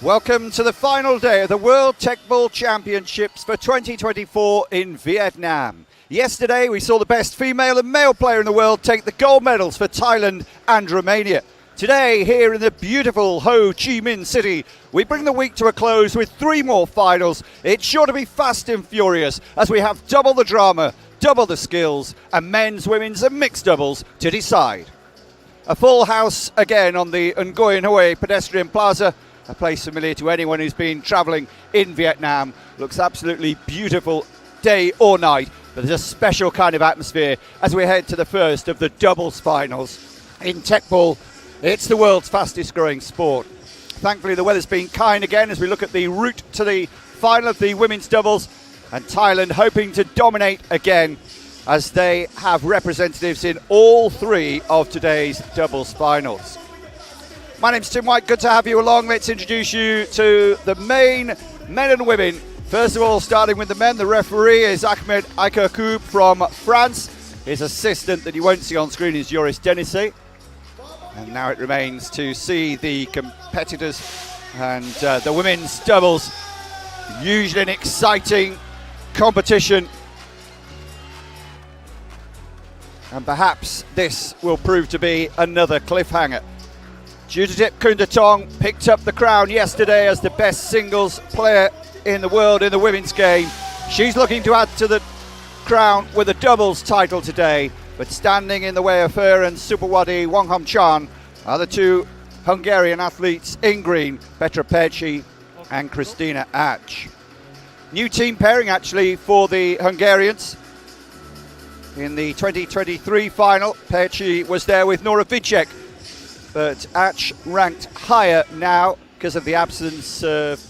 Welcome to the final day of the World Teqball Championships for 2024 in Vietnam. Yesterday we saw the best female and male player in the world take the gold medals for Thailand and Romania. Today, here in the beautiful Ho Chi Minh City, we bring the week to a close with 3 more finals. It's sure to be fast and furious as we have double the drama, double the skills, and men's, women's and mixed doubles to decide. A full house again on the Nguyen Hue pedestrian plaza, a place familiar to anyone who's been travelling in Vietnam. Looks absolutely beautiful day or night, but there's a special kind of atmosphere as we head to the first of the doubles finals. In Teqball, it's the world's fastest growing sport. Thankfully the weather's been kind again as we look at the route to the final of the women's doubles, and Thailand hoping to dominate again as they have representatives in all 3 of today's doubles finals. My name's Tim White, good to have you along. Let's introduce you to the main men and women. First of all, starting with the men, the referee is Ahmed Aikakoub from France. His assistant that you won't see on screen is Joris Denisse. And now it remains to see the competitors and the women's doubles. Usually an exciting competition. And perhaps this will prove to be another cliffhanger. Juditip Kundatong picked up the crown yesterday as the best singles player in the world in the women's game. She's looking to add to the crown with a doubles title today, but standing in the way of her and Superwadi Wonghomchan are the 2 Hungarian athletes in green, Petra Perci and Christina Ach. New team pairing actually for the Hungarians. In the 2023 final, Perci was there with Nora Vicek, but Ach ranked higher now because of the absence of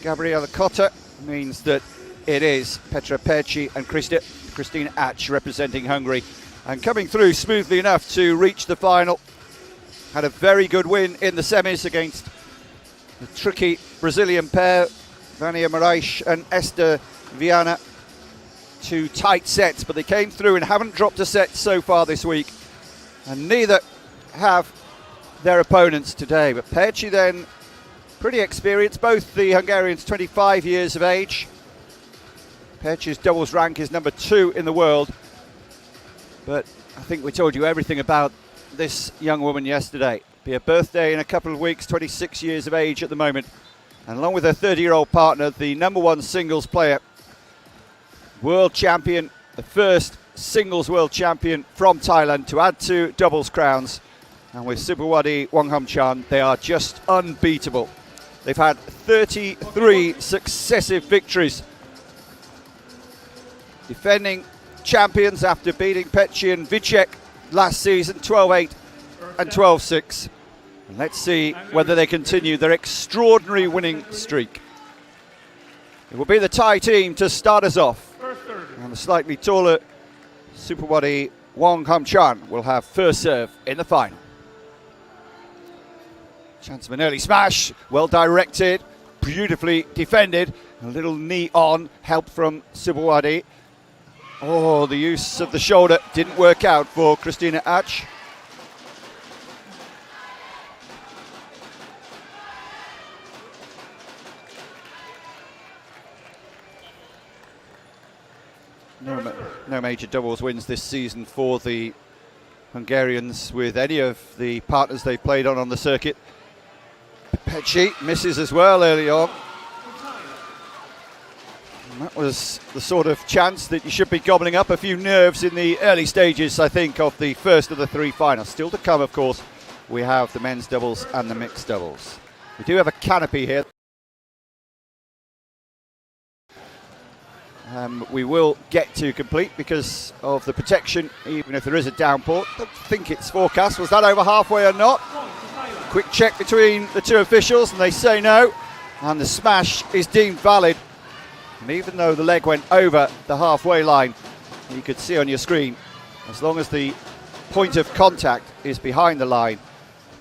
Gabriela Cotta. Means that it is Petra Perci and Christina Ach representing Hungary, and coming through smoothly enough to reach the final. Had a very good win in the semis against the tricky Brazilian pair, Vania Moraes and Esther Viana. 2 tight sets, but they came through and haven't dropped a set so far this week, and neither have their opponents today. But Perci then pretty experienced, both the Hungarians 25 years of age. Perci's doubles rank is number 2 in the world, but I think we told you everything about this young woman yesterday. Be her birthday in a couple of weeks, 26 years of age at the moment, and along with her 30-year-old partner, the number 1 singles player, world champion, the first singles world champion from Thailand to add to doubles crowns. And with Superwadi Wonghomchan, they are just unbeatable. They've had 33 successive victories. Defending champions after beating Perci and Vicek last season, 12-8 and 12-6. And let's see whether they continue their extraordinary winning streak. It will be the Thai team to start us off. And the slightly taller Superwadi Wonghomchan will have first serve in the final. Chance of an early smash, well directed, beautifully defended. A little knee on, help from Superwadi. Oh, the use of the shoulder didn't work out for Christina Ach. No major doubles wins this season for the Hungarians with any of the partners they played on the circuit. Perci misses as well early on. And that was the sort of chance that you should be gobbling up a few nerves in the early stages, I think, of the first of the 3 finals. Still to come, of course, we have the men's doubles and the mixed doubles. We do have a canopy here. We will get to complete because of the protection, even if there is a downpour. Don't think it's forecast. Was that over halfway or not? Quick check between the 2 officials, and they say no, and the smash is deemed valid. And even though the leg went over the halfway line, you could see on your screen, as long as the point of contact is behind the line,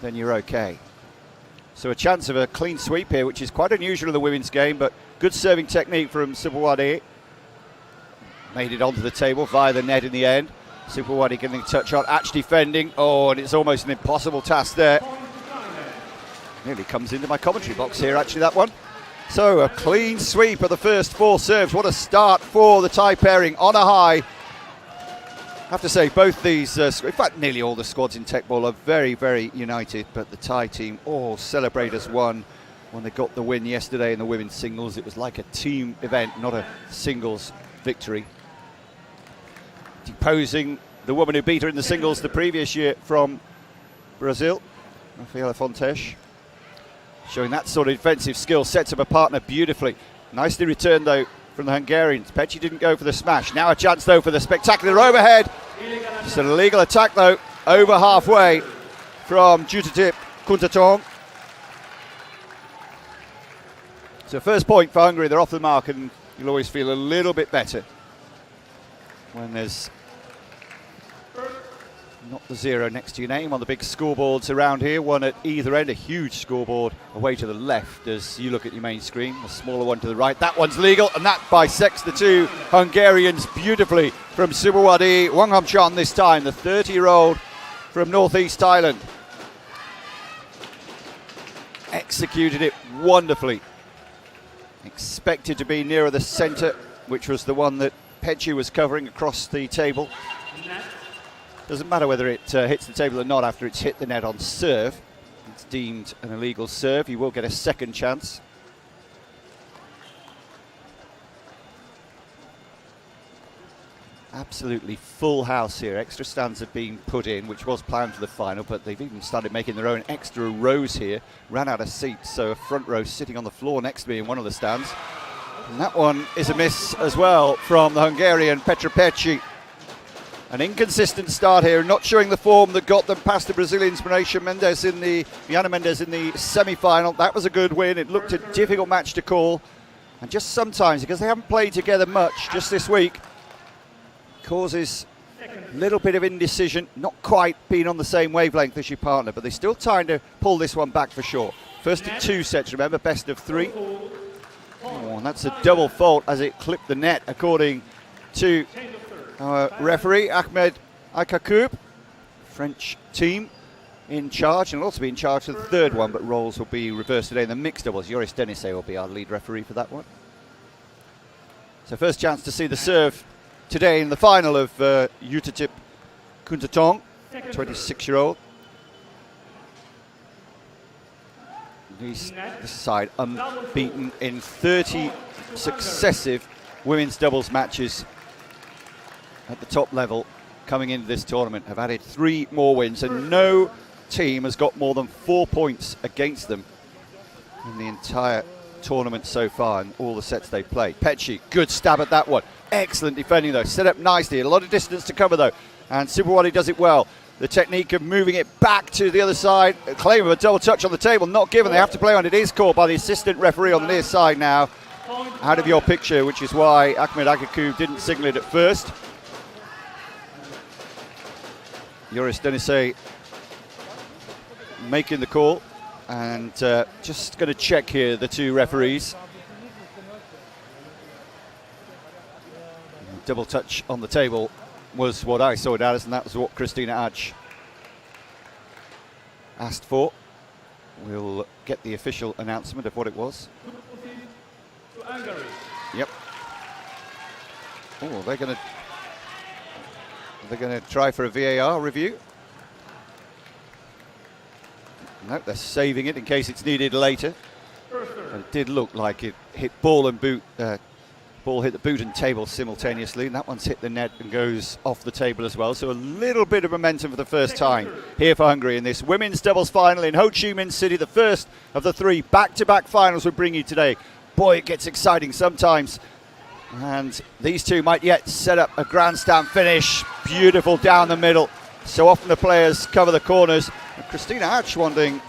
then you're okay. So a chance of a clean sweep here, which is quite unusual in the women's game, but good serving technique from Superwadi. Made it onto the table via the net in the end. Superwadi getting a touch on, Ach defending. Oh, and it's almost an impossible task there. Nearly comes into my commentary box here, actually, that one. So a clean sweep of the first 4 serves. What a start for the Thai pairing on a high. I have to say, both these, in fact, nearly all the squads in Teqball are very, very united, but the Thai team all celebrate as one when they got the win yesterday in the women's singles. It was like a team event, not a singles victory. Deposing the woman who beat her in the singles the previous year from Brazil, Rafaela Fontes. Showing that sort of defensive skill, sets up a partner beautifully. Nicely returned though from the Hungarians. Pecci didn't go for the smash. Now a chance though for the spectacular overhead. Just an illegal attack though, over halfway from Jutatip Kuntatong. So first point for Hungary, they're off the mark, and you'll always feel a little bit better when there's not the 0 next to your name on the big scoreboards around here. One at either end, a huge scoreboard away to the left as you look at your main screen, a smaller one to the right. That one's legal, and that bisects the 2 Hungarians beautifully from Subawadi Wanghamchan this time, the 30-year-old from northeast Thailand. Executed it wonderfully. Expected to be nearer the centre, which was the one that Pecci was covering across the table. Doesn't matter whether it hits the table or not after it's hit the net on serve. It's deemed an illegal serve. You will get a second chance. Absolutely full house here. Extra stands have been put in, which was planned for the final, but they've even started making their own extra rows here. Ran out of seats, so a front row sitting on the floor next to me in one of the stands. And that one is a miss as well from the Hungarian Petra Pecci. An inconsistent start here, not showing the form that got them past the Brazilians, Viana Mendes in the semi-final. That was a good win. It looked a difficult match to call. And just sometimes, because they haven't played together much just this week, causes a little bit of indecision, not quite being on the same wavelength as your partner, but they're still trying to pull this one back for sure. First of 2 sets, remember, best of 3. Oh, and that's a double fault as it clipped the net, according to our referee, Ahmed Akakoub. French team in charge, and will also be in charge of the 3rd one, but roles will be reversed today in the mixed doubles. Joris Denise will be our lead referee for that one. So first chance to see the serve today in the final of Jutatip Kuntatong, 26-year-old. This side unbeaten in 30 successive women's doubles matches at the top level coming into this tournament. Have added 3 more wins, and no team has got more than 4 points against them in the entire tournament so far in all the sets they've played. Pecci, good stab at that one. Excellent defending though, set up nicely, a lot of distance to cover though, and Subawadi does it well. The technique of moving it back to the other side, a claim of a double touch on the table, not given. They have to play on. It is called by the assistant referee on the near side now, out of your picture, which is why Ahmed Akakoub didn't signal it at first. Joris Denise making the call, and just going to check here the 2 referees. Double touch on the table was what I saw it as, and that was what Christina Adj asked for. We'll get the official announcement of what it was. Yep. Oh, they're going to try for a VAR review. No, they're saving it in case it's needed later. And it did look like it hit ball and boot. Ball hit the boot and table simultaneously, and that one's hit the net and goes off the table as well. So a little bit of momentum for the first time here for Hungary in this women's doubles final in Ho Chi Minh City, the first of the 3 back-to-back finals we bring you today. Boy, it gets exciting sometimes. And these 2 might yet set up a grandstand finish. Beautiful down the middle. So often the players cover the corners. And Christina Adj wanting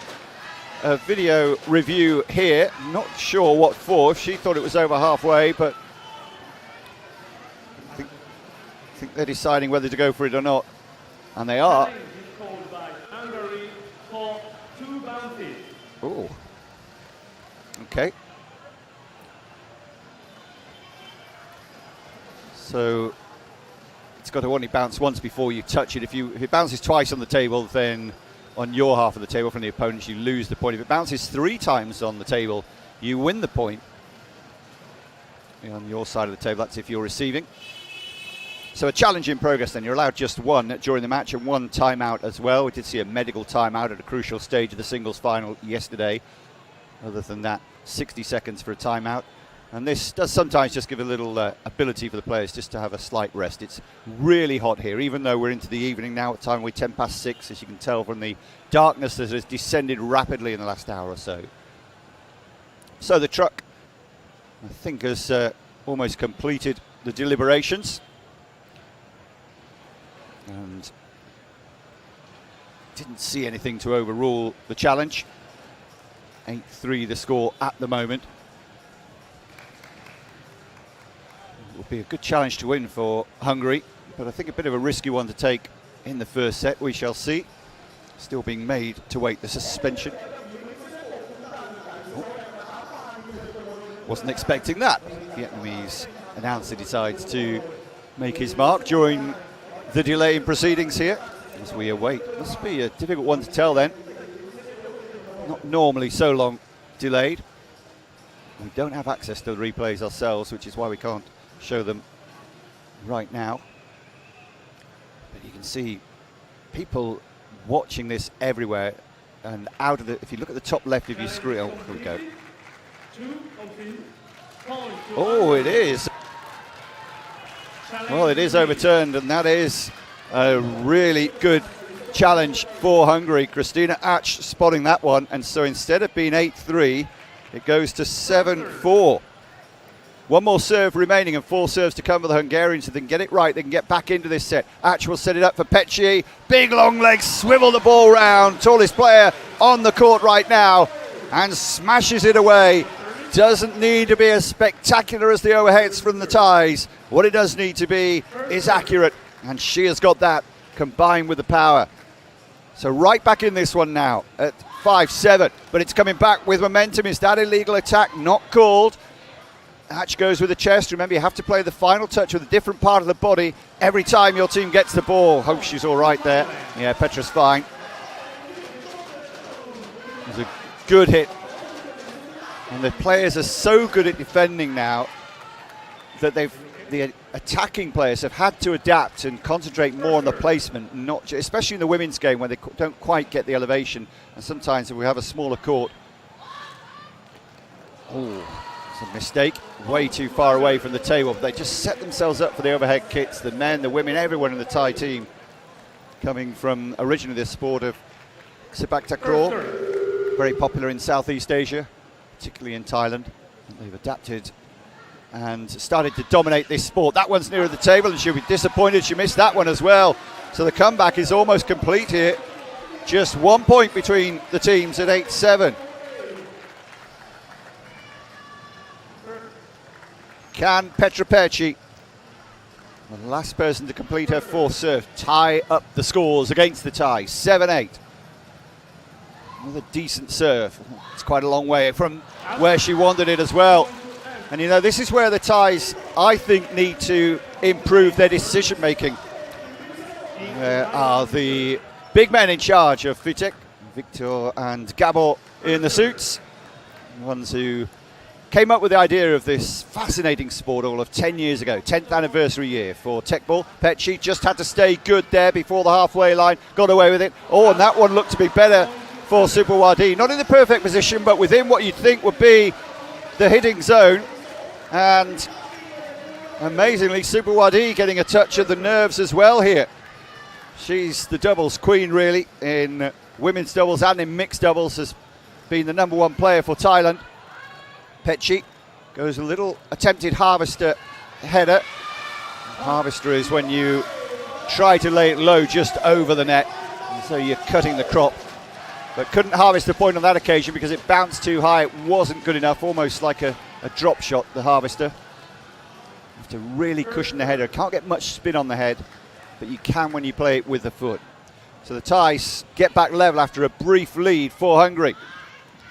a video review here. Not sure what for. She thought it was over halfway, but I think they're deciding whether to go for it or not, and they are. Oh, okay. So it's got to only bounce once before you touch it. If it bounces twice on the table, then on your half of the table from the opponents, you lose the point. If it bounces 3 times on the table, you win the point. On your side of the table, that's if you're receiving. So a challenge in progress then. You're allowed just 1 during the match and 1 timeout as well. We did see a medical timeout at a crucial stage of the singles final yesterday. Other than that, 60 seconds for a timeout. And this does sometimes just give a little ability for the players just to have a slight rest. It's really hot here, even though we're into the evening now. At time we're 10 past 6, as you can tell from the darkness that has descended rapidly in the last hour or so. So the truck, I think, has almost completed the deliberations. And didn't see anything to overrule the challenge. 8-3 the score at the moment. It will be a good challenge to win for Hungary, but I think a bit of a risky one to take in the first set. We shall see. Still being made to wait the suspension. Oh. Wasn't expecting that. Vietnamese announcer decides to make his mark during the delay in proceedings here as we await. Must be a difficult one to tell then. Not normally so long delayed. We don't have access to the replays ourselves, which is why we can't show them right now. But you can see people watching this everywhere, and out of the, if you look at the top left of your screen, oh, here we go. Oh, it is. Well, it is overturned, and that is a really good challenge for Hungary. Christina Ach spotting that one, and so instead of being 8-3, it goes to 7-4. 1 more serve remaining and 4 serves to come for the Hungarians. If they can get it right, they can get back into this set. Ach will set it up for Pecci. Big long legs, swivel the ball round. Tallest player on the court right now, and smashes it away. Doesn't need to be as spectacular as the overheads from the ties. What it does need to be is accurate, and she has got that combined with the power. So right back in this one now at 5-7, but it's coming back with momentum. Is that illegal attack? Not called. Hatch goes with the chest. Remember, you have to play the final touch with a different part of the body every time your team gets the ball. Hope she's all right there. Yeah, Petra's fine. It was a good hit. And the players are so good at defending now that the attacking players have had to adapt and concentrate more on the placement, not especially in the women's game where they don't quite get the elevation. And sometimes if we have a smaller court. Oh, it's a mistake. Way too far away from the table. But they just set themselves up for the overhead kicks. The men, the women, everyone in the Thai team coming from originally the sport of sepak takraw, very popular in Southeast Asia, particularly in Thailand. And they've adapted and started to dominate this sport. That one's nearer the table, and she'll be disappointed she missed that one as well. So the comeback is almost complete here. Just 1 point between the teams at 8-7. Can Petra Pecci, the last person to complete her 4th serve, tie up the scores against the Thai? 7-8. Another decent serve. It's quite a long way from where she wanted it as well. And you know, this is where the Thais, I think, need to improve their decision making. There are the big men in charge of Vitek, Victor and Gabor in the suits. The ones who came up with the idea of this fascinating sport all of 10 years ago, 10th anniversary year for Teqball. Pecci just had to stay good there before the halfway line, got away with it. Oh, and that one looked to be better for Superwadi. Not in the perfect position, but within what you'd think would be the hitting zone. And amazingly, Superwadi getting a touch of the nerves as well here. She's the doubles queen, really, in women's doubles and in mixed doubles, has been the #1 player for Thailand. Pecci goes a little attempted harvester header. Harvester is when you try to lay it low just over the net, and so you're cutting the crop. But couldn't harvest the point on that occasion because it bounced too high. It wasn't good enough, almost like a drop shot, the harvester. You have to really cushion the header. Can't get much spin on the head, but you can when you play it with the foot. So the Thais get back level after a brief lead for Hungary.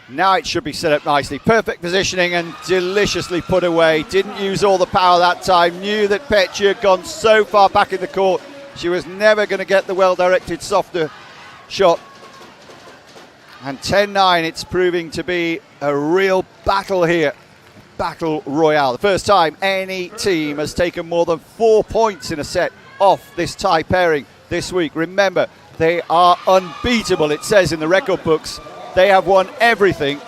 Now it should be set up nicely. Perfect positioning and deliciously put away. Didn't use all the power that time. Knew that Pecci had gone so far back in the court. She was never going to get the well-directed, softer shot. And 10-9, it's proving to be a real battle here. Battle royale. The first time any team has taken more than 4 points in a set off this tie pairing this week. Remember, they are unbeatable, it says in the record books. They have won everything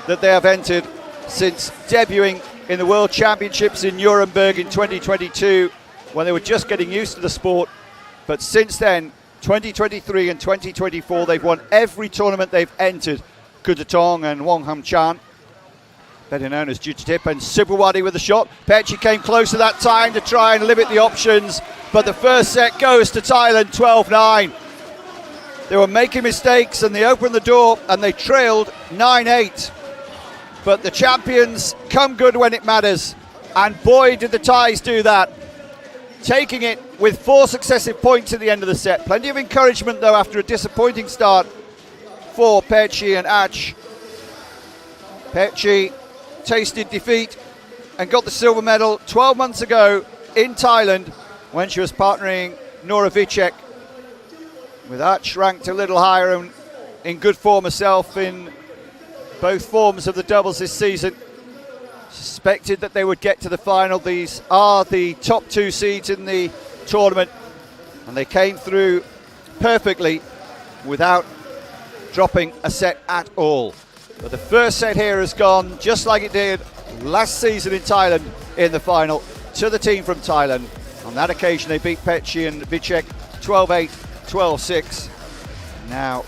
that they have entered since debuting in the World Championships in Nuremberg in 2022, when they were just getting used to the sport. But since then, 2023 and 2024, they've won every tournament they've entered. Kuntatong and Wong Ham Chan, better known as Jujitip, and Subrawadi with the shot. Pecci came close to that time to try and limit the options, but the first set goes to Thailand, 12-9. They were making mistakes and they opened the door and they trailed 9-8. But the champions come good when it matters, and boy did the Thais do that. Taking it with 4 successive points at the end of the set. Plenty of encouragement though after a disappointing start for Pecci and Ach. Pecci tasted defeat and got the silver medal 12 months ago in Thailand when she was partnering Nora Vicek, with Ach ranked a little higher and in good form herself in both forms of the doubles this season. Suspected that they would get to the final. These are the top 2 seeds in the tournament, and they came through perfectly without dropping a set at all. But the first set here has gone just like it did last season in Thailand in the final, to the team from Thailand. On that occasion they beat Pecci and Vicek 12-8, 12-6. Now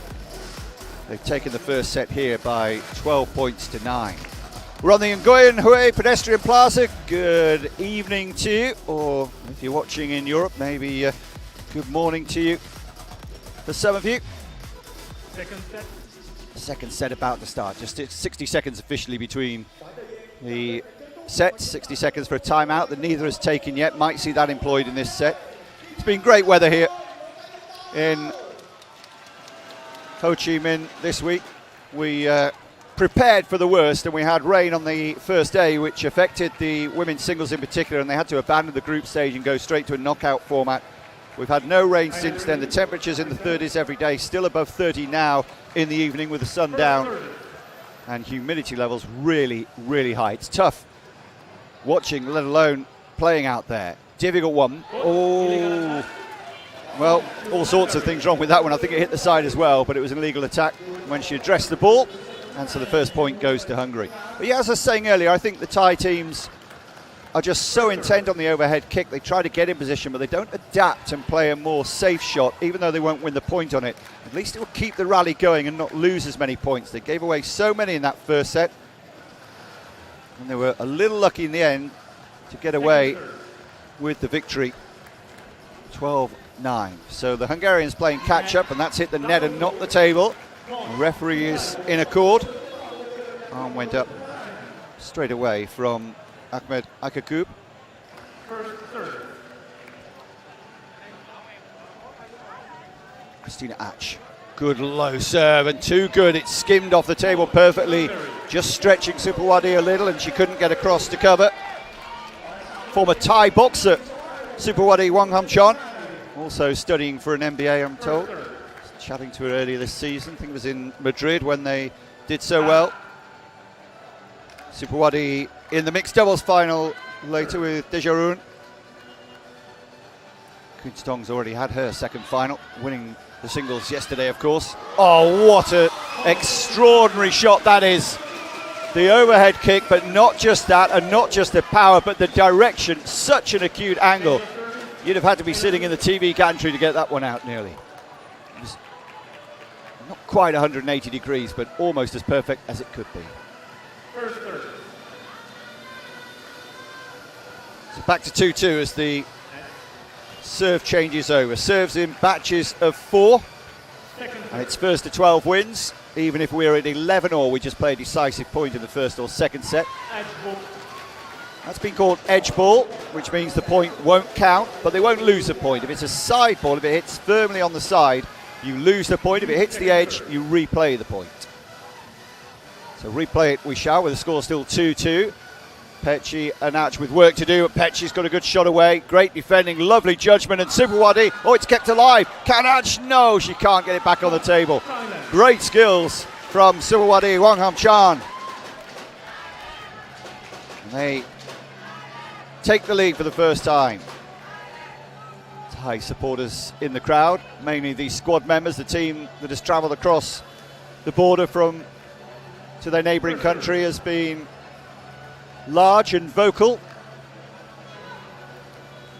they've taken the first set here by 12 points to 9. We're on the Nguyen Hue Pedestrian Plaza. Good evening to you, or if you're watching in Europe, maybe good morning to you for some of you. Second set about to start. Just 60 seconds officially between the sets. 60 seconds for a timeout that neither has taken yet. Might see that employed in this set. It's been great weather here in Ho Chi Minh this week. We prepared for the worst, and we had rain on the first day, which affected the women's singles in particular, and they had to abandon the group stage and go straight to a knockout format. We've had no rain since then. The temperatures in the 30s every day, still above 30 now in the evening with the sun down, and humidity levels really, really high. It's tough watching, let alone playing out there. Difficult one. Oh, well, all sorts of things wrong with that one. I think it hit the side as well, but it was an illegal attack when she addressed the ball, and so the first point goes to Hungary. But yeah, as I was saying earlier, I think the Thai teams are just so intent on the overhead kick. They try to get in position, but they don't adapt and play a more safe shot, even though they won't win the point on it. At least it will keep the rally going and not lose as many points. They gave away so many in that first set, and they were a little lucky in the end to get away with the victory. 12-9. So the Hungarians playing catch-up, and that's hit the net and not the table. The referee is in accord. Arm went up straight away from Ahmed Akakub. Christina Ach. Good low serve, and too good. It skimmed off the table perfectly, just stretching Subrawadi a little, and she couldn't get across to cover. Former Thai boxer Subrawadi Wong Ham Chan, also studying for an MBA, I'm told. Chatting to her earlier this season. I think it was in Madrid when they did so well. Subrawadi in the mixed doubles final later with Dejarun. Kuntatong's already had her second final, winning the singles yesterday, of course. Oh, what an extraordinary shot that is. The overhead kick, but not just that, and not just the power, but the direction. Such an acute angle. You'd have had to be sitting in the TV gantry to get that one out nearly. It was not quite 180 degrees, but almost as perfect as it could be. So back to 2-2 as the serve changes over. Serves in batches of 4, and it's first to 12 wins. Even if we're at 11 or we just play a decisive point in the first or second set. That's been called edge ball, which means the point won't count, but they won't lose a point. If it's a side ball, if it hits firmly on the side, you lose the point. If it hits the edge, you replay the point. So replay it we shall, with the score still 2-2. Pecci and Ach with work to do. Pecci's got a good shot away. Great defending, lovely judgment, and Subrawadi, oh, it's kept alive. Can Ach? No, she can't get it back on the table. Great skills from Suwadi Wanghamchan. And they take the lead for the first time. Thai supporters in the crowd, mainly the squad members, the team that has travelled across the border from to their neighbouring country, has been large and vocal.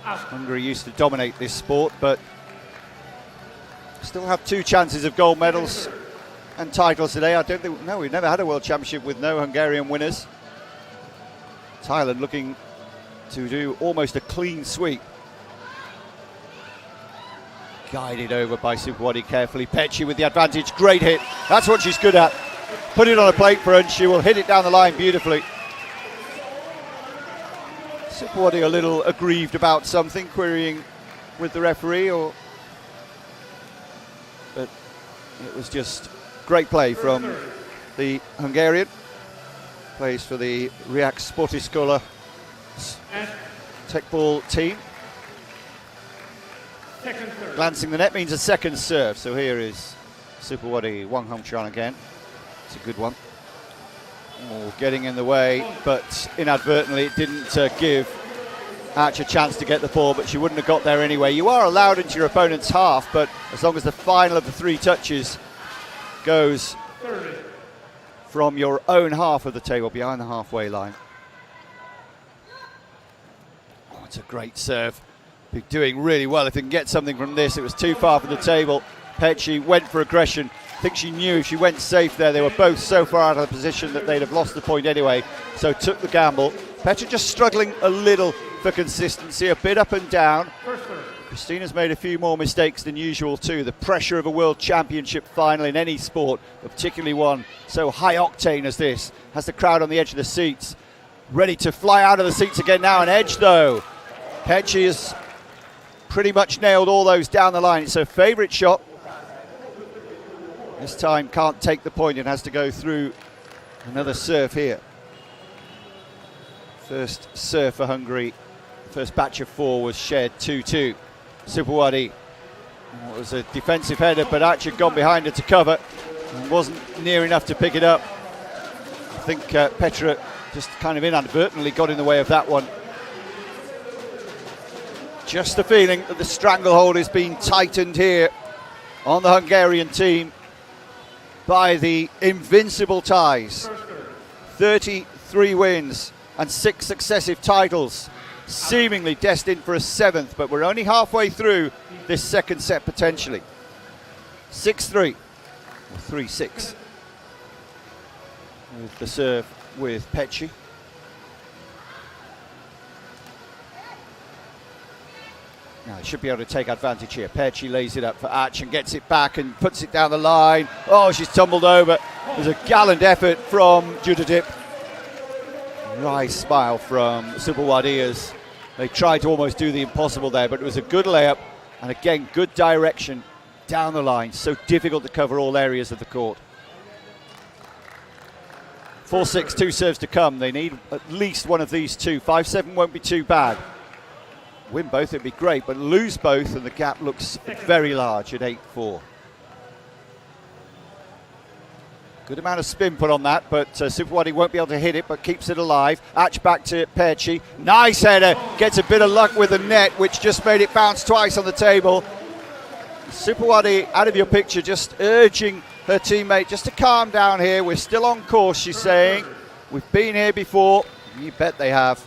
Hungary used to dominate this sport, but still have 2 chances of gold medals and titles today. I don't think, no, we've never had a World Championship with no Hungarian winners. Thailand looking to do almost a clean sweep. Guided over by Sukwadi carefully. Pechi with the advantage, great hit. That's what she's good at. Put it on a plate for her and she will hit it down the line beautifully. Sukwadi a little aggrieved about something, querying with the referee, but it was just great play from the Hungarian. Plays for the Riak Sportiskola Teqball team. Glancing the net means a second serve, so here is Sukwadi Wanghamchan again. It's a good one. Oh, getting in the way, but inadvertently it didn't give Arch a chance to get the ball, but she wouldn't have got there anyway. You are allowed into your opponent's half, but as long as the final of the 3 touches goes from your own half of the table, behind the halfway line. Oh, it's a great serve. Be doing really well if they can get something from this. It was too far from the table. Pechi went for aggression. I think she knew if she went safe there, they were both so far out of the position that they'd have lost the point anyway, so took the gamble. Pechi just struggling a little for consistency, a bit up and down. Christina's made a few more mistakes than usual too. The pressure of a World Championship final in any sport, but particularly one so high octane as this, has the crowd on the edge of the seats, ready to fly out of the seats again now. An edge though. Pechi has pretty much nailed all those down the line. It's her favourite shot. This time can't take the point and has to go through another serve here. First serve for Hungary, first batch of 4 was shared 2-2. Sukwadi, it was a defensive header, but Arch had gone behind her to cover and wasn't near enough to pick it up. I think Petra just kind of inadvertently got in the way of that one. Just the feeling that the stranglehold is being tightened here on the Hungarian team by the invincible Thais. 33 wins and 6 successive titles, seemingly destined for a 7th, but we're only halfway through this second set potentially. 6-3, or 3-6. With the serve with Pechi. Now he should be able to take advantage here. Pechi lays it up for Arch and gets it back and puts it down the line. Oh, she's tumbled over. There's a gallant effort from Judadip. Nice smile from Sukwadi as they tried to almost do the impossible there, but it was a good layup and again good direction down the line. So difficult to cover all areas of the court. 4-6, 2 serves to come. They need at least one of these 2. 5-7 won't be too bad. Win both, it'd be great, but lose both and the gap looks very large at 8-4. Good amount of spin put on that, but Sukwadi won't be able to hit it, but keeps it alive. Arch back to Pechi. Nice header, gets a bit of luck with the net, which just made it bounce twice on the table. Sukwadi out of your picture, just urging her teammate just to calm down here. We're still on course, she's saying. We've been here before. You bet they have.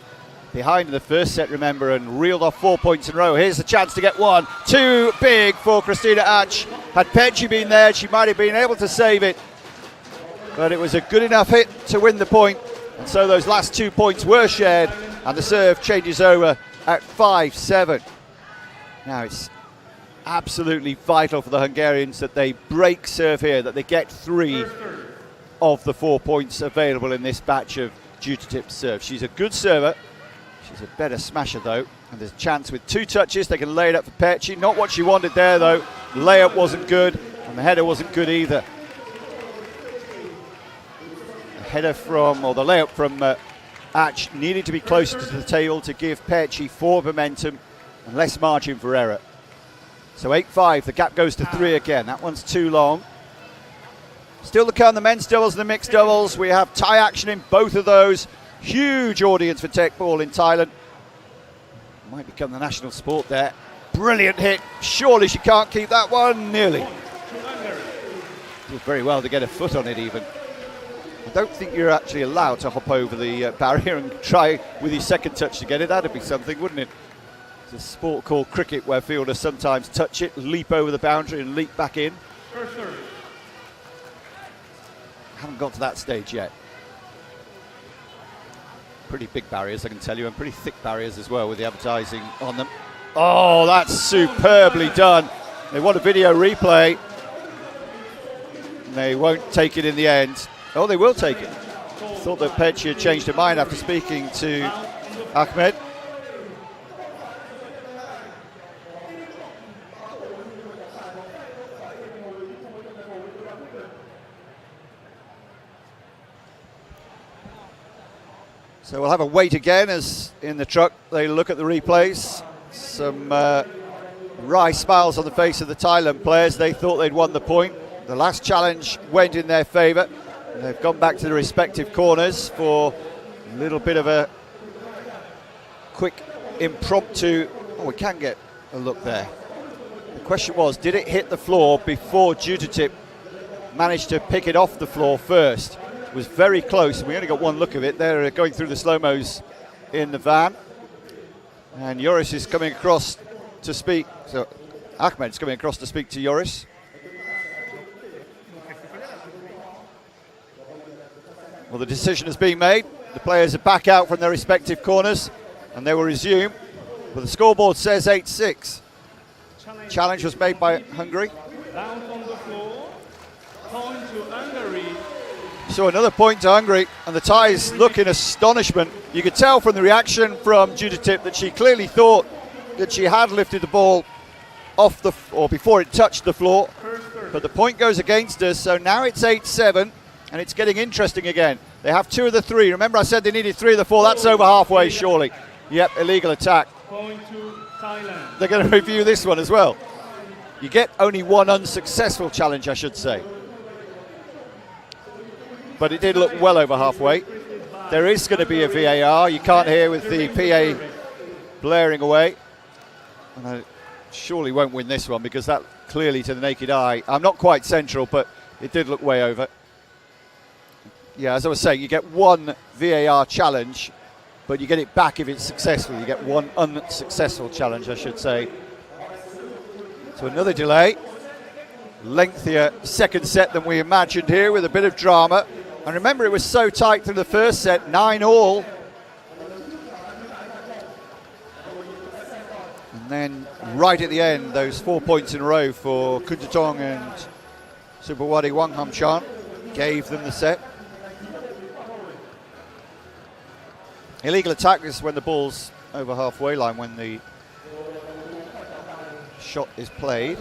Behind in the first set, remember, and reeled off 4 points in a row. Here's the chance to get 1. Too big for Christina Arch. Had Pechi been there, she might have been able to save it. But it was a good enough hit to win the point. And so those last 2 points were shared, and the serve changes over at 5-7. Now it's absolutely vital for the Hungarians that they break serve here, that they get 3 of the 4 points available in this batch of Judadip serve. She's a good server. She's a better smasher though, and there's a chance with 2 touches they can lay it up for Pechi. Not what she wanted there though. The layup wasn't good and the header wasn't good either. The header from, or the layup from Arch needed to be closer to the table to give Pechi forward momentum and less margin for error. So 8-5, the gap goes to 3 again. That one's too long. Still to come, the men's doubles and the mixed doubles. We have tie action in both of those. Huge audience for Teqball in Thailand. Might become the national sport there. Brilliant hit. Surely she can't keep that one. Nearly. Did very well to get a foot on it even. I don't think you're actually allowed to hop over the barrier and try with your second touch to get it. That'd be something, wouldn't it? It's a sport called cricket where fielders sometimes touch it, leap over the boundary and leap back in. Haven't got to that stage yet. Pretty big barriers, I can tell you, and pretty thick barriers as well with the advertising on them. Oh, that's superbly done. They want a video replay. They won't take it in the end. Oh, they will take it. Thought that Pechi had changed her mind after speaking to Ahmed. So we'll have a wait again as in the truck they look at the replays. Some wry smiles on the face of the Thailand players. They thought they'd won the point. The last challenge went in their favour. They've gone back to the respective corners for a little bit of a quick impromptu. Oh, we can get a look there. The question was, did it hit the floor before Jutatip managed to pick it off the floor first? It was very close, and we only got one look of it. They're going through the slow-mos in the van. And Joris is coming across to speak. So Ahmed's coming across to speak to Joris. Well, the decision has been made. The players are back out from their respective corners, and they will resume. But the scoreboard says 8-6. Challenge was made by Hungary. Down on the floor. Point to Hungary. So another point to Hungary, and the Thais look in astonishment. You could tell from the reaction from Jutatip that she clearly thought that she had lifted the ball off the, or before it touched the floor. But the point goes against us, so now it's 8-7. And it's getting interesting again. They have 2 of the 3. Remember I said they needed 3 of the 4. That's over halfway, surely. Yep, illegal attack. Point to Thailand. They're going to review this one as well. You get only one unsuccessful challenge, I should say. But it did look well over halfway. There is going to be a VAR. You can't hear with the PA blaring away. And I surely won't win this one because that clearly to the naked eye. I'm not quite central, but it did look way over. Yeah, as I was saying, you get one VAR challenge, but you get it back if it's successful. You get one unsuccessful challenge, I should say. So another delay. Lengthier second set than we imagined here with a bit of drama. And remember, it was so tight through the first set, 9-all. And then right at the end, those 4 points in a row for Kuntatong and Superwadi Wanghamchan gave them the set. Illegal attack is when the ball's over halfway line, when the shot is played.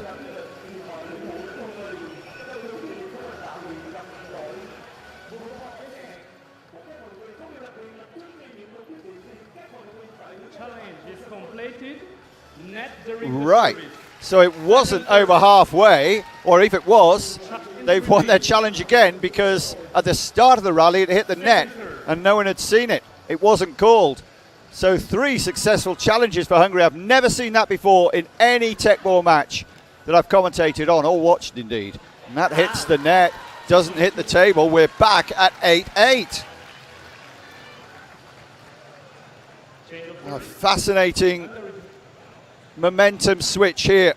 Challenge is completed. Net the Right, so it wasn't over halfway, or if it was, they've won their challenge again because at the start of the rally it hit the net and no one had seen it. It wasn't called. So 3 successful challenges for Hungary. I've never seen that before in any Teqball match that I've commentated on or watched indeed. And that hits the net, doesn't hit the table. We're back at 8-8. A fascinating momentum switch here.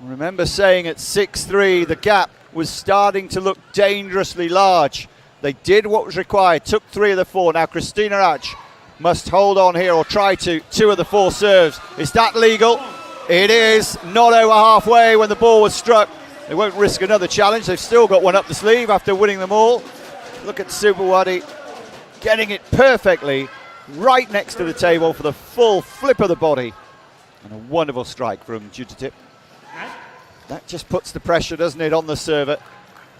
Remember saying at 6-3 the gap was starting to look dangerously large. They did what was required, took 3 of the 4. Now Christina Ach must hold on here, or try to. 2 of the 4 serves. Is that legal? It is. Not over halfway when the ball was struck. They won't risk another challenge. They've still got one up the sleeve after winning them all. Look at Superwadi getting it perfectly right next to the table for the full flip of the body. And a wonderful strike from Jutatip. That just puts the pressure, doesn't it, on the server.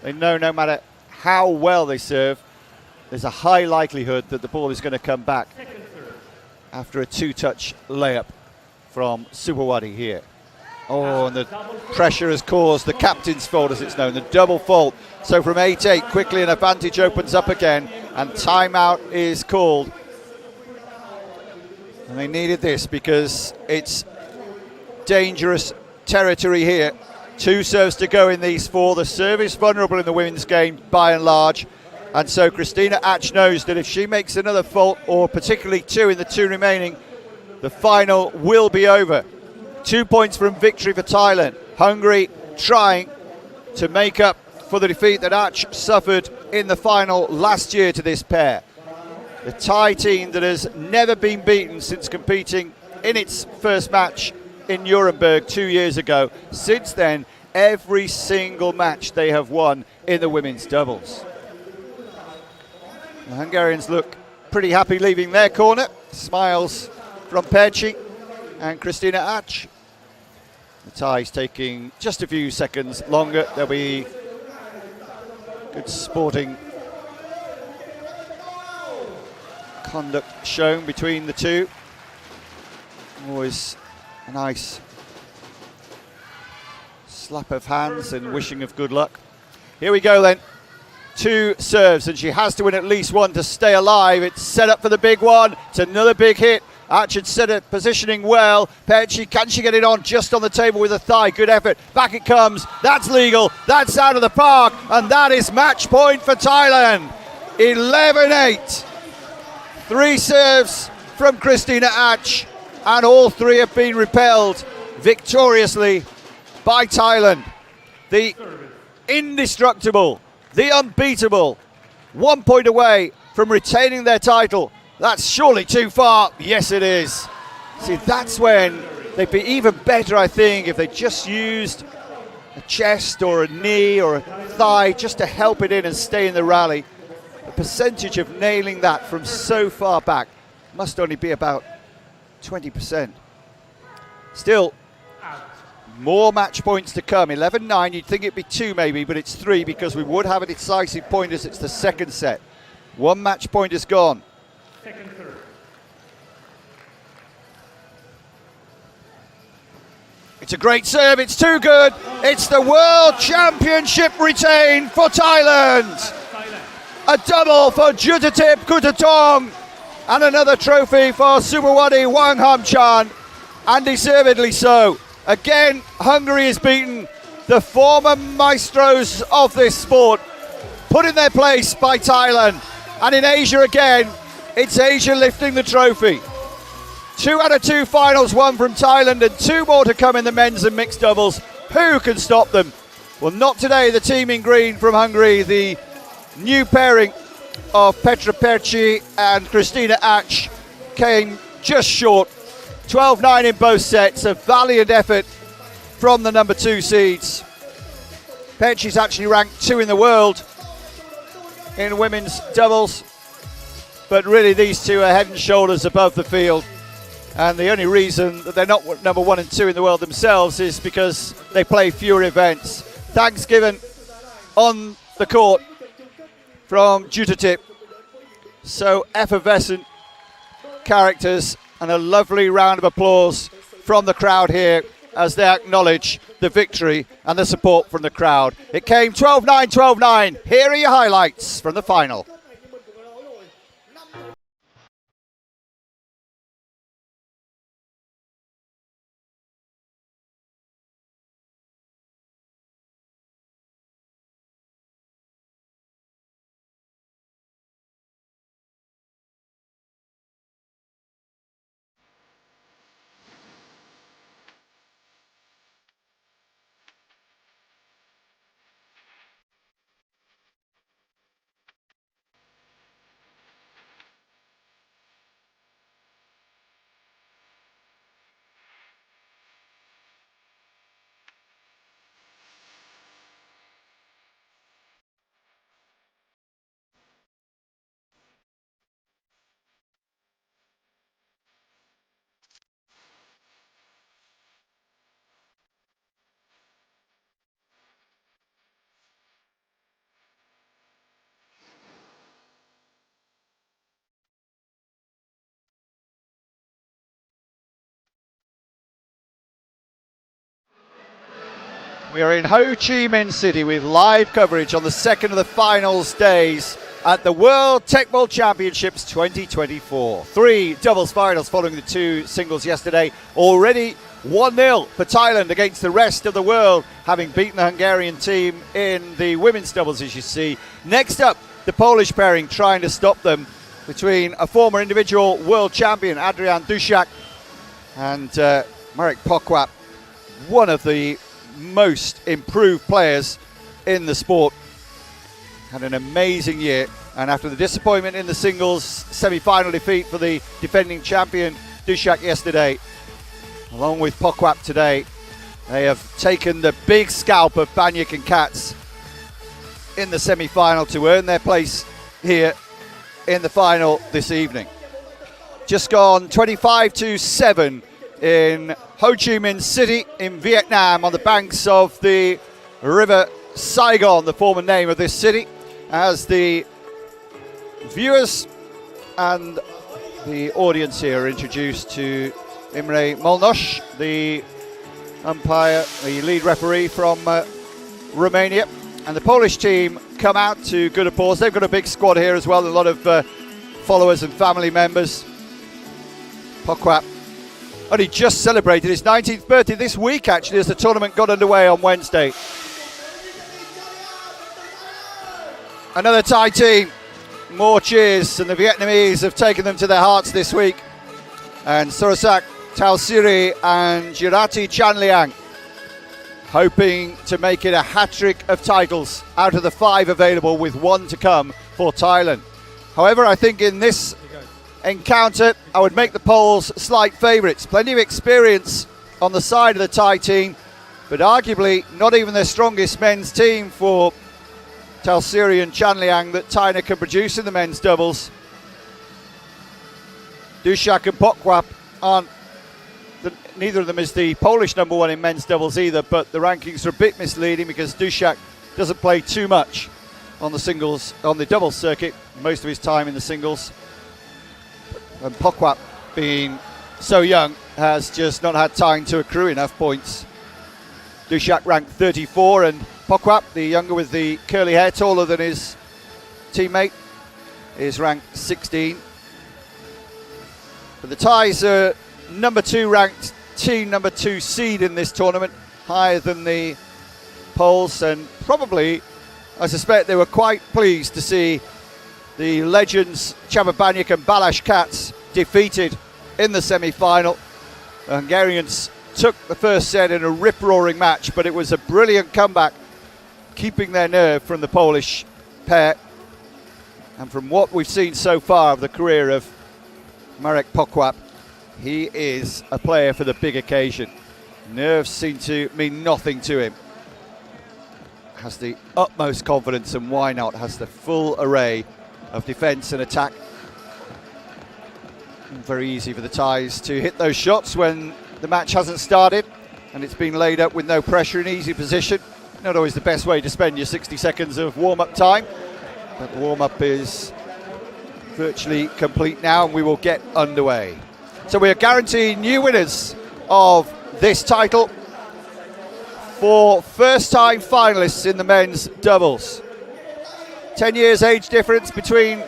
They know no matter how well they serve, there's a high likelihood that the ball is going to come back after a 2-touch layup from Superwadi here. Oh, and the pressure has caused the captain's fault, as it's known, the double fault. So from 8-8, quickly an advantage opens up again, and timeout is called. And they needed this because it's dangerous territory here. 2 serves to go in these 4. The serve is vulnerable in the women's game by and large. And so Christina Atch knows that if she makes another fault, or particularly 2 in the 2 remaining, the final will be over. 2 points from victory for Thailand. Hungary trying to make up for the defeat that Atch suffered in the final last year to this pair. The Thai team that has never been beaten since competing in its first match in Nuremberg 2 years ago. Since then, every single match they have won in the women's doubles. The Hungarians look pretty happy leaving their corner. Smiles from Perci and Christina Atch. The Thais taking just a few seconds longer. There'll be good sporting conduct shown between the two. Always a nice slap of hands and wishing of good luck. Here we go then. 2 serves, and she has to win at least 1 to stay alive. It's set up for the big one. It's another big hit. Atch had set it, positioning well. Perci, can she get it on just on the table with a thigh? Good effort. Back it comes. That's legal. That's out of the park. And that is match point for Thailand. 11-8. 3 serves from Christina Atch, and all 3 have been repelled victoriously by Thailand. The indestructible, the unbeatable, 1 point away from retaining their title. That's surely too far. Yes, it is. See, that's when they'd be even better, I think, if they just used a chest or a knee or a thigh just to help it in and stay in the rally. The percentage of nailing that from so far back must only be about 20%. Still, more match points to come. 11-9, you'd think it'd be 2 maybe, but it's 3 because we would have a decisive point as it's the second set. 1 match point is gone. Second serve. It's a great serve, it's too good. It's the World Championship retain for Thailand. A double for Jutatip Kuttatong, and another trophy for Subawati Wanghamchan, and deservedly so. Again, Hungary is beaten. The former maestros of this sport put in their place by Thailand. And in Asia again, it's Asia lifting the trophy. 2 out of 2 finals won from Thailand, and 2 more to come in the men's and mixed doubles. Who can stop them? Well, not today. The team in green from Hungary, the new pairing of Petra Perci and Christina Atch, came just short. 12-9 in both sets, a valiant effort from the number 2 seeds. Perci's actually ranked 2 in the world in women's doubles, but really these 2 are head and shoulders above the field. And the only reason that they're not number 1 and 2 in the world themselves is because they play fewer events. Thanks given on the court from Jutatip. So effervescent characters, and a lovely round of applause from the crowd here as they acknowledge the victory and the support from the crowd. It came 12-9, 12-9. Here are your highlights from the final. We are in Ho Chi Minh City with live coverage on the second of the finals days at the World Teqball Championships 2024. 3 doubles finals following the 2 singles yesterday. Already 1-0 for Thailand against the rest of the world, having beaten the Hungarian team in the women's doubles, as you see. Next up, the Polish pairing trying to stop them, between a former individual world champion, Adrian Duszak, and Marek Pokłap, one of the most improved players in the sport. Had an amazing year, and after the disappointment in the singles semi-final defeat for the defending champion Duszak yesterday, along with Pokłap today, they have taken the big scalp of Baniak and Katz in the semi-final to earn their place here in the final this evening. Just gone 25-7 in Ho Chi Minh City in Vietnam, on the banks of the River Saigon, the former name of this city, as the viewers and the audience here are introduced to Imre Molnos, the umpire, the lead referee from Romania, and the Polish team come out to good applause. They've got a big squad here as well, a lot of followers and family members. Pokłap only just celebrated his 19th birthday this week, actually, as the tournament got underway on Wednesday. Another Thai team, more cheers, and the Vietnamese have taken them to their hearts this week. And Sorosak Tausiri and Jirati Chanliang hoping to make it a hat-trick of titles out of the 5 available, with 1 to come for Thailand. However, I think in this encounter, I would make the Poles slight favourites. Plenty of experience on the side of the Thai team, but arguably not even their strongest men's team for Tausiri and Chanliang that Thailand can produce in the men's doubles. Duszak and Pokłap aren't, neither of them is the Polish number 1 in men's doubles either, but the rankings are a bit misleading because Duszak doesn't play too much on the singles, on the doubles circuit, most of his time in the singles. And Pokłap, being so young, has just not had time to accrue enough points. Duszak ranked 34, and Pokłap, the younger with the curly hair, taller than his teammate, is ranked 16. But the Thais are number 2 ranked team, number 2 seed in this tournament, higher than the Poles, and probably, I suspect, they were quite pleased to see the legends Csaba Baniak and Balázs Katz defeated in the semi-final. The Hungarians took the first set in a rip-roaring match, but it was a brilliant comeback, keeping their nerve from the Polish pair. And from what we've seen so far of the career of Marek Pokłap, he is a player for the big occasion. Nerves seem to mean nothing to him. Has the utmost confidence, and why not, has the full array of defence and attack. Very easy for the Thais to hit those shots when the match hasn't started and it's been laid up with no pressure, in easy position. Not always the best way to spend your 60 seconds of warm-up time, but the warm-up is virtually complete now and we will get underway. So we are guaranteeing new winners of this title for first-time finalists in the men's doubles. 10 years age difference between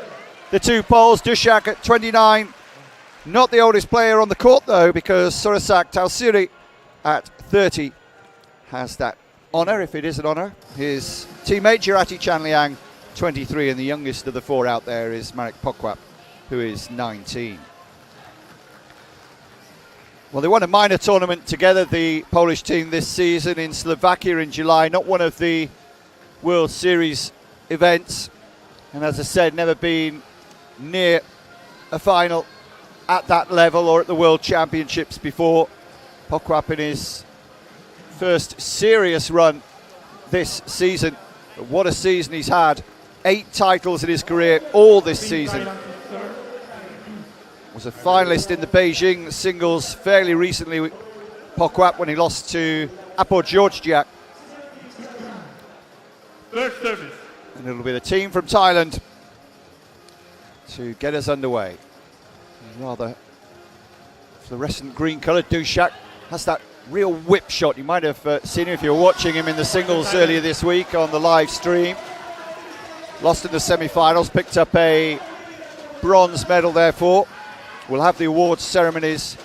the two Poles. Duszak at 29, not the oldest player on the court though, because Sorosak Tausiri at 30 has that honour, if it is an honour. His teammate Jirati Chanliang, 23, and the youngest of the 4 out there is Marek Pokłap, who is 19. Well, they won a minor tournament together, the Polish team, this season in Slovakia in July, not one of the World Series events, and as I said, never been near a final at that level or at the World Championships before. Pokłap in his first serious run this season, but what a season he's had. 8 titles in his career, all this season. Was a finalist in the Beijing singles fairly recently with Pokłap when he lost to Apo Georgiak. Third service. And it'll be the team from Thailand to get us underway. Rather fluorescent green colour. Duszak has that real whip shot. You might have seen him if you were watching him in the singles earlier this week on the live stream. Lost in the semi-finals, picked up a bronze medal therefore. We'll have the awards ceremonies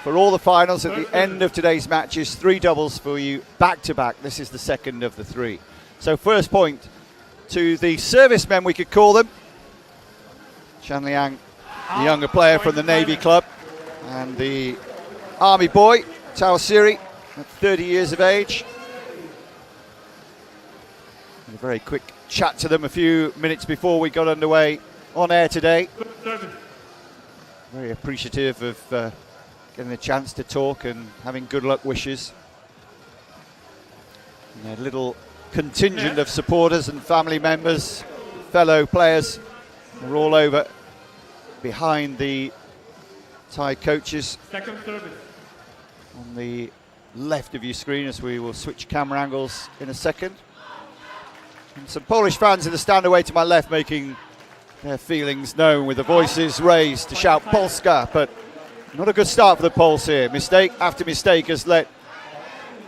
for all the finals at the end of today's matches. 3 doubles for you back-to-back. This is the second of the 3. So first point to the servicemen, we could call them. Chan Liang, the younger player from the Navy club, and the Army boy, Tao Siri, at 30 years of age. And a very quick chat to them a few minutes before we got underway on air today. Very appreciative of getting a chance to talk and having good luck wishes. And a little contingent of supporters and family members, fellow players, are all over behind the Thai coaches. Second service. On the left of your screen, as we will switch camera angles in a second. And some Polish fans in the stand away to my left making their feelings known with the voices raised to shout Polska, but not a good start for the Poles here. Mistake after mistake has let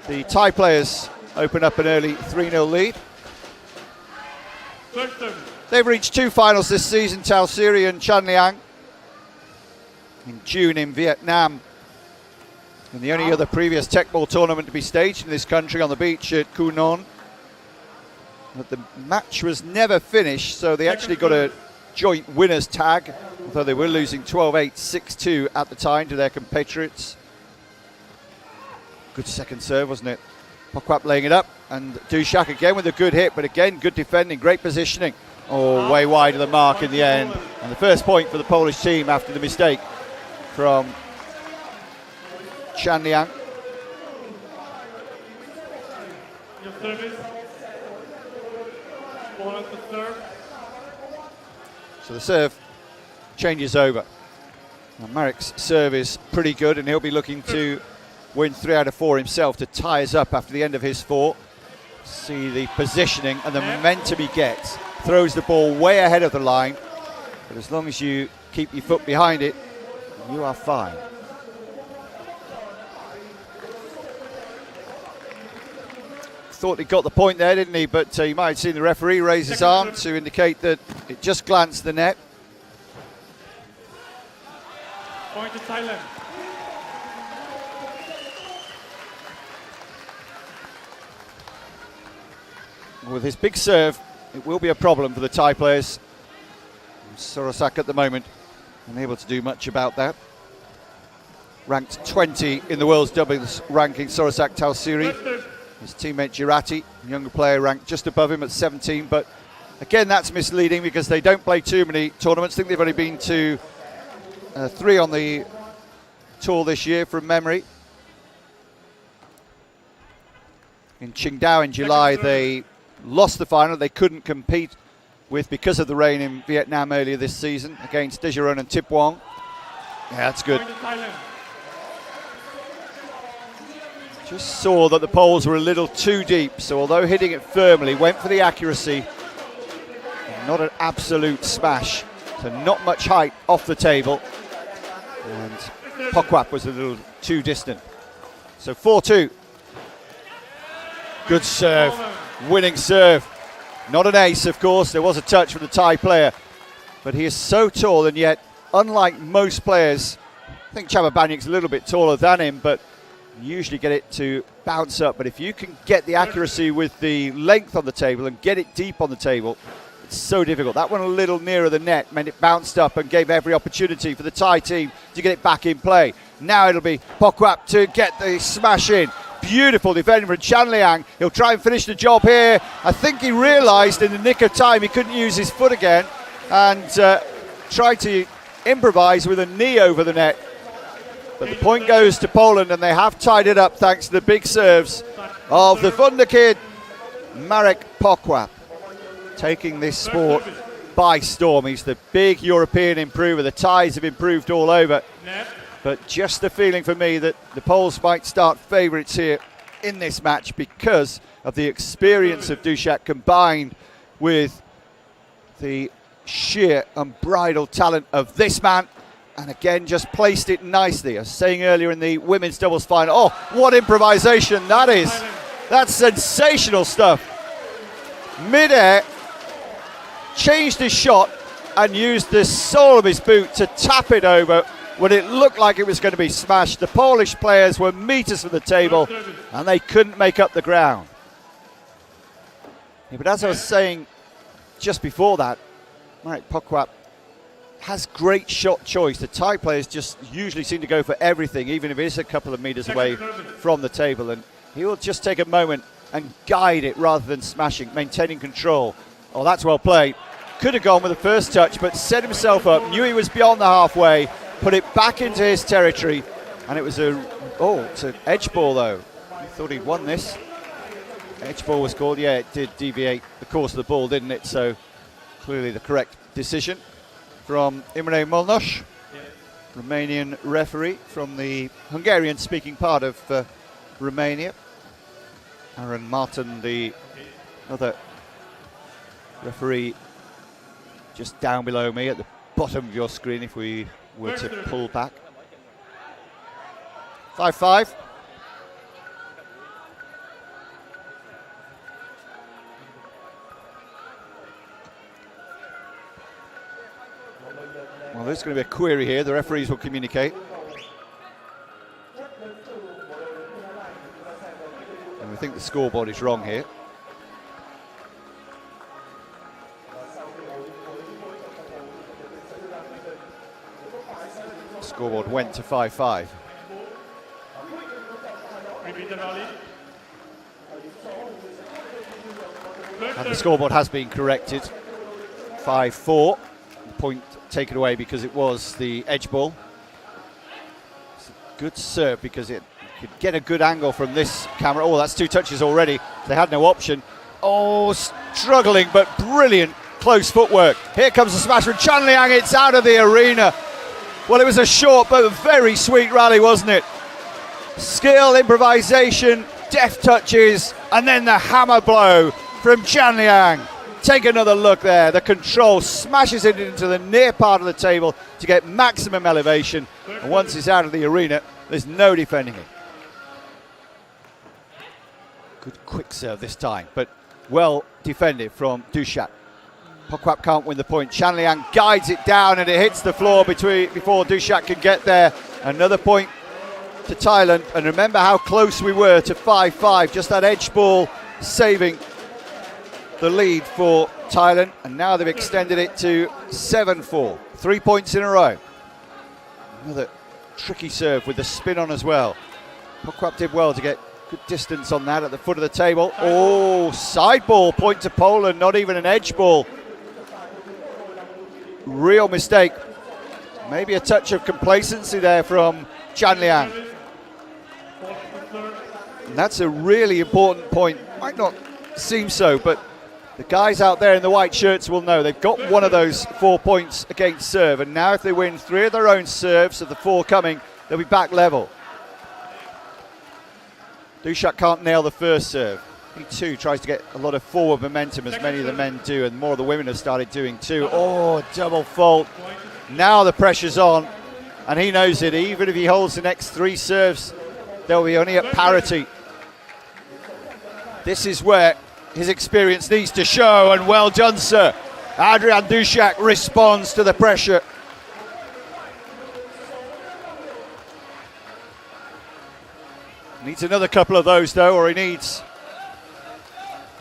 the Thai players open up an early 3-0 lead. They've reached 2 finals this season, Tao Siri and Chan Liang. In June in Vietnam, and the only other previous Teqball tournament to be staged in this country on the beach at Khu Non. But the match was never finished, so they actually got a joint winners tag, although they were losing 12-8, 6-2 at the time to their compatriots. Good second serve, wasn't it? Pokwap laying it up, and Dushak again with a good hit, but again, good defending, great positioning. Oh, way wide of the mark in the end. And the first point for the Polish team after the mistake from Chan Liang. Your service. Ball at the serve. So the serve changes over. Now Marek's serve is pretty good, and he'll be looking to win 3 out of 4 himself to tie us up after the end of his 4. See the positioning and the momentum he gets. Throws the ball way ahead of the line, but as long as you keep your foot behind it, you are fine. Thought he got the point there, didn't he? But you might have seen the referee raise his arm to indicate that it just glanced the net. Point to Thailand. With his big serve, it will be a problem for the Thai players. Sorosak at the moment unable to do much about that. Ranked 20 in the world's doubles ranking, Sorosak Tao Siri. His teammate Girati, a younger player, ranked just above him at 17. But again, that's misleading because they don't play too many tournaments. I think they've only been to 3 on the tour this year from memory. In Qingdao in July, they lost the final. They couldn't compete with because of the rain in Vietnam earlier this season against Dejeron and Tip Wong. Yeah, that's good. Just saw that the poles were a little too deep, so although hitting it firmly, went for the accuracy. Not an absolute smash, so not much height off the table. And Pokwap was a little too distant. So 4-2. Good serve, winning serve. Not an ace, of course. There was a touch from the Thai player, but he is so tall, and yet, unlike most players, I think Chababanyik's a little bit taller than him, but you usually get it to bounce up. But if you can get the accuracy with the length on the table and get it deep on the table, it's so difficult. That one a little nearer the net meant it bounced up and gave every opportunity for the Thai team to get it back in play. Now it'll be Pokwap to get the smash in. Beautiful defending from Chan Liang. He'll try and finish the job here. I think he realised in the nick of time he couldn't use his foot again and tried to improvise with a knee over the net. But the point goes to Poland, and they have tied it up thanks to the big serves of the wunderkid Marek Pokwap, taking this sport by storm. He's the big European improver. The Thais have improved all over. But just the feeling for me that the Poles might start favourites here in this match because of the experience of Dushak combined with the sheer unbridled talent of this man. And again, just placed it nicely. I was saying earlier in the women's doubles final, oh, what improvisation that is. That's sensational stuff. Mid-air, changed his shot and used the sole of his boot to tap it over when it looked like it was going to be smashed. The Polish players were meters from the table and they couldn't make up the ground. Yeah, but as I was saying just before that, Marek Pokłap has great shot choice. The Thai players just usually seem to go for everything, even if it is a couple of meters away from the table, and he will just take a moment and guide it rather than smashing, maintaining control. Oh, that's well played. Could have gone with the first touch, but set himself up, knew he was beyond the halfway, put it back into his territory, and it was it's an edge ball though. He thought he'd won this. Edge ball was called. Yeah, it did deviate the course of the ball, didn't it? So clearly the correct decision from Imre Molnos, Romanian referee from the Hungarian-speaking part of Romania. Aaron Martin, the other referee, just down below me at the bottom of your screen if we were to pull back. 5-5. Well, there's going to be a query here. The referees will communicate. And we think the scoreboard is wrong here. The scoreboard went to 5-5. And the scoreboard has been corrected. 5-4. Point taken away because it was the edge ball. It's a good serve because it could get a good angle from this camera. Oh, that's two touches already. They had no option. Oh, struggling but brilliant close footwork. Here comes the smash from Chan Liang. It's out of the arena. Well, it was a short but very sweet rally, wasn't it? Skill, improvisation, deft touches, and then the hammer blow from Chan Liang. Take another look there. The control smashes it into the near part of the table to get maximum elevation. And once it's out of the arena, there's no defending it. Good quick serve this time, but well defended from Duszak. Pokłap can't win the point. Chan Liang guides it down and it hits the floor before Duszak can get there. Another point to Thailand. And remember how close we were to 5-5. Just that edge ball saving the lead for Thailand, and now they've extended it to 7-4. 3 points in a row. Another tricky serve with the spin on as well. Pokłap did well to get good distance on that at the foot of the table. Oh, side ball, point to Poland, not even an edge ball. Real mistake. Maybe a touch of complacency there from Chan Liang. And that's a really important point. Might not seem so, but the guys out there in the white shirts will know they've got one of those 4 points against serve, and now if they win 3 of their own serves of the 4 coming, they'll be back level. Duszak can't nail the first serve. He too tries to get a lot of forward momentum, as many of the men do, and more of the women have started doing too. Oh, double fault. Now the pressure's on, and he knows it. Even if he holds the next 3 serves, they'll be only at parity. This is where his experience needs to show, and well done, sir. Adrian Duszak responds to the pressure. Needs another couple of those though, or he needs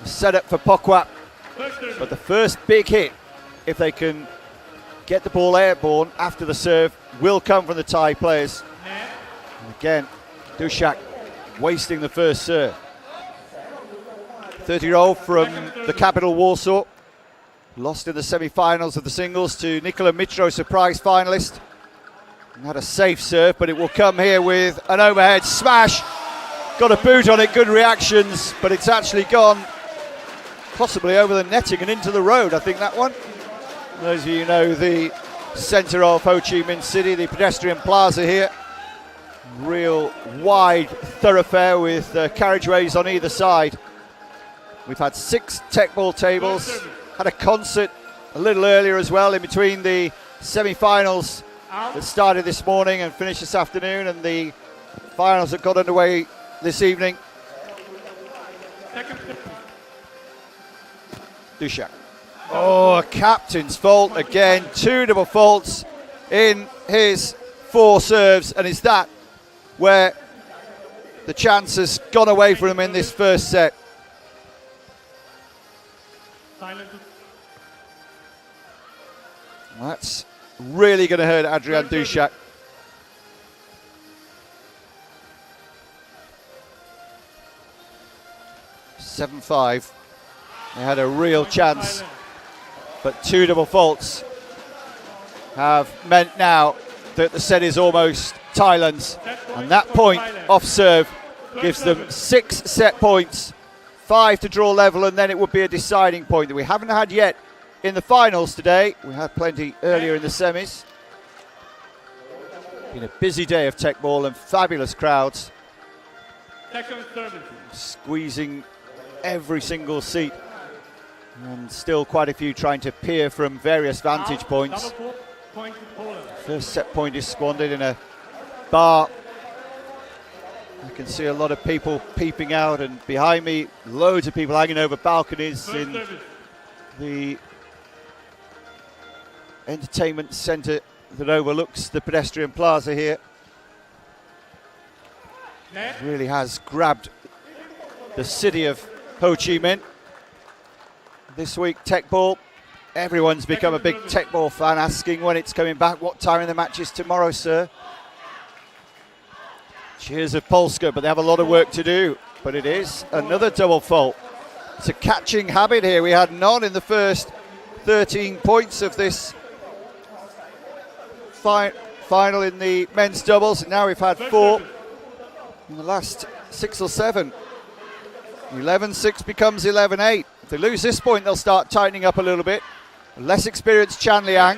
a setup for Pokłap. But the first big hit, if they can get the ball airborne after the serve, will come from the Thai players. And again, Duszak wasting the first serve. 30-year-old from the capital Warsaw, lost in the semi-finals of the singles to Nikola Mitro, surprise finalist. And had a safe serve, but it will come here with an overhead smash. Got a boot on it, good reactions, but it's actually gone possibly over the netting and into the road, I think, that one. Those of you who know the centre of Ho Chi Minh City, the pedestrian plaza here. Real wide thoroughfare with carriageways on either side. We've had 6 Teqball tables, had a concert a little earlier as well in between the semi-finals that started this morning and finished this afternoon, and the finals that got underway this evening. Second serve. Duszak. Oh, a captain's fault again. 2 double faults in his 4 serves, and is that where the chance has gone away from him in this first set? Silence. That's really going to hurt Adrian Duszak. (7-5). They had a real chance, but 2 double faults have meant now that the set is almost Thailand's, and that point off serve gives them 6 set points, 5 to draw level, and then it would be a deciding point that we haven't had yet in the finals today. We had plenty earlier in the semis. Been a busy day of Teqball and fabulous crowds Second service. squeezing every single seat, and still quite a few trying to peer from various vantage points. Double fault, point to Poland. First set point is squandered in a bar. I can see a lot of people peeping out, and behind me loads of people hanging over balconies First in service. the entertainment centre that overlooks the pedestrian plaza here. Net. Really has grabbed the city of Ho Chi Minh this week. Teqball, everyone's become a big Teqball fan, asking when it's coming back. What time in the match is tomorrow, sir? Cheers of Polska, but they have a lot of work to do. But it is another double fault. It's a catching habit here. We had none in the first 13 points of this final in the men's doubles, and now we've had 4 in the last 6 or 7. 11-6 becomes 11-8. If they lose this point, they'll start tightening up a little bit. Less experienced Chan Liang.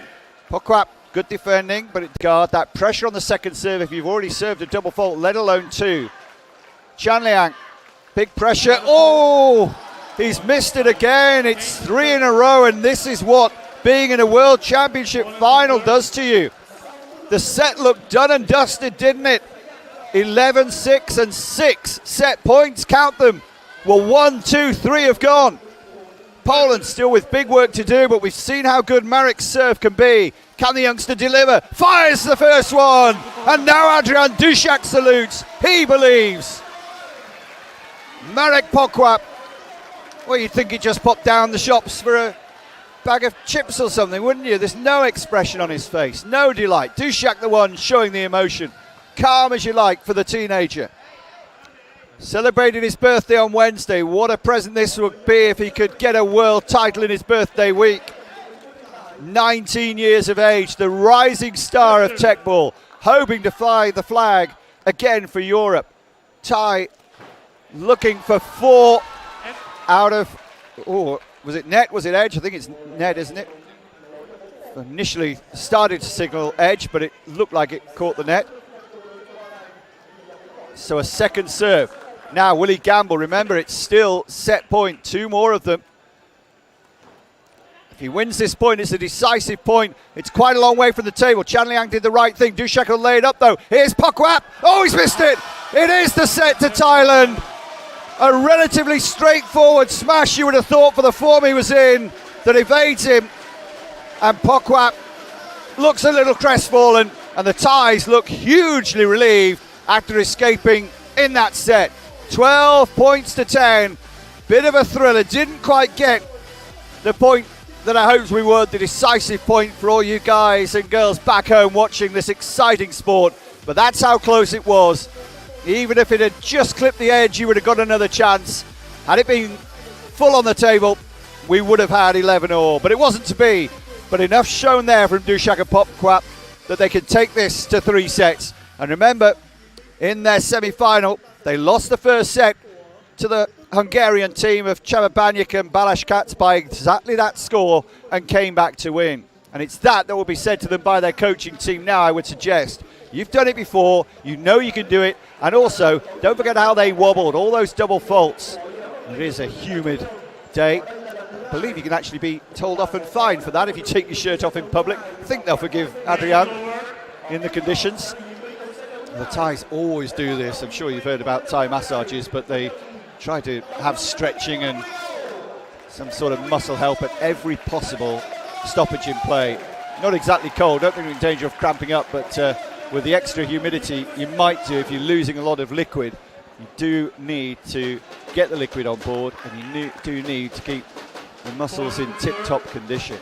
Pokwap, good defending, but it guard that pressure on the second serve if you've already served a double fault, let alone 2. Chan Liang, big pressure. Oh, he's missed it again. It's 3 in a row, and this is what being in a World Championship final does to you. The set looked done and dusted, didn't it? 11-6 and 6 set points, count them. Well, 1, 2, 3 have gone. Poland still with big work to do, but we've seen how good Marek's serve can be. Can the youngster deliver? Fires the first one, and now Adrian Duszak salutes. He believes. Marek Pokwap. Well, you'd think he just popped down the shops for a bag of chips or something, wouldn't you? There's no expression on his face, no delight. Duszak the one showing the emotion. Calm as you like for the teenager. Celebrating his birthday on Wednesday. What a present this would be if he could get a world title in his birthday week. 19 years of age, the rising star of Teqball, hoping to fly the flag again for Europe. Thai looking for 4 out of, oh, was it net, was it edge? I think it's net, isn't it? Initially started to signal edge, but it looked like it caught the net. So a second serve. Now will he gamble? Remember, it's still set point, 2 more of them. If he wins this point, it's a decisive point. It's quite a long way from the table. Chan Liang did the right thing. Duszak will lay it up though. Here's Pokwap. Oh, he's missed it. It is the set to Thailand. A relatively straightforward smash, you would have thought, for the form he was in, that evades him. And Pokwap looks a little crestfallen, and the Thais look hugely relieved after escaping in that set. 12 points to 10. Bit of a thriller. Didn't quite get the point that I hoped we would, the decisive point for all you guys and girls back home watching this exciting sport. But that's how close it was. Even if it had just clipped the edge, you would have got another chance. Had it been full on the table, we would have had 11 all. But it wasn't to be. But enough shown there from Duszak and Pokwap that they could take this to 3 sets. And remember, in their semi-final, they lost the first set to the Hungarian team of Chababanyik and Balázs by exactly that score and came back to win. And it's that will be said to them by their coaching team now, I would suggest. You've done it before, you know you can do it, and also, don't forget how they wobbled, all those double faults. It is a humid day. I believe you can actually be told off and fined for that if you take your shirt off in public. I think they'll forgive Adrian. in the conditions. The Thais always do this. I'm sure you've heard about Thai massages, but they try to have stretching and some sort of muscle help at every possible stoppage in play. Not exactly cold, don't think you're in danger of cramping up, but with the extra humidity, you might do if you're losing a lot of liquid. You do need to get the liquid on board, and you do need to keep the muscles in tip-top condition.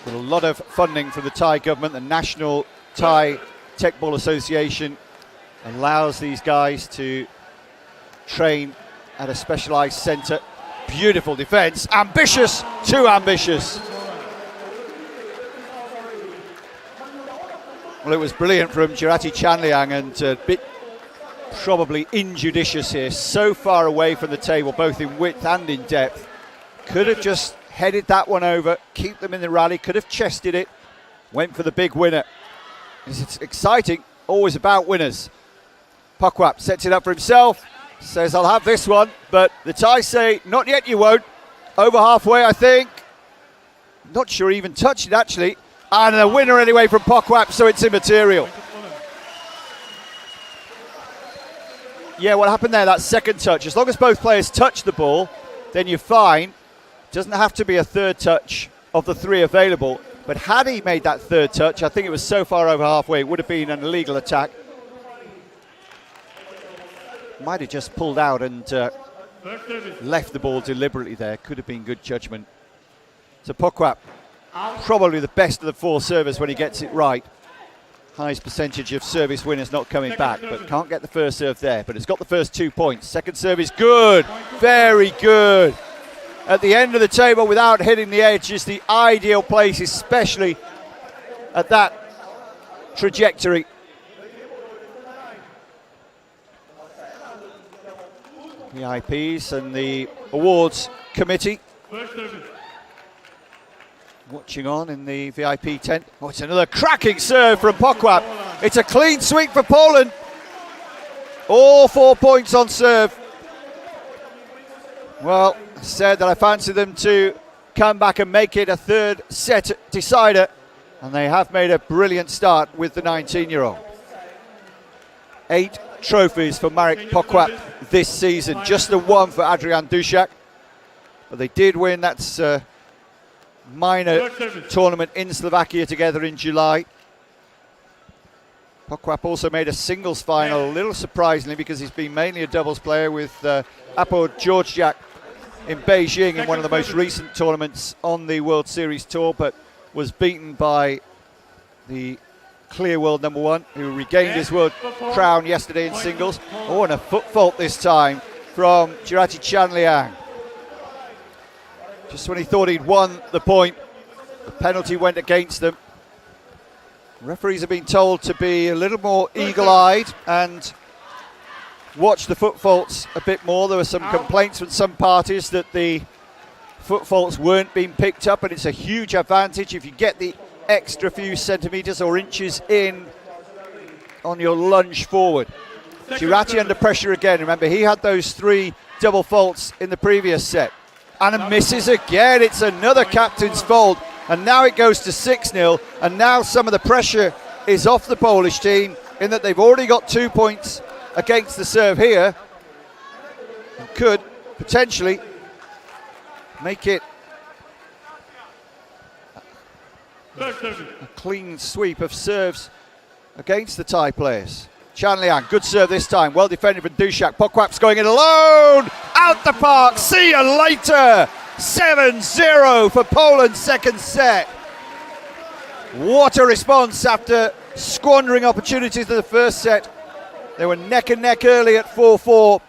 With a lot of funding from the Thai government, the National Thai Teqball Association allows these guys to train at a specialised centre. Beautiful defence, ambitious, too ambitious. Well, it was brilliant from Jirati Chanliang, and a bit probably injudicious here, so far away from the table, both in width and in depth. Could have just headed that one over, keep them in the rally, could have chested it, went for the big winner. It's exciting, always about winners. Pokwap sets it up for himself, says I'll have this one, but the Thai say not yet, you won't. Over halfway, I think. Not sure he even touched it actually. And a winner anyway from Pokwap, so it's immaterial. Yeah, what happened there, that second touch, as long as both players touch the ball, then you're fine. Doesn't have to be a third touch of the three available. But had he made that third touch, I think it was so far over halfway, it would have been an illegal attack. Might have just pulled out and left the ball deliberately there. Could have been good judgment. So Pokwap, probably the best of the four servers when he gets it right. Highest percentage of service winners not coming back, but can't get the first serve there. But it's got the first 2 points. Second serve is good, very good. At the end of the table without hitting the edge is the ideal place, especially at that trajectory. VIPs and the awards committee watching on in the VIP tent. Oh, it's another cracking serve from Pokwap. It's a clean sweep for Poland. All 4 points on serve. Well, I said that I fancied them to come back and make it a third set decider, and they have made a brilliant start with the 19-year-old. 8 trophies for Marek Pokwap this season, just the one for Adrian Duszak. But they did win that minor tournament in Slovakia together in July. Pokwap also made a singles final, a little surprisingly, because he's been mainly a doubles player with Apo Georgiak in Beijing in one of the most recent tournaments on the World Series Tour, but was beaten by the clear world number one, who regained his world crown yesterday in singles. Oh, and a foot fault this time from Jirati Chanliang. Just when he thought he'd won the point, the penalty went against them. Referees have been told to be a little more eagle-eyed and watch the foot faults a bit more. There were some complaints from some parties that the foot faults weren't being picked up, and it's a huge advantage if you get the extra few centimetres or inches in on your lunge forward. Jirati under pressure again. Remember, he had those 3 double faults in the previous set. And misses again. It's another captain's fault. And now it goes to 6-0. And now some of the pressure is off the Polish team in that they've already got 2 points against the serve here. And could potentially make it a clean sweep of serves against the Thai players. Chanliang, good serve this time, well defended from Duszak. Pokwap's going in alone, out the park, see you later. 7-0 for Poland's second set. What a response after squandering opportunities in the first set. They were neck and neck early at 4-4.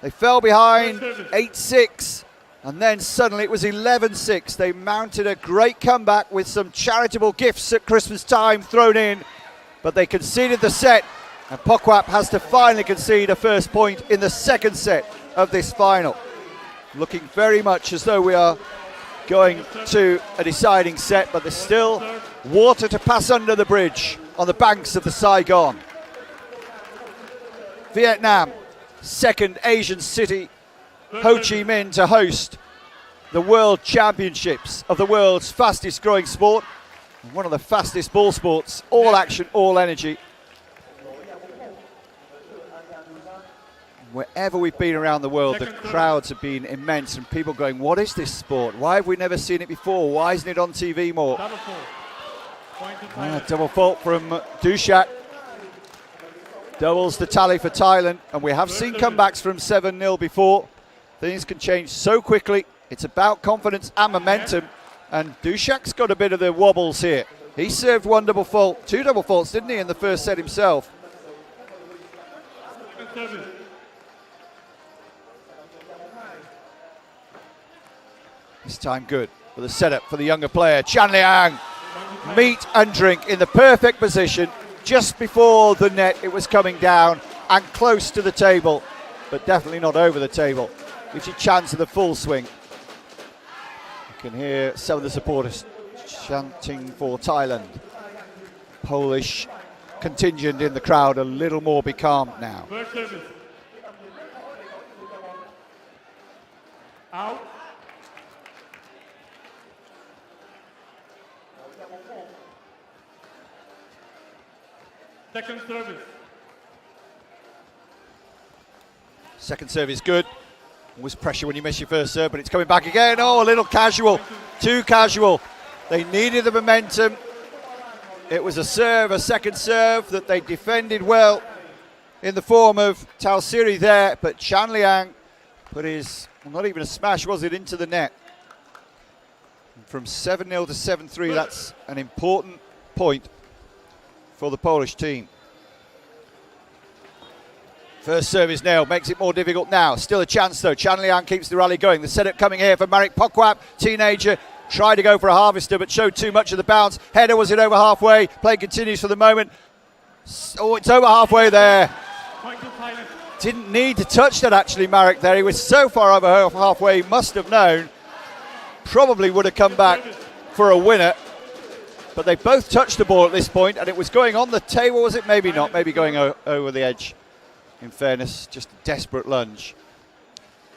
They fell behind 8-6. And then suddenly it was 11-6. They mounted a great comeback with some charitable gifts at Christmas time thrown in. But they conceded the set. And Pokwap has to finally concede a first point in the second set of this final. Looking very much as though we are going to a deciding set, but there's still water to pass under the bridge on the banks of the Saigon. Vietnam, second Asian city, Ho Chi Minh, to host the World Championships of the world's fastest growing sport. One of the fastest ball sports, all action, all energy. Wherever we've been around the world, the crowds have been immense and people going, what is this sport? Why have we never seen it before? Why isn't it on TV more? Double fault from Dushak. Doubles the tally for Thailand. And we have seen comebacks from 7-0 before. Things can change so quickly. It's about confidence and momentum. And Dushak's got a bit of the wobbles here. He served one double fault, two double faults, didn't he, in the first set himself? This time good for the setup for the younger player. Chan Liang, meet and drink in the perfect position. Just before the net, it was coming down and close to the table, but definitely not over the table. Gives you a chance of the full swing. You can hear some of the supporters chanting for Thailand. Polish contingent in the crowd a little more becalmed now. Out. Second service. Second serve is good. Always pressure when you miss your first serve, but it's coming back again. Oh, a little casual, too casual. They needed the momentum. It was a second serve that they defended well in the form of Tausiri there, but Chan Liang put his, well, not even a smash, was it, into the net. And from 7-0 to 7-3, that's an important point for the Polish team. First serve is nailed, makes it more difficult now. Still a chance though. Chan Liang keeps the rally going. The setup coming here for Marek Pokwap, teenager. Tried to go for a harvester but showed too much of the bounce. Header, was it over halfway? Play continues for the moment. Oh, it's over halfway there. Didn't need to touch that actually, Marek there. He was so far over halfway, he must have known. Probably would have come back for a winner. But they both touched the ball at this point and it was going on the table, was it? Maybe not, maybe going over the edge. In fairness, just a desperate lunge.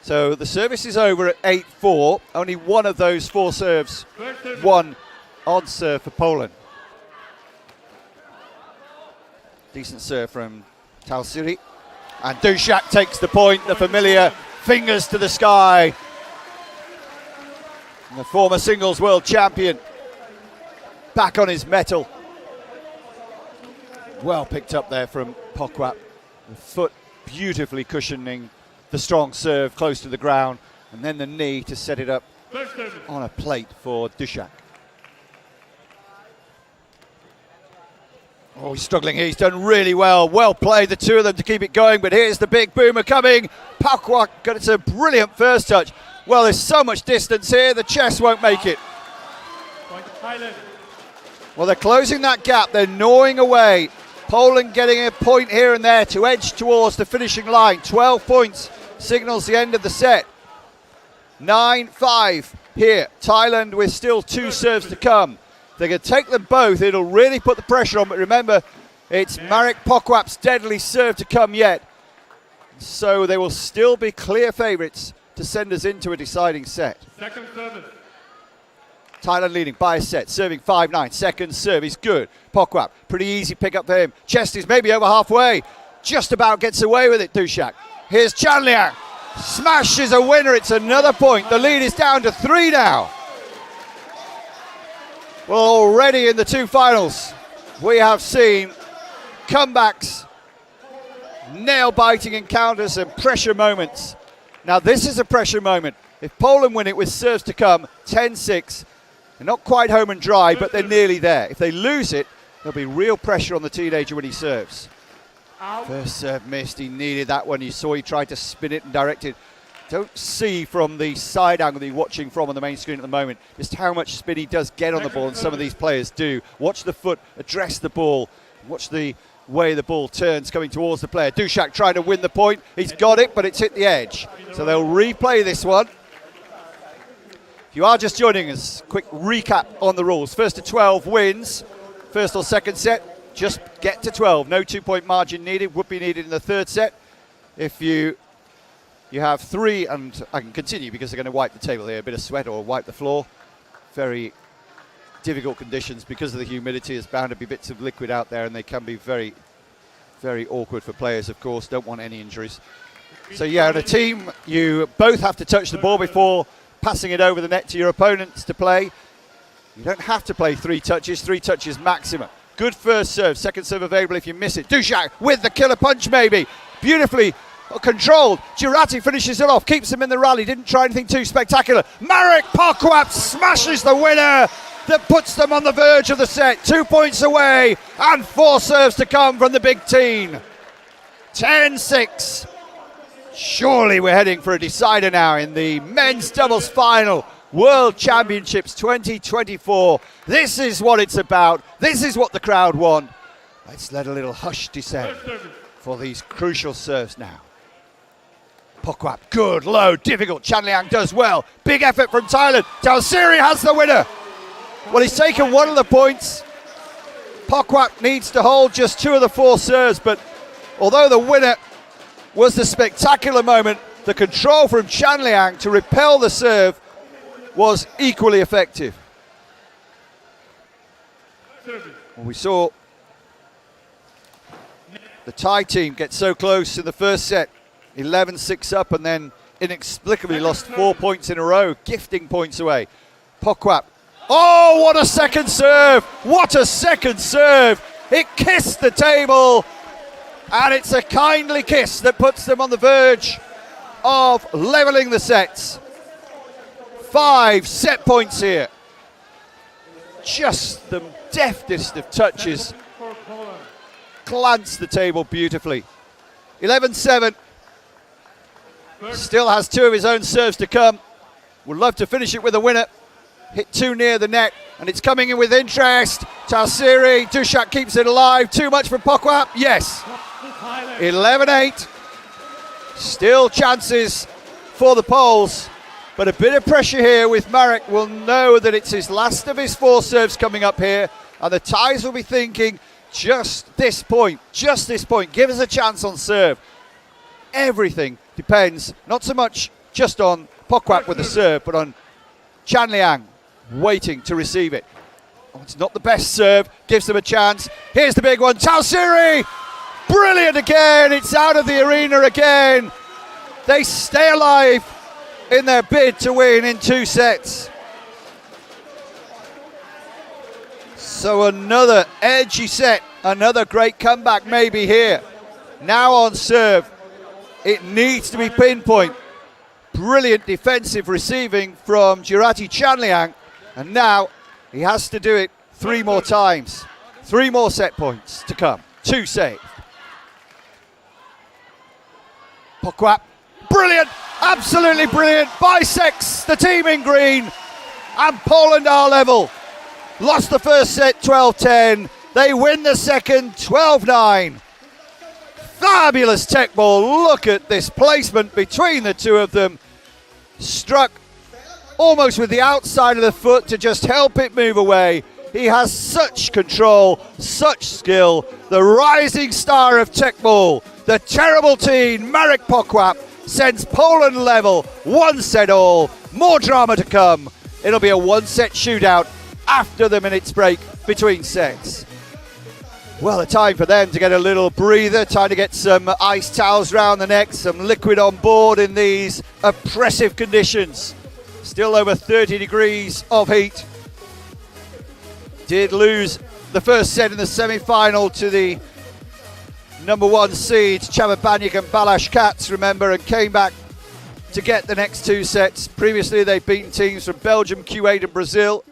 So the service is over at 8-4. Only one of those four serves, one odd serve for Poland. Decent serve from Tausiri. And Dushak takes the point, the familiar fingers to the sky. And the former singles world champion back on his mettle. Well picked up there from Pokwap. The foot beautifully cushioning the strong serve close to the ground, and then the knee to set it up on a plate for Dushak. Oh, he's struggling here. He's done really well. Well played, the two of them, to keep it going, but here's the big boomer coming. Pokwap got it, a brilliant first touch. Well, there's so much distance here, the chest won't make it. Well, they're closing that gap. They're gnawing away. Poland getting a point here and there to edge towards the finishing line. 12 points signals the end of the set. 9-5 here. Thailand with still two serves to come. If they can take them both, it'll really put the pressure on. But remember, it's Marek Pokwap's deadly serve to come yet. So they will still be clear favourites to send us into a deciding set. Second service. Thailand leading by a set, serving 5-9. Second serve is good. Pokwap, pretty easy pick up for him. Chest is maybe over halfway. Just about gets away with it, Dushak. Here's Chan Liang. Smash is a winner. It's another point. The lead is down to 3 now. Well, already in the two finals, we have seen comebacks, nail-biting encounters and pressure moments. Now this is a pressure moment. If Poland win it with serves to come, 10-6, they're not quite home and dry, but they're nearly there. If they lose it, there'll be real pressure on the teenager when he serves. First serve missed, he needed that one. You saw he tried to spin it and direct it. Don't see from the side angle that you're watching from on the main screen at the moment just how much spin he does get on the ball, and some of these players do. Watch the foot address the ball. Watch the way the ball turns coming towards the player. Dushak trying to win the point. He's got it, but it's hit the edge. So they'll replay this one. If you are just joining us, quick recap on the rules. First to 12 wins. First or second set, just get to 12. No 2-point margin needed, would be needed in the third set. If you have 3, and I can continue because they're going to wipe the table here, a bit of sweat or wipe the floor. Very difficult conditions because of the humidity. There's bound to be bits of liquid out there, and they can be very, very awkward for players, of course. Don't want any injuries. So yeah, in a team, you both have to touch the ball before passing it over the net to your opponents to play. You don't have to play 3 touches maximum. Good first serve, second serve available if you miss it. Dushak with the killer punch maybe. Beautifully controlled. Girati finishes it off, keeps him in the rally, didn't try anything too spectacular. Marek Pokwap smashes the winner that puts them on the verge of the set. 2 points away and 4 serves to come from the big team. 10-6. Surely we're heading for a decider now in the men's doubles final. World Championships 2024. This is what it's about. This is what the crowd want. Let's let a little hush descend for these crucial serves now. Pokwap, good, low, difficult. Chan Liang does well. Big effort from Thailand. Tausiri has the winner. Well, he's taken 1 of the points. Pokwap needs to hold just 2 of the 4 serves, but although the winner was the spectacular moment, the control from Chan Liang to repel the serve was equally effective. Well, we saw the Thai team get so close in the first set, 11-6 up, and then inexplicably lost 4 points in a row, gifting points away. Pokwap, oh, what a second serve! What a second serve! It kissed the table, and it's a kindly kiss that puts them on the verge of leveling the sets. 5 set points here. Just the deftest of touches. Glanced the table beautifully. 11-7. Still has 2 of his own serves to come. Would love to finish it with a winner. Hit 2 near the net, and it's coming in with interest. Tausiri, Dushak keeps it alive. Too much for Pokwap? Yes. 11-8. Still chances for the Poles, but a bit of pressure here with Marek. Will know that it's his last of his 4 serves coming up here, and the Thais will be thinking, just this point, give us a chance on serve. Everything depends not so much just on Pokwap with the serve, but on Chan Liang waiting to receive it. Oh, it's not the best serve, gives them a chance. Here's the big one, Tausiri! Brilliant again, it's out of the arena again. They stay alive in their bid to win in 2 sets. So another edgy set, another great comeback maybe here. Now on serve, it needs to be pinpoint. Brilliant defensive receiving from Girati Chan Liang, and now he has to do it 3 more times. 3 more set points to come. 2 saved. Pokwap, brilliant, absolutely brilliant, bisects the team in green, and Poland are level. Lost the first set 12-10, they win the second 12-9. Fabulous Teqball, look at this placement between the 2 of them. Struck almost with the outside of the foot to just help it move away. He has such control, such skill. The rising star of Teqball, the terrible teen Marek Pokwap, sends Poland level, 1 set all. More drama to come. It'll be a 1-set shootout after the minutes break between sets. Well, a time for them to get a little breather, time to get some ice towels round the neck, some liquid on board in these oppressive conditions. Still over 30 degrees of heat. Did lose the first set in the semi-final to the number 1 seeds, Chababanyik and Balash Katz, remember, and came back to get the next 2 sets. Previously, they've beaten teams from Belgium, Kuwait and Brazil.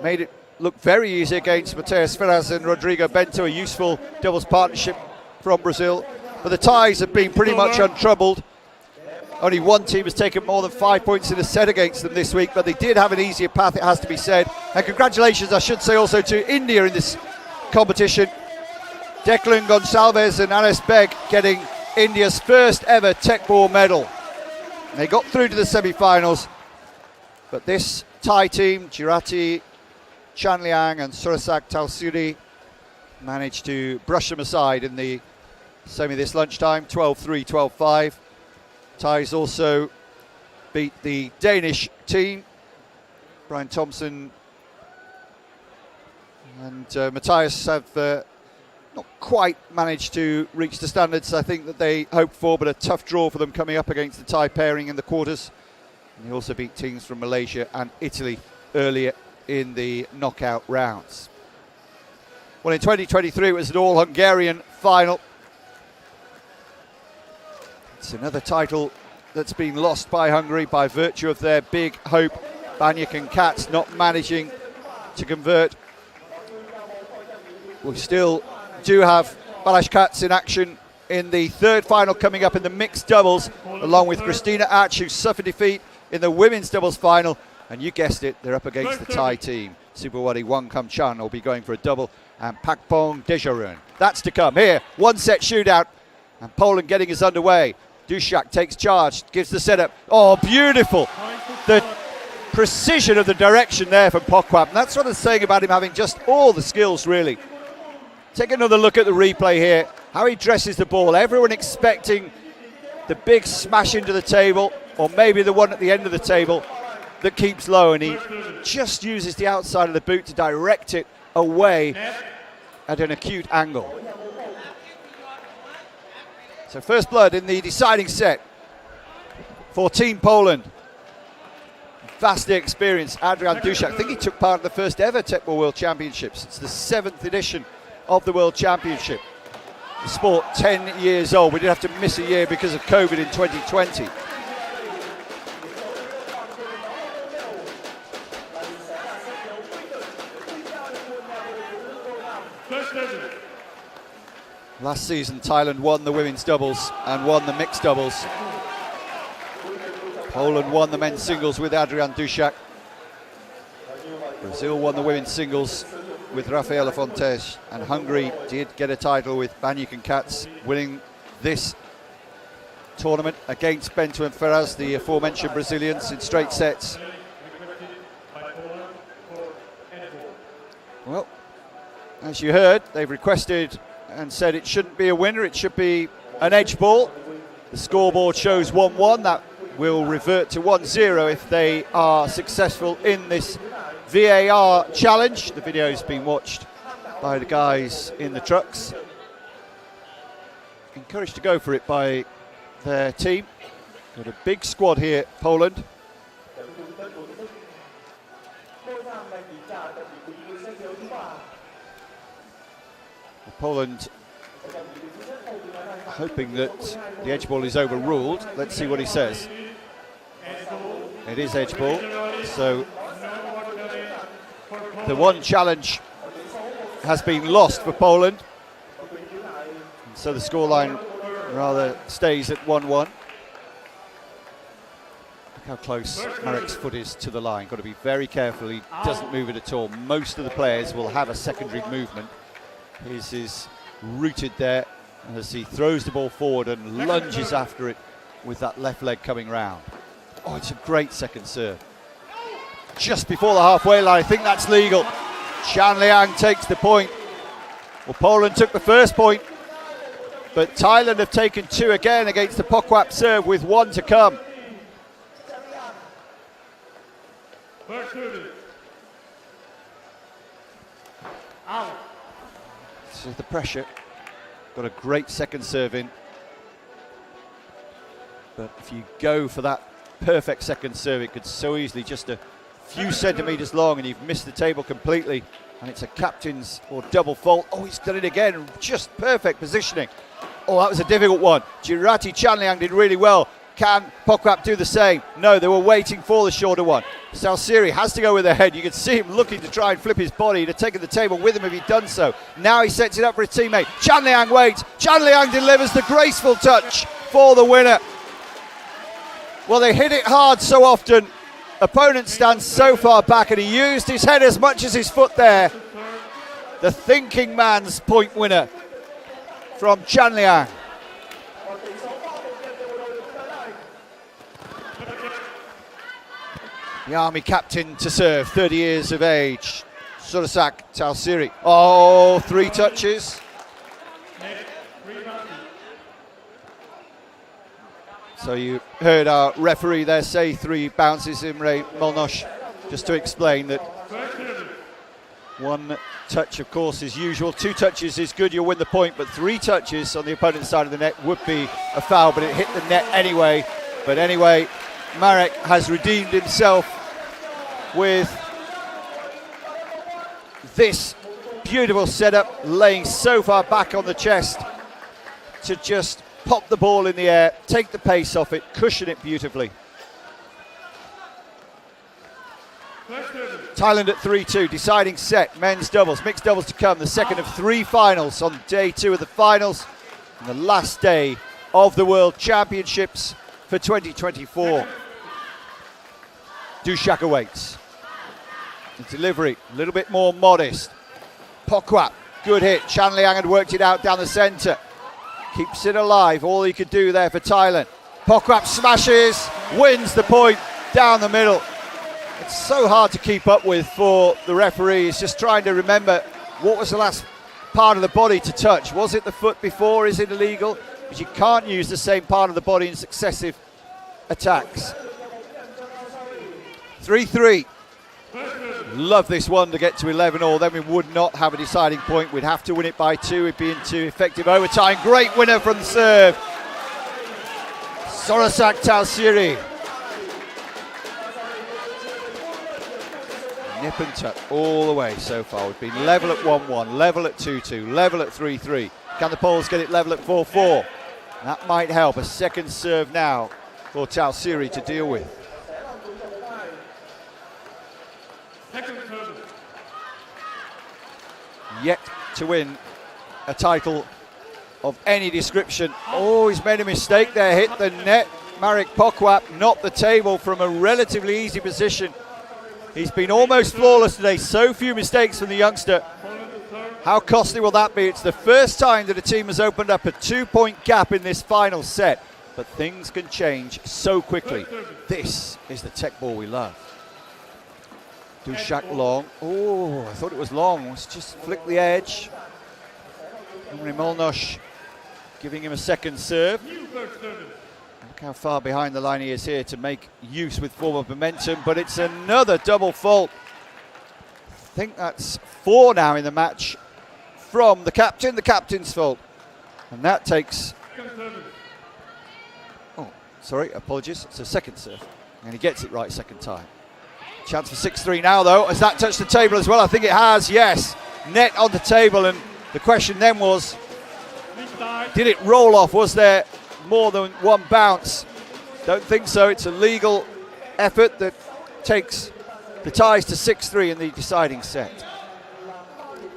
Made it look very easy against Mateus Ferraz and Rodrigo Bento, a useful doubles partnership from Brazil. But the Thais have been pretty much untroubled. Only 1 team has taken more than 5 points in a set against them this week, but they did have an easier path, it has to be said. And congratulations, I should say, also to India in this competition. Declan Gonsalves and Anas Beg getting India's first ever Teqball medal. They got through to the semi-finals, but this Thai team, Girati Chan Liang and Surasak Tausiri, managed to brush them aside in the semi this lunchtime, 12-3, 12-5. Thais also beat the Danish team. Brian Thompson And Matthias have not quite managed to reach the standards I think that they hoped for, but a tough draw for them coming up against the Thai pairing in the quarters. And they also beat teams from Malaysia and Italy earlier in the knockout rounds. Well, in 2023 it was an all-Hungarian final. It's another title that's been lost by Hungary by virtue of their big hope, Banyik and Katz, not managing to convert. We still do have Balázs Katz in action in the third final coming up in the mixed doubles, along with Christina Ach, who suffered defeat in the women's doubles final. And you guessed it, they're up against the Thai team. Superwadi Wang Kam Chan will be going for a double, and Pakpong Dejarun. That's to come. Here, one set shootout, and Poland getting us underway. Duszak takes charge, gives the setup. Oh, beautiful. The precision of the direction there from Pokwap. And that's what I'm saying about him having just all the skills, really. Take another look at the replay here. How he dresses the ball. Everyone expecting the big smash into the table, or maybe the one at the end of the table that keeps low, and he just uses the outside of the boot to direct it away at an acute angle. So first blood in the deciding set for Team Poland. Vastly experienced Adrian Duszak. I think he took part in the first ever Teqball World Championships. It's the 7th edition of the World Championship. The sport 10 years old. We did have to miss a year because of COVID in 2020. Last season, Thailand won the women's doubles and won the mixed doubles. Poland won the men's singles with Adrian Duszak. Brazil won the women's singles with Rafaela Fontes, and Hungary did get a title with Banyik and Katz, winning this tournament against Bento and Ferraz, the aforementioned Brazilians, in straight sets. Well, as you heard, they've requested and said it shouldn't be a winner, it should be an edge ball. The scoreboard shows 1-1. That will revert to 1-0 if they are successful in this VAR challenge. The video's been watched by the guys in the trucks. Encouraged to go for it by their team. Got a big squad here, Poland. Poland hoping that the edge ball is overruled. Let's see what he says. It is edge ball. So the one challenge has been lost for Poland. And so the scoreline rather stays at 1-1. Look how close Marek's foot is to the line. Got to be very careful. He doesn't move it at all. Most of the players will have a secondary movement. His is rooted there as he throws the ball forward and lunges after it with that left leg coming round. Oh, it's a great second serve. Just before the halfway line, I think that's legal. Chan Liang takes the point. Well, Poland took the first point, but Thailand have taken 2 again against the Pokwap serve with 1 to come. So the pressure, got a great second serve in, but if you go for that perfect second serve, it could so easily just a few centimetres long and you've missed the table completely, and it's a captain's or double fault. Oh, he's done it again, just perfect positioning. Oh, that was a difficult one. Jirati Chanliang did really well. Can Pokwap do the same? No, they were waiting for the shorter one. Salsiri has to go with the head. You can see him looking to try and flip his body. He'd have taken the table with him if he'd done so. Now he sets it up for his teammate. Chan Liang waits. Chan Liang delivers the graceful touch for the winner. Well, they hit it hard so often. Opponent stands so far back, and he used his head as much as his foot there. The thinking man's point winner from Chan Liang. The army captain to serve, 30 years of age, Surasak Talsiri. Oh, 3 touches. So you heard our referee there say 3 bounces, Imre Molnosh, just to explain that 1 touch, of course, is usual. 2 touches is good, you'll win the point, but 3 touches on the opponent's side of the net would be a foul, but it hit the net anyway. But anyway, Marek has redeemed himself with this beautiful setup, laying so far back on the chest to just pop the ball in the air, take the pace off it, cushion it beautifully. Thailand at 3-2, deciding set, men's doubles, mixed doubles to come, the second of 3 finals on day 2 of the finals, and the last day of the World Championships for 2024. Dushak awaits. The delivery, a little bit more modest. Pokwap, good hit. Chan Liang had worked it out down the centre. Keeps it alive, all he could do there for Thailand. Pokwap smashes, wins the point down the middle. It's so hard to keep up with for the referee. He's just trying to remember what was the last part of the body to touch. Was it the foot before? Is it illegal? Because you can't use the same part of the body in successive attacks. 3-3. Love this one to get to 11 all, then we would not have a deciding point. We'd have to win it by 2. We'd be into effective overtime. Great winner from the serve. Sorasak Talsiri. Nip and tuck all the way so far. We've been level at 1-1, level at 2-2, level at 3-3. Can the Poles get it level at 4-4? That might help. A second serve now for Talsiri to deal with. Yet to win a title of any description. Oh, he's made a mistake there, hit the net. Marek Pokwap knocked the table from a relatively easy position. He's been almost flawless today, so few mistakes from the youngster. How costly will that be? It's the first time that a team has opened up a 2-point gap in this final set, but things can change so quickly. This is the Teqball we love. Dushak long. Oh, I thought it was long. Let's just flick the edge. Umri Molnosh giving him a second serve. Look how far behind the line he is here to make use with form of momentum, but it's another double fault. I think that's 4 now in the match from the captain's fault. And that takes... Oh, sorry, apologies. It's a second serve. And he gets it right second time. Chance for 6-3 now, though. Has that touched the table as well? I think it has, yes. Net on the table, and the question then was, did it roll off? Was there more than one bounce? Don't think so. It's a legal effort that takes the ties to 6-3 in the deciding set.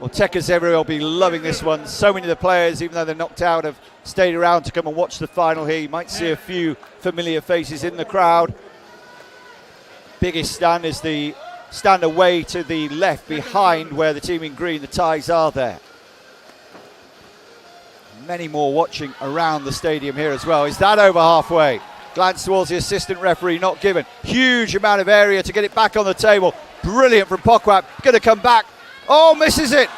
Well, Tekkers everywhere will be loving this one. So many of the players, even though they're knocked out, have stayed around to come and watch the final here. You might see a few familiar faces in the crowd. Biggest stand is the stand away to the left behind where the team in green, the ties are there. Many more watching around the stadium here as well. Is that over halfway? Glance towards the assistant referee, not given. Huge amount of area to get it back on the table. Brilliant from Pokwap. Going to come back. Oh, misses it.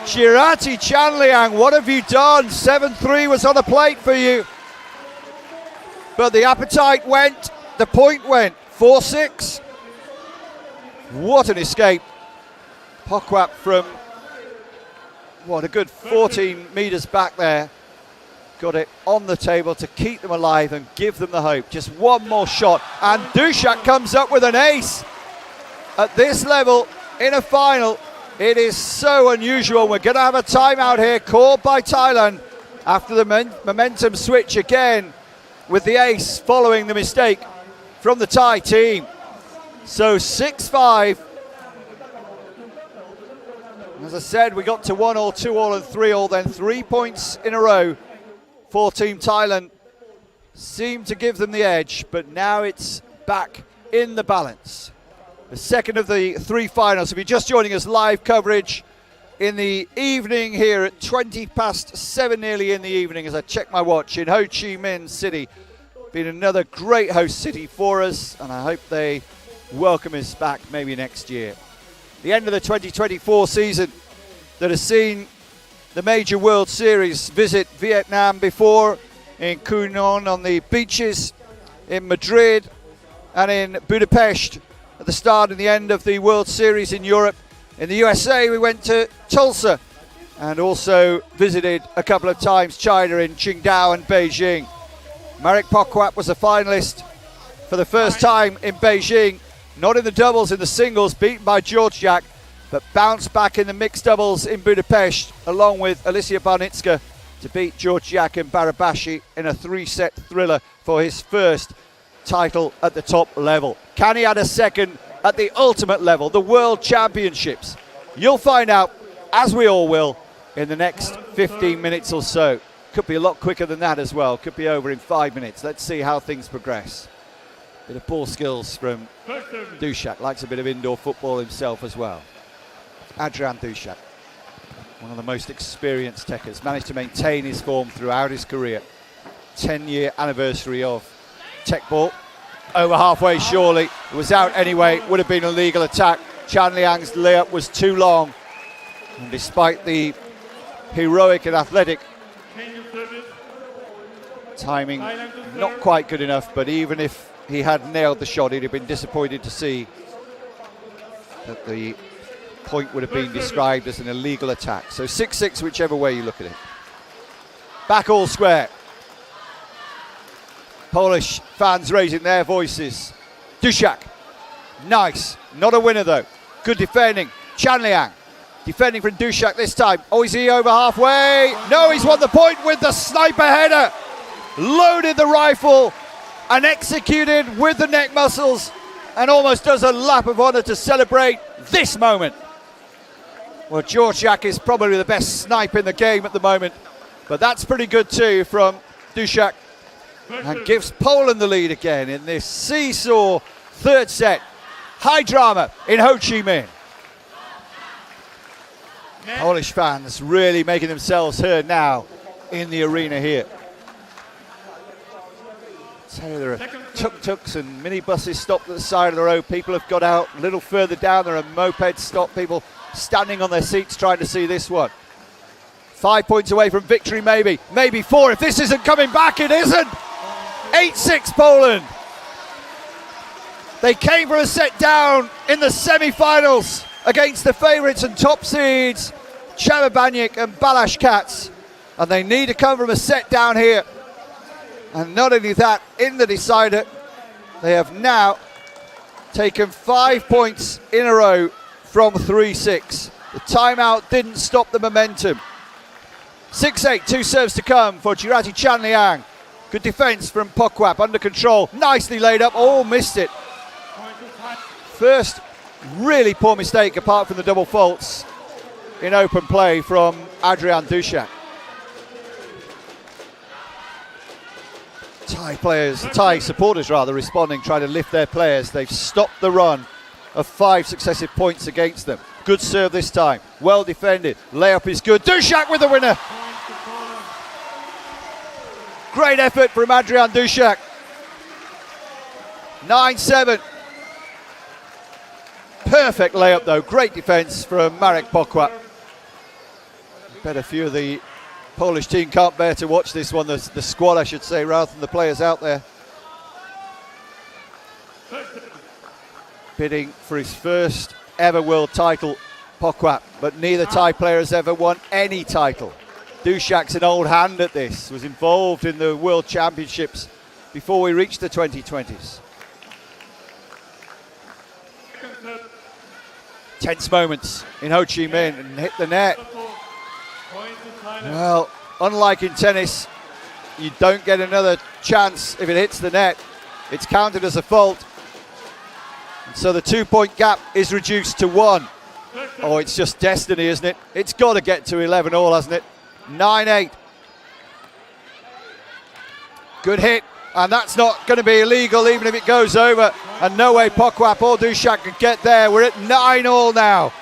Chirati Chanliang, what have you done? 7-3 was on the plate for you. But the appetite went, the point went. 4-6. What an escape. Pokwap from, what, a good 14 metres back there. Got it on the table to keep them alive and give them the hope. Just one more shot. And Dushak comes up with an ace. At this level, in a final, it is so unusual. We're going to have a timeout here called by Thailand after the momentum switch again with the ace following the mistake from the Thai team. So 6-5. As I said, we got to 1 all, 2 all and 3 all, then 3 points in a row for Team Thailand. Seemed to give them the edge, but now it's back in the balance. The second of the 3 finals. If you're just joining us, live coverage in the evening here at 7:20 nearly in the evening as I check my watch in Ho Chi Minh City. Been another great host city for us, and I hope they welcome us back maybe next year. The end of the 2024 season that has seen the major World Series visit Vietnam before, in Quy Nhon on the beaches, in Madrid and in Budapest at the start and the end of the World Series in Europe, In the USA, we went to Tulsa and also visited a couple of times China in Qingdao and Beijing. Marek Pokwap was a finalist for the first time in Beijing, not in the doubles, in the singles, beaten by Georgiak, but bounced back in the mixed doubles in Budapest, along with Alicia Barnitska, to beat Georgiak and Barabashi in a 3-set thriller for his first title at the top level. Can he add a second at the ultimate level, the World Championships? You'll find out, as we all will, in the next 15 minutes or so. Could be a lot quicker than that as well. Could be over in 5 minutes. Let's see how things progress. Bit of ball skills from Dušak. Likes a bit of indoor football himself as well. Adrian Dušak, one of the most experienced techers, managed to maintain his form throughout his career. 10-year anniversary of Teqball. Over halfway, surely. It was out anyway. Would have been a legal attack. Chan Liang's layup was too long. And despite the heroic and athletic timing, not quite good enough, but even if he had nailed the shot, he'd have been disappointed to see that the point would have been described as an illegal attack. So 6-6, whichever way you look at it. Back all square. Polish fans raising their voices. Dušak, nice, not a winner though. Good defending, Chan Liang. Defending from Dušak this time. Oh, is he over halfway? No, he's won the point with the sniper header. Loaded the rifle and executed with the neck muscles, and almost does a lap of honor to celebrate this moment. Well, Georgiak is probably the best sniper in the game at the moment, but that's pretty good too from Dušak, and gives Poland the lead again in this seesaw third set. High drama in Ho Chi Minh. Polish fans really making themselves heard now in the arena here. So there are tuk-tuks and minibuses stopped at the side of the road. People have got out a little further down. There are mopeds stopped. People standing on their seats trying to see this one. 5 points away from victory, maybe 4. If this isn't coming back, it isn't. 8-6 Poland. They came for a set down in the semi-finals against the favourites and top seeds, Chababanic and Balashkats, and they need to come from a set down here. And not only that, in the decider, they have now taken 5 points in a row from 3-6. The timeout didn't stop the momentum. 6-8, 2 serves to come for Jirati Chan Liang. Good defence from Pokwap, under control, nicely laid up, oh, missed it. First really poor mistake apart from the double faults in open play from Adrian Dušak. Thai supporters rather, responding, trying to lift their players. They've stopped the run of 5 successive points against them. Good serve this time, well defended. Layup is good. Dušak with the winner. Great effort from Adrian Dušak. 9-7. Perfect layup though, great defence from Marek Pokwap. Bet a few of the Polish team can't bear to watch this one, the squad I should say, rather than the players out there. Bidding for his first ever world title, Pokwap, but neither Thai player has ever won any title. Dušak's an old hand at this, was involved in the World Championships before we reached the 2020s. Tense moments in Ho Chi Minh and hit the net. Well, unlike in tennis, you don't get another chance if it hits the net. It's counted as a fault. And so the 2-point gap is reduced to 1. Oh, it's just destiny, isn't it? It's got to get to 11 all, hasn't it? 9-8. Good hit. And that's not going to be illegal even if it goes over. And no way Pokwap or Dušak could get there. We're at 9-all now.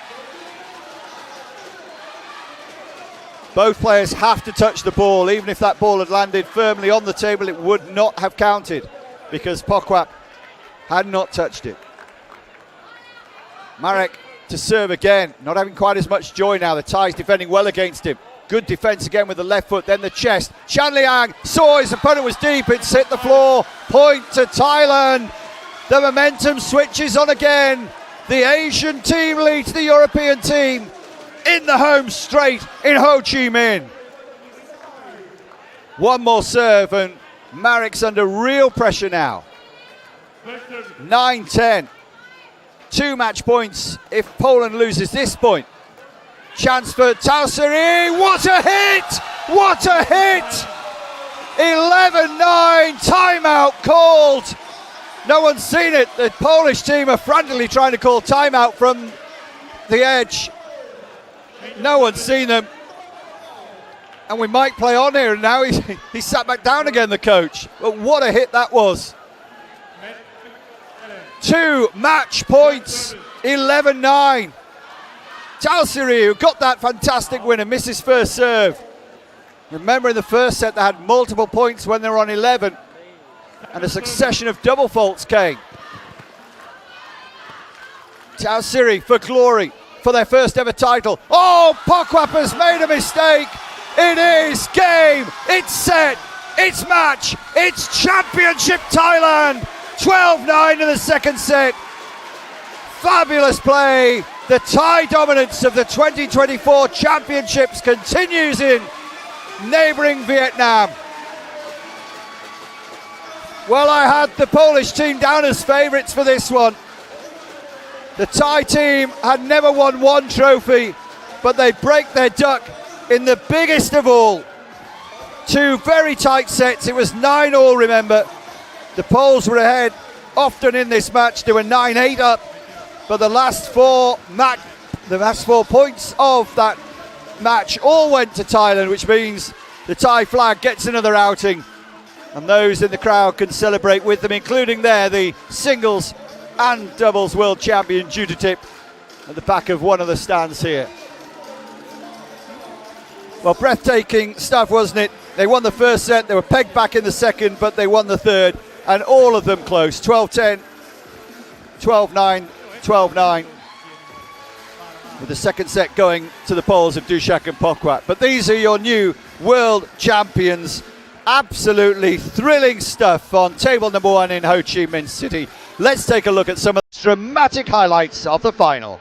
Both players have to touch the ball. Even if that ball had landed firmly on the table, it would not have counted because Pokwap had not touched it. Marek to serve again. Not having quite as much joy now. The Thais defending well against him. Good defence again with the left foot, then the chest. Chan Liang saw his opponent was deep, it's hit the floor. Point to Thailand. The momentum switches on again. The Asian team leads the European team in the home straight in Ho Chi Minh. One more serve and Marek's under real pressure now. 9-10. 2 match points if Poland loses this point. Chance for Tausiri. What a hit! What a hit! 11-9. Timeout called. No one's seen it. The Polish team are frantically trying to call timeout from the edge. No one's seen them. And we might play on here. And now he's sat back down again, the coach. But what a hit that was. 2 match points. 11-9. Tausiri, who got that fantastic winner, misses first serve. Remember in the first set they had multiple points when they were on 11. And a succession of double faults came. Tausiri for glory, for their first ever title. Oh, Pokwap has made a mistake. It is game, it's set, it's match, it's championship Thailand. 12-9 in the second set. Fabulous play. The Thai dominance of the 2024 championships continues in neighbouring Vietnam. Well, I had the Polish team down as favourites for this one. The Thai team had never won one trophy, but they break their duck in the biggest of all. 2 very tight sets. It was 9-all, remember. The Poles were ahead often in this match. They were 9-8 up, but the last 4 points of that match all went to Thailand, which means the Thai flag gets another outing. And those in the crowd can celebrate with them, including there the singles and doubles world champion Juditip at the back of one of the stands here. Well, breathtaking stuff, wasn't it? They won the first set, they were pegged back in the second, but they won the third, and all of them close. 12-10, 12-9, 12-9. With the second set going to the Poles of Duszak and Pokwat. But these are your new world champions. Absolutely thrilling stuff on table number 1 in Ho Chi Minh City. Let's take a look at some of the dramatic highlights of the final.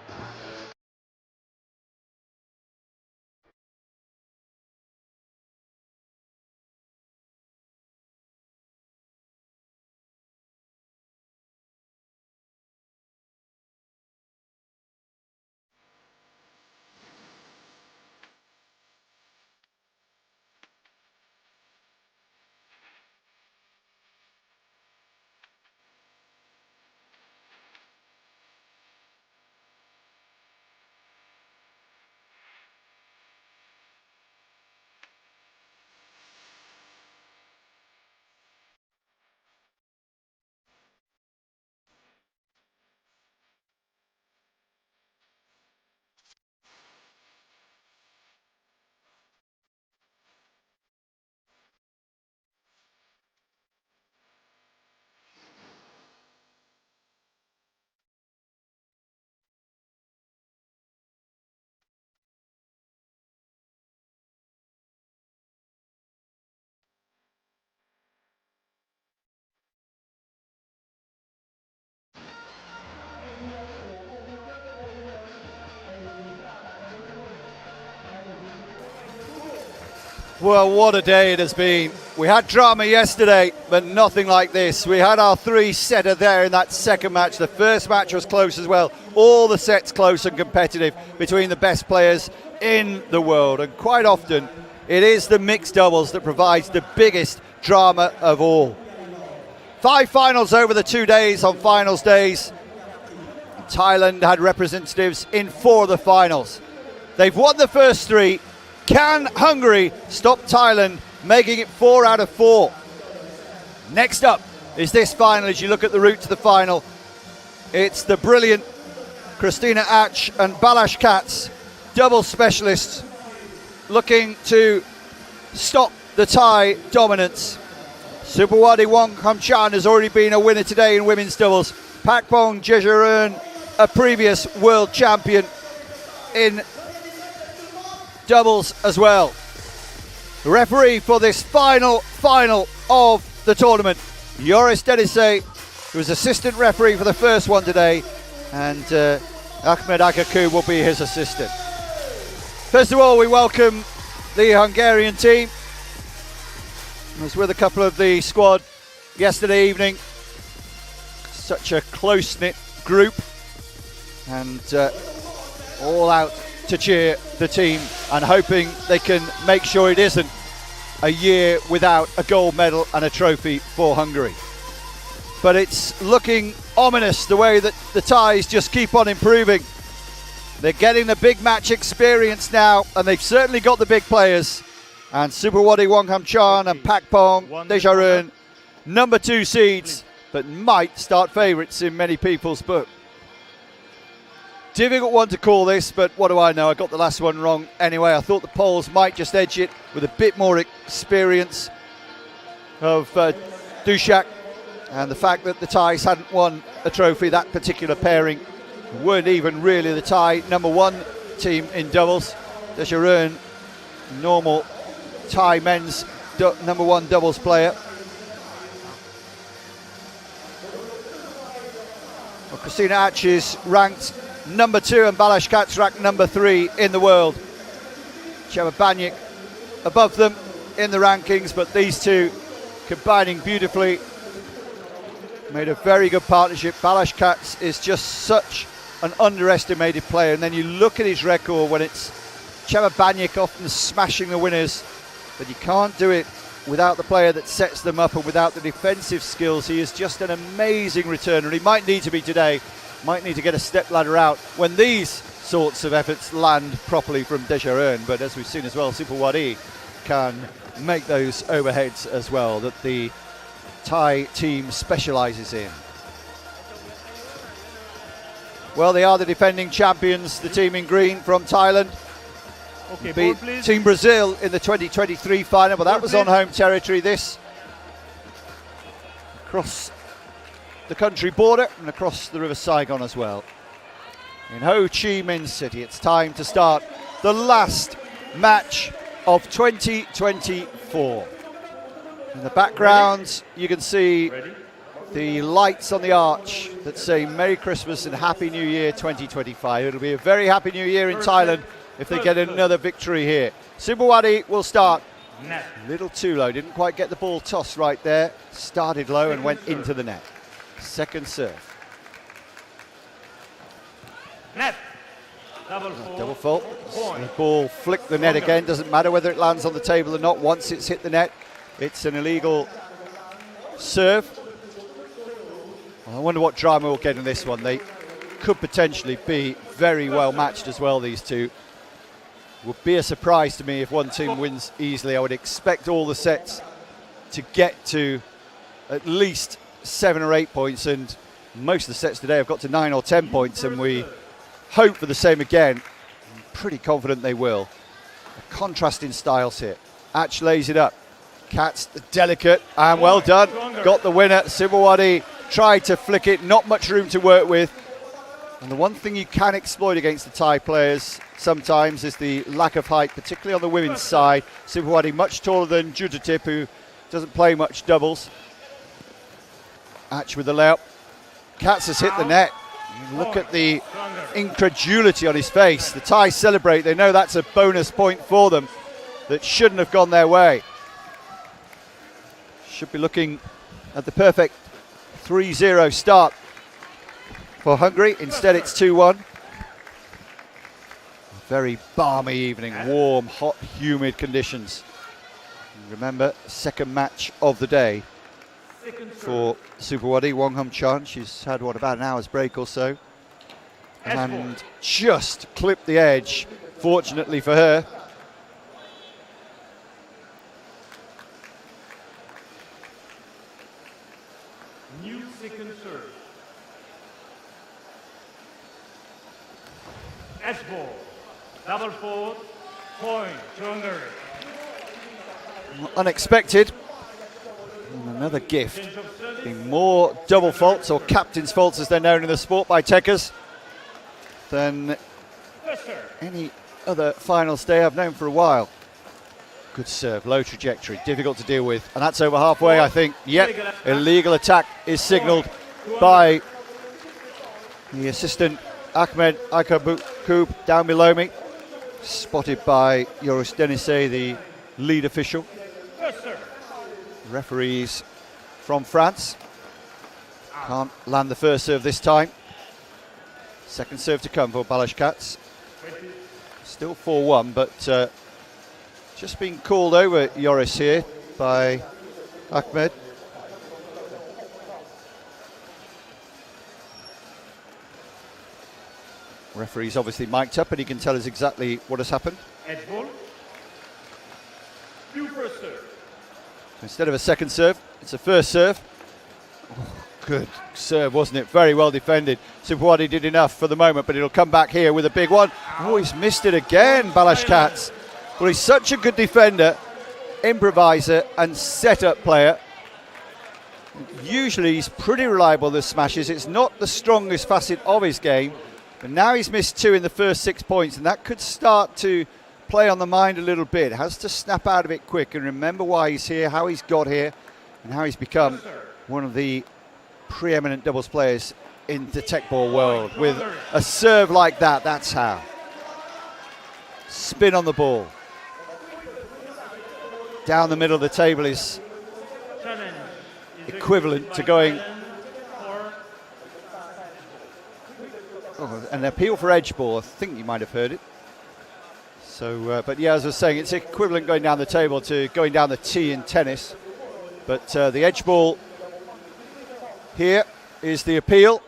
Well, what a day it has been. We had drama yesterday, but nothing like this. We had our 3-setter there in that second match. The first match was close as well. All the sets close and competitive between the best players in the world. And quite often, it is the mixed doubles that provides the biggest drama of all. 5 finals over the 2 days on finals days. Thailand had representatives in 4 of the finals. They've won the first 3. Can Hungary stop Thailand, making it 4 out of 4? Next up is this final. As you look at the route to the final, it's the brilliant Christina Ach and Balash Katz, double specialists, looking to stop the Thai dominance. Supawadi Wong Kham Chan has already been a winner today in women's doubles. Pakpong Jejarun, a previous world champion in doubles as well. The referee for this final of the tournament, Joris Denise, who was assistant referee for the first one today, and Ahmed Agaku will be his assistant. First of all, we welcome the Hungarian team. I was with a couple of the squad yesterday evening. Such a close-knit group, and all out to cheer the team and hoping they can make sure it isn't a year without a gold medal and a trophy for Hungary. But it's looking ominous the way that the Thais just keep on improving. They're getting the big match experience now, and they've certainly got the big players. And Suphawadi Wonghamchan and Pakpong Desharun, number 2 seeds, but might start favourites in many people's book. Difficult one to call this, but what do I know? I got the last one wrong anyway. I thought the Poles might just edge it with a bit more experience of Duszak, and the fact that the Thais hadn't won a trophy, that particular pairing weren't even really the Thai number 1 team in doubles. Desharun, normal Thai men's number 1 doubles player. Well, Christina Ach is ranked number 2 and Balázs Katz ranked number 3 in the world. Csaba Bányik above them in the rankings, but these two combining beautifully, made a very good partnership. Balázs Katz is just such an underestimated player, and then you look at his record when it's Csaba Bányik often smashing the winners, but you can't do it without the player that sets them up and without the defensive skills. He is just an amazing returner. He might need to be today, might need to get a step ladder out when these sorts of efforts land properly from Desharun, but as we've seen as well, Suphawadi can make those overheads as well that the Thai team specialises in. Well, they are the defending champions, the team in green from Thailand. Okay, Beat Team Brazil in the 2023 final, but that was on home territory. This across the country border and across the River Saigon as well. In Ho Chi Minh City, it's time to start the last match of 2024. In the background, you can see the lights on the arch that say Merry Christmas and Happy New Year 2025. It'll be a very happy new year in Thailand if they get another victory here. Suphawadi will start a little too low, didn't quite get the ball tossed right there, started low and went into the net. Second serve. Net. Double fault. The ball flicked the net again, doesn't matter whether it lands on the table or not. Once it's hit the net, it's an illegal serve. Well, I wonder what drama we'll get in this one. They could potentially be very well matched as well, these two. Would be a surprise to me if one team wins easily. I would expect all the sets to get to at least 7 or 8 points, and most of the sets today have got to 9 or 10 points, and we hope for the same again. I'm pretty confident they will. A contrast in styles here. Ach lays it up. Katz, delicate, and well done. Got the winner. Suphawadi tried to flick it, not much room to work with. And the one thing you can exploit against the Thai players sometimes is the lack of height, particularly on the women's side. Suphawadi much taller than Judatip, who doesn't play much doubles. Ach with the layup. Katz has hit the net. Look at the incredulity on his face. The Thais celebrate. They know that's a bonus point for them that shouldn't have gone their way. Should be looking at the perfect 3-0 start for Hungary. Instead it's 2-1. Very balmy evening, warm, hot, humid conditions. And remember, second match of the day for Suphawadi Wonghamchan. She's had, what, about an hour's break or so. And just clipped the edge, fortunately for her. New second serve. S-ball. Double fault. Point to Hungary. Unexpected. And another gift. Being more double faults, or captain's faults as they're known in the sport by techers, than any other finals day I've known for a while. Good serve, low trajectory, difficult to deal with. And that's over halfway, I think. Yep, illegal attack is signalled by The assistant Ahmed Aykabukub down below me, spotted by Joris Denisse, the lead official. Yes, sir. Referees from France can't land the first serve this time. Second serve to come for Balázs Katz. Still 4-1, but just been called over Joris here by Ahmed. Referee's obviously mic'd up and he can tell us exactly what has happened. Edge ball. New first serve. So instead of a second serve, it's a first serve. Oh, good serve, wasn't it? Very well defended. Supawadi did enough for the moment, but it'll come back here with a big one. Oh, he's missed it again, Balázs Katz. Well, he's such a good defender, improviser and set-up player. Usually he's pretty reliable with smashes. It's not the strongest facet of his game, but now he's missed 2 in the first 6 points, and that could start to play on the mind a little bit. Has to snap out of it quick and remember why he's here, how he's got here, and how he's become one of the preeminent doubles players in the Teqball world. With a serve like that, that's how. Spin on the ball. Down the middle of the table is equivalent to going... Oh, an appeal for edge ball, I think you might have heard it. So, but yeah, as I was saying, it's equivalent going down the table to going down the tee in tennis. But the edge ball here is the appeal.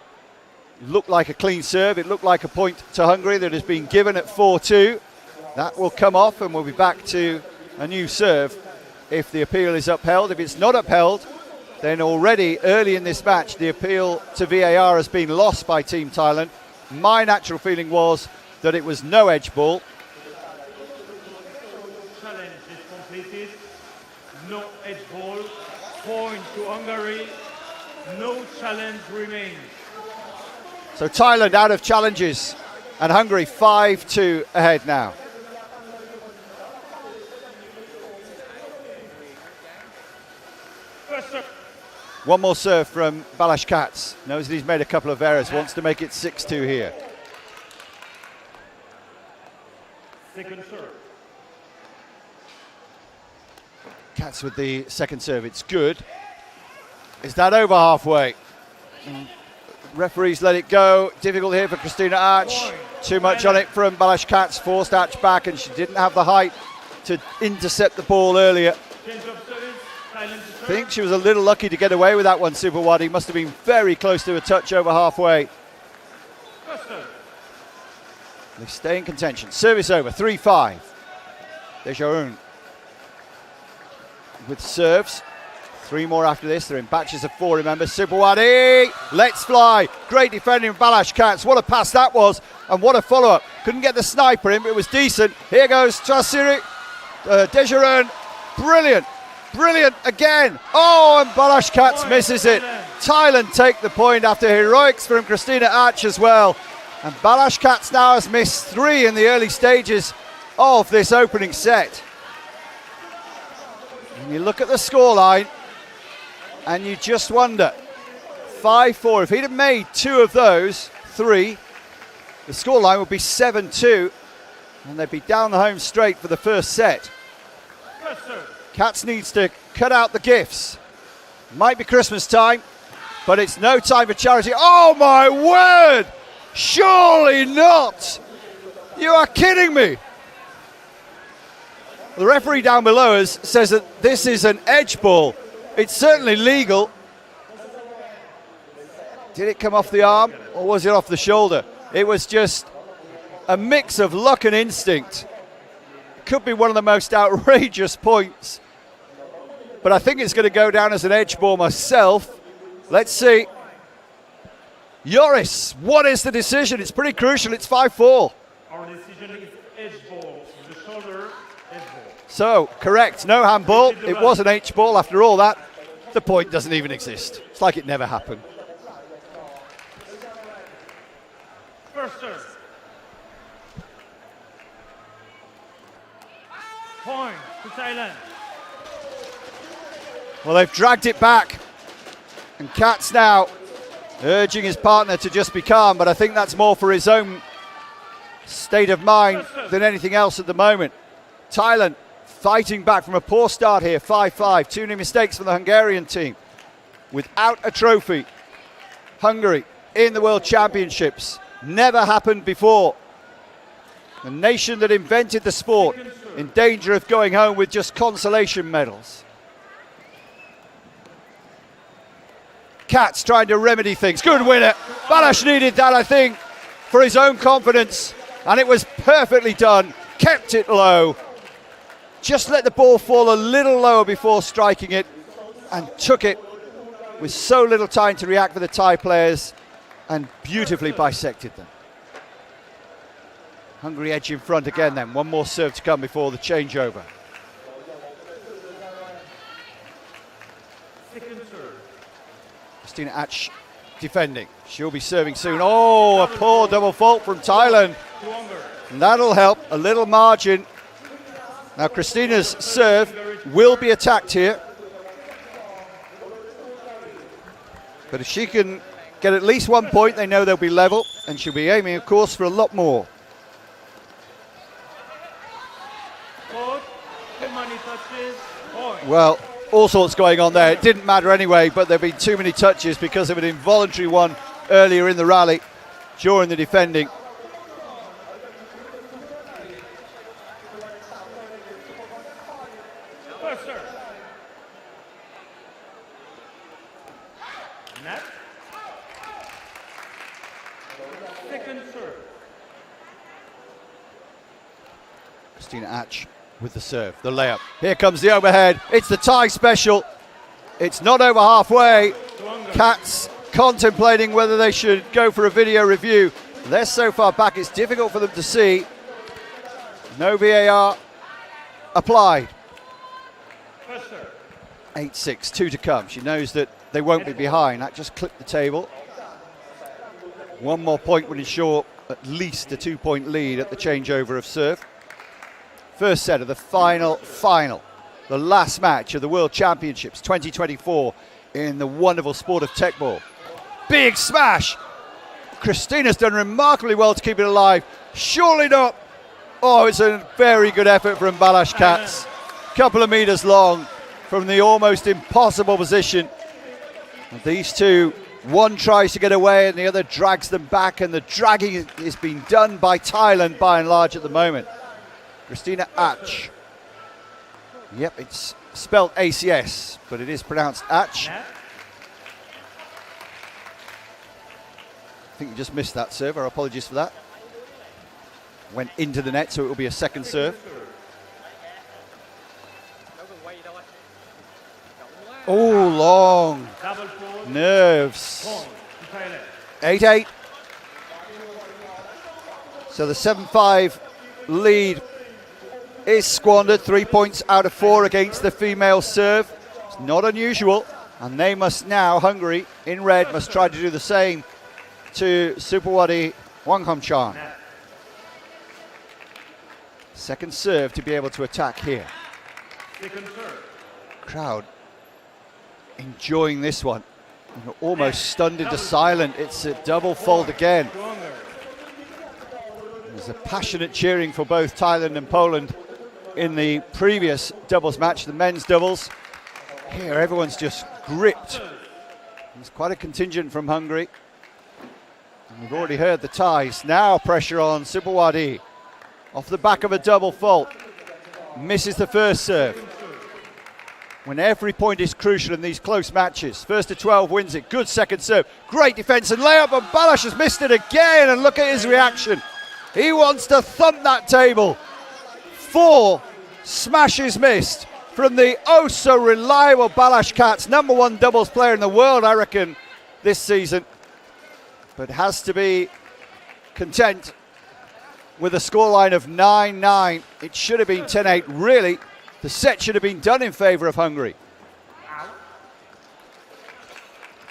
It looked like a clean serve. It looked like a point to Hungary that has been given at 4-2. That will come off and we'll be back to a new serve if the appeal is upheld. If it's not upheld, then already early in this match, the appeal to VAR has been lost by Team Thailand. My natural feeling was that it was no edge ball. Challenge is completed. No edge ball. Point to Hungary. No challenge remains. So Thailand out of challenges and Hungary 5-2 ahead now. First serve. One more serve from Balázs Katz. Knows that he's made a couple of errors, wants to make it 6-2 here. Second serve. Katz with the second serve, it's good. Is that over halfway? Referees let it go. Difficult here for Christina Arch. Too much on it from Balázs Katz. Forced Arch back and she didn't have the height to intercept the ball earlier. Change of service. I think she was a little lucky to get away with that one, Supawadi. Must have been very close to a touch over halfway. They stay in contention. Service over, 3-5. Desjardins with serves. 3 more after this. They're in batches of 4, remember. Supawadi, let's fly. Great defending from Balázs Katz. What a pass that was, and what a follow-up. Couldn't get the sniper in, but it was decent. Here goes Trasiri. Desjardins, brilliant. Brilliant again. Oh, and Balázs Katz misses it. Thailand take the point after heroics from Christina Arch as well. And Balázs Katz now has missed 3 in the early stages of this opening set. And you look at the scoreline and you just wonder, 5-4. If he'd have made 2 of those 3, the scoreline would be 7-2 and they'd be down the home straight for the first set. Katz needs to cut out the gifts. Might be Christmas time, but it's no time for charity. Oh my word! Surely not! You are kidding me! The referee down below us says that this is an edge ball. It's certainly legal. Did it come off the arm or was it off the shoulder? It was just a mix of luck and instinct. Could be one of the most outrageous points, but I think it's going to go down as an edge ball myself. Let's see. Joris, what is the decision? It's pretty crucial. It's 5-4. Our decision is edge ball. The shoulder, edge ball. So, correct. No handball. It was an H ball. After all that, the point doesn't even exist. It's like it never happened. First serve. Point to Thailand. Well, they've dragged it back. And Katz now urging his partner to just be calm, but I think that's more for his own state of mind than anything else at the moment. Thailand fighting back from a poor start here, 5-5. Too many mistakes from the Hungarian team. Without a trophy, Hungary in the World Championships. Never happened before. A nation that invented the sport in danger of going home with just consolation medals. Katz trying to remedy things. Good winner. Balázs needed that, I think, for his own confidence. And it was perfectly done. Kept it low. Just let the ball fall a little lower before striking it. And took it with so little time to react for the Thai players. And beautifully bisected them. Hungary edge in front again then. One more serve to come before the changeover. Christina Ach defending. She'll be serving soon. Oh, a poor double fault from Thailand. And that'll help. A little margin. Now Christina's serve will be attacked here. But if she can get at least 1 point, they know they'll be level. And she'll be aiming, of course, for a lot more. Well, all sorts going on there. It didn't matter anyway, but there have been too many touches because of an involuntary one earlier in the rally during the defending. First serve. Net. Second serve. Christina Ach with the serve, the layup. Here comes the overhead. It's the Thai special. It's not over halfway. Katz contemplating whether they should go for a video review. They're so far back, it's difficult for them to see. No VAR applied. 8-6, 2 to come. She knows that they won't be behind. That just clipped the table. One more point would ensure at least a 2-point lead at the changeover of serve. First set of the final, the last match of the World Championships 2024 in the wonderful sport of Teqball. Big smash! Christina's done remarkably well to keep it alive. Surely not. Oh, it's a very good effort from Balázs Katz. Couple of meters long from the almost impossible position. And these two, one tries to get away and the other drags them back, and the dragging is being done by Thailand by and large at the moment. Christina Ach. Yep, it's spelled ACS, but it is pronounced Ach. I think you just missed that serve. Our apologies for that. Went into the net, so it will be a second serve. Oh, long. Nerves. 8-8. So the 7-5 lead is squandered. 3 points out of 4 against the female serve. It's not unusual, and they must now, Hungary in red, must try to do the same to Supawati Wanghamchan. Second serve to be able to attack here. Crowd enjoying this one. Almost stunned into silence. It's a double fault again. There's a passionate cheering for both Thailand and Poland in the previous doubles match, the men's doubles. Here, everyone's just gripped. There's quite a contingent from Hungary. And we've already heard the Thais. Now pressure on Supawati. Off the back of a double fault. Misses the first serve. When every point is crucial in these close matches. First to 12 wins it. Good second serve. Great defense and layup, and Balázs has missed it again, and look at his reaction. He wants to thump that table. 4 smashes missed from the oh-so-reliable Balázs Katz, #1 doubles player in the world, I reckon, this season. But has to be content with a scoreline of 9-9. It should have been 10-8, really. The set should have been done in favour of Hungary.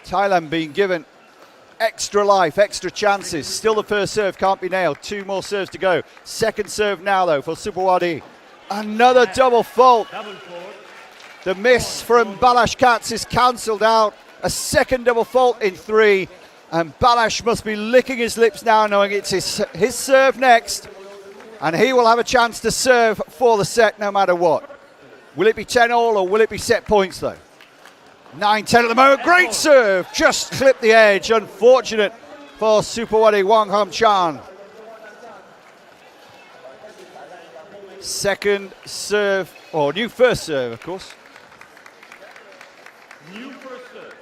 Thailand being given extra life, extra chances. Still the first serve can't be nailed. 2 more serves to go. Second serve now, though, for Supawati. Another double fault. The miss from Balázs Katz is cancelled out. A second double fault in 3. And Balázs must be licking his lips now, knowing it's his serve next. And he will have a chance to serve for the set no matter what. Will it be 10-all or will it be set points though? 9-10 at the moment. Great serve. Just clipped the edge. Unfortunate for Supawadi Wanghamchan. Second serve, or new first serve, of course. New first serve.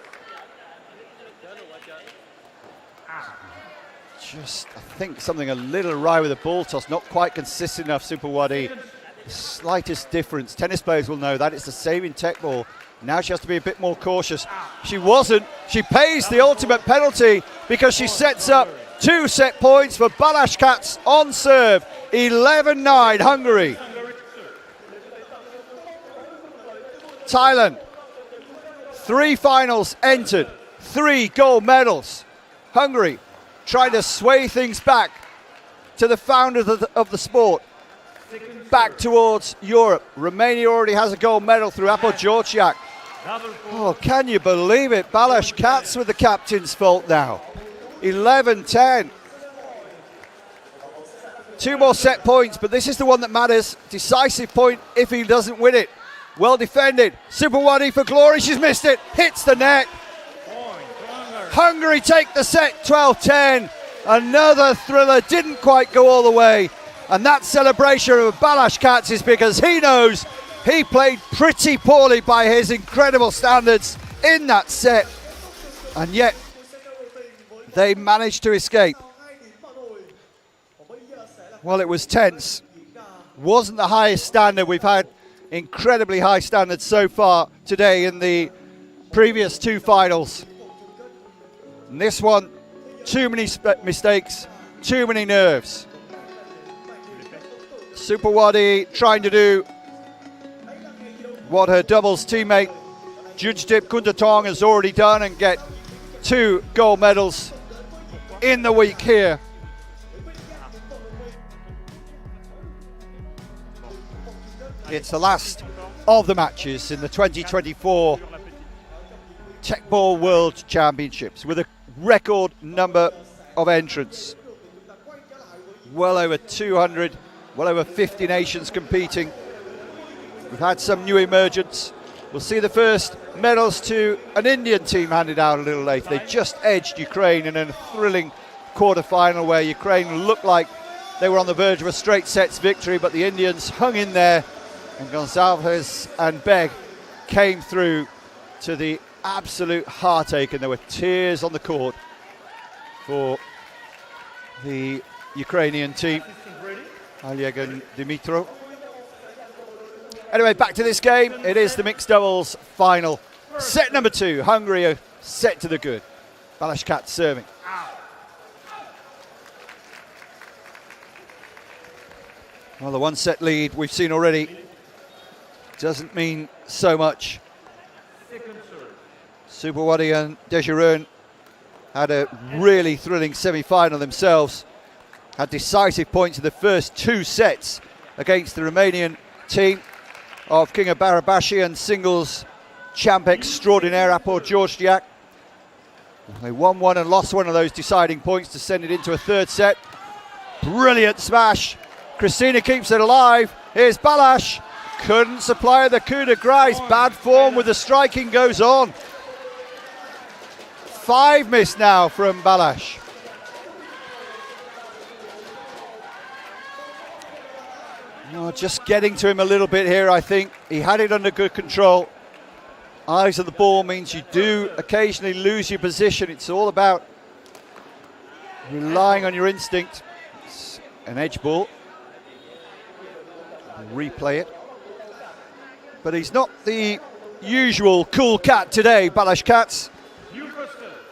Just, I think, something a little awry with the ball toss. Not quite consistent enough, Supawadi. The slightest difference. Tennis players will know that. It's the same in Teqball. Now she has to be a bit more cautious. She wasn't. She pays the ultimate penalty because she sets up 2 set points for Balázs Kats on serve. 11-9 Hungary. Thailand. 3 finals entered. 3 gold medals. Hungary trying to sway things back to the founders of the sport. Back towards Europe. Romania already has a gold medal through Apple-Georgiak. Oh, can you believe it? Balázs Kats with the captain's fault now. 11-10. 2 more set points, but this is the one that matters. Decisive point if he doesn't win it. Well defended. Supawadi for glory. She's missed it. Hits the net. Hungary take the set, 12-10. Another thriller. Didn't quite go all the way. And that celebration of Balázs Kats is because he knows he played pretty poorly by his incredible standards in that set. And yet, they managed to escape. Well, it was tense. Wasn't the highest standard. We've had incredibly high standards so far today in the previous 2 finals. And this one, too many mistakes, too many nerves. Supawadi trying to do what her doubles teammate Jujtip Kuntatong has already done and get 2 gold medals in the week here. It's the last of the matches in the 2024 Teqball World Championships with a record number of entrants. Well over 200, well over 50 nations competing. We've had some new emergents. We'll see the first medals to an Indian team handed out a little later. They just edged Ukraine in a thrilling quarter-final where Ukraine looked like they were on the verge of a straight sets victory, but the Indians hung in there, and Gonçalves and Beg came through to the absolute heartache, and there were tears on the court for the Ukrainian team. Oleg and Dimitro. Anyway, back to this game. It is the mixed doubles final. Set number 2. Hungary are set to the good. Balázs Kats serving. Well, the 1 set lead we've seen already doesn't mean so much. Supawadi and Desjardins had a really thrilling semi-final themselves. Had decisive points in the first 2 sets against the Romanian team of Kinga Barabashi and singles champ extraordinaire Apple-Georgiak. They won 1 and lost 1 of those deciding points to send it into a 3rd set. Brilliant smash. Christina keeps it alive. Here's Balázs. Couldn't supply the coup de grace. Bad form with the striking goes on. 5 missed now from Balázs. Oh, just getting to him a little bit here, I think. He had it under good control. Eyes of the ball means you do occasionally lose your position. It's all about relying on your instinct. It's an edge ball. Replay it. But he's not the usual cool cat today, Balázs Kats.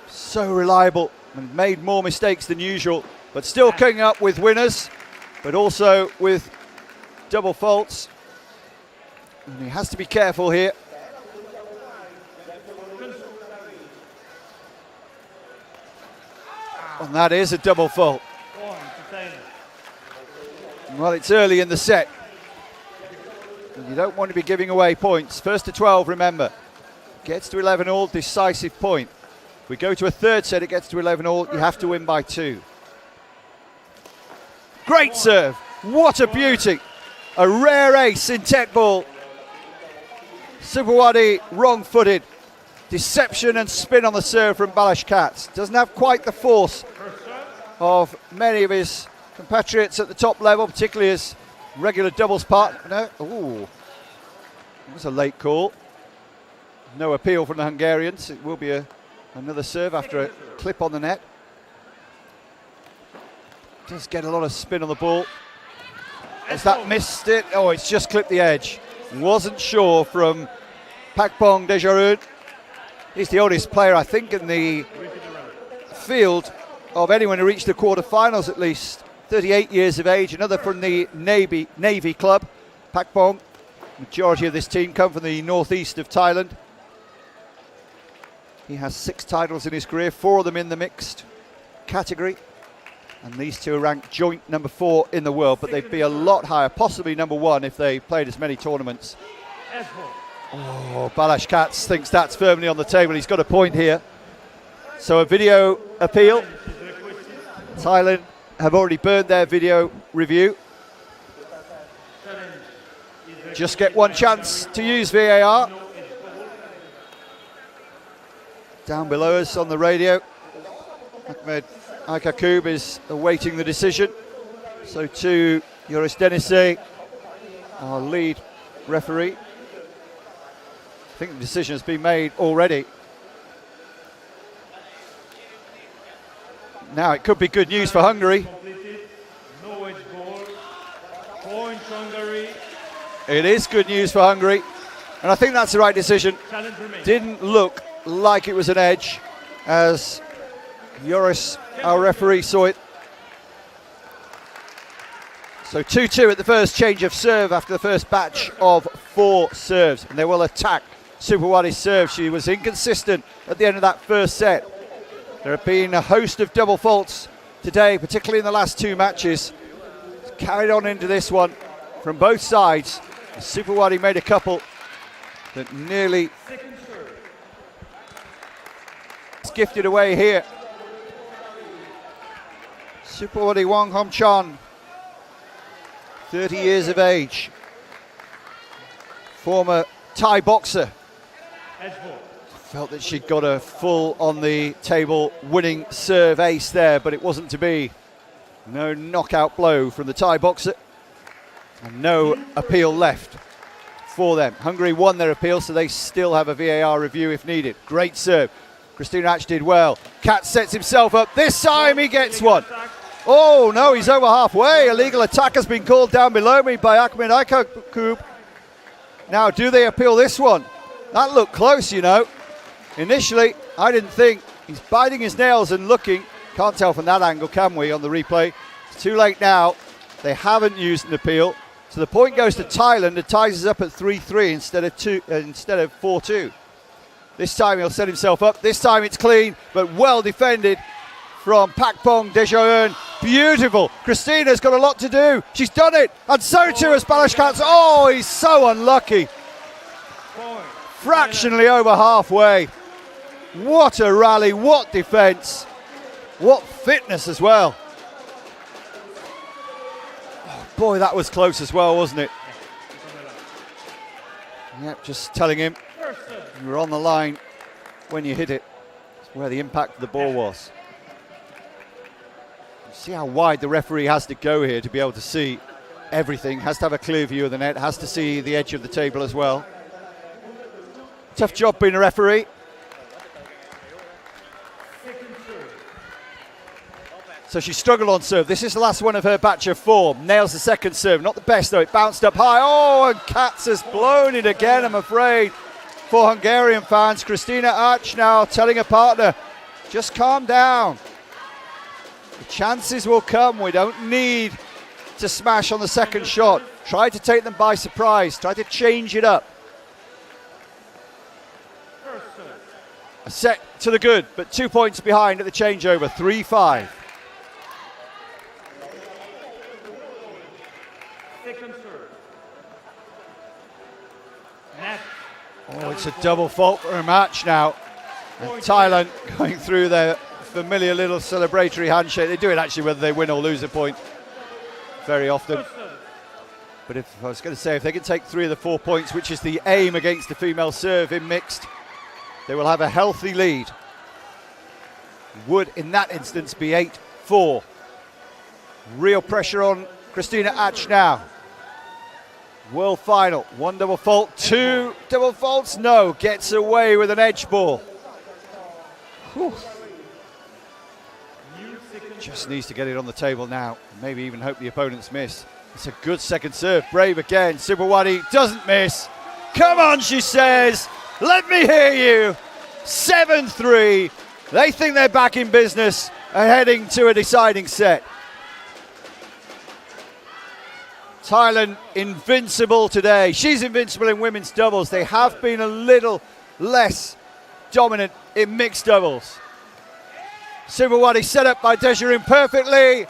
So reliable and made more mistakes than usual, but still coming up with winners, but also with double faults. And he has to be careful here. And that is a double fault. Well, it's early in the set. And you don't want to be giving away points. First to 12, remember. Gets to 11 all, decisive point. If we go to a third set, it gets to 11-all. You have to win by 2. Great serve. What a beauty. A rare ace in Teqball. Superwadi wrong-footed. Deception and spin on the serve from Balazs Kats. Doesn't have quite the force of many of his compatriots at the top level, particularly his regular doubles partner. Ooh, that was a late call. No appeal from the Hungarians. It will be another serve after a clip on the net. Does get a lot of spin on the ball. Has that missed it? Oh, it's just clipped the edge. Wasn't sure from Pakpong Dejarun. He's the oldest player, I think, in the field of anyone who reached the quarterfinals at least. 38 years of age, another from the Navy club, Pakpong. Majority of this team come from the northeast of Thailand. He has 6 titles in his career, 4 of them in the mixed category. And these two are ranked joint number 4 in the world, but they'd be a lot higher, possibly number 1 if they played as many tournaments. Oh, Balazs Kats thinks that's firmly on the table. He's got a point here. So a video appeal. Thailand have already burned their video review. Just get one chance to use VAR. Down below us on the radio, Ahmed Aikakub is awaiting the decision. So too, Joris Denise, our lead referee. I think the decision has been made already. Now it could be good news for Hungary. No edge ball. Point Hungary. It is good news for Hungary, and I think that's the right decision. Didn't look like it was an edge as Joris, our referee, saw it. So 2-2 at the first change of serve after the first batch of 4 serves, and they will attack Superwadi's serve. She was inconsistent at the end of that first set. There have been a host of double faults today, particularly in the last 2 matches. It's carried on into this one from both sides. Superwadi made a couple that nearly gifted away here. Superwadi Wong Hom Chon, 30 years of age, former Thai boxer. Felt that she'd got a full on the table winning serve ace there, but it wasn't to be. No knockout blow from the Thai boxer, and no appeal left for them. Hungary won their appeal, so they still have a VAR review if needed. Great serve. Christina Ach did well. Kat sets himself up. This time he gets one. Oh no, he's over halfway. Illegal attack has been called down below me by Ahmed Aikakub. Now, do they appeal this one? That looked close, you know. Initially, I didn't think. He's biting his nails and looking. Can't tell from that angle, can we, on the replay? It's too late now. They haven't used an appeal. So the point goes to Thailand. It ties us up at 3-3 instead of 4-2. This time he'll set himself up. This time it's clean, but well defended from Pakpong Dejarun. Beautiful. Christina's got a lot to do. She's done it. And so too has Balazs Kats. Oh, he's so unlucky. Fractionally over halfway. What a rally, what defence, what fitness as well. Oh, boy, that was close as well, wasn't it? Yep, just telling him you were on the line when you hit it. It's where the impact of the ball was. See how wide the referee has to go here to be able to see everything. Has to have a clear view of the net, has to see the edge of the table as well. Tough job being a referee. So she struggled on serve. This is the last one of her batch of 4. Nails the second serve. Not the best though. It bounced up high. Oh, and Kats has blown it again, I'm afraid, for Hungarian fans. Christina Ach now telling her partner, just calm down. The chances will come. We don't need to smash on the second shot. Try to take them by surprise. Try to change it up. A set to the good, but 2 points behind at the changeover. 3-5. Oh, it's a double fault for a match now. And Thailand going through their familiar little celebratory handshake. They do it actually whether they win or lose a point very often. But if I was going to say, if they can take 3 of the 4 points, which is the aim against the female serve in mixed, they will have a healthy lead. Would, in that instance, be 8-4. Real pressure on Christina Ach now. World final, 1 double fault, 2 double faults, no, gets away with an edge ball. Whew. Just needs to get it on the table now, maybe even hope the opponents miss. It's a good second serve, brave again, Sibawadi doesn't miss. Come on, she says, let me hear you. 7-3, they think they're back in business and heading to a deciding set. Thailand invincible today. She's invincible in women's doubles. They have been a little less dominant in mixed doubles. Sibawadi set up by Desjardins perfectly.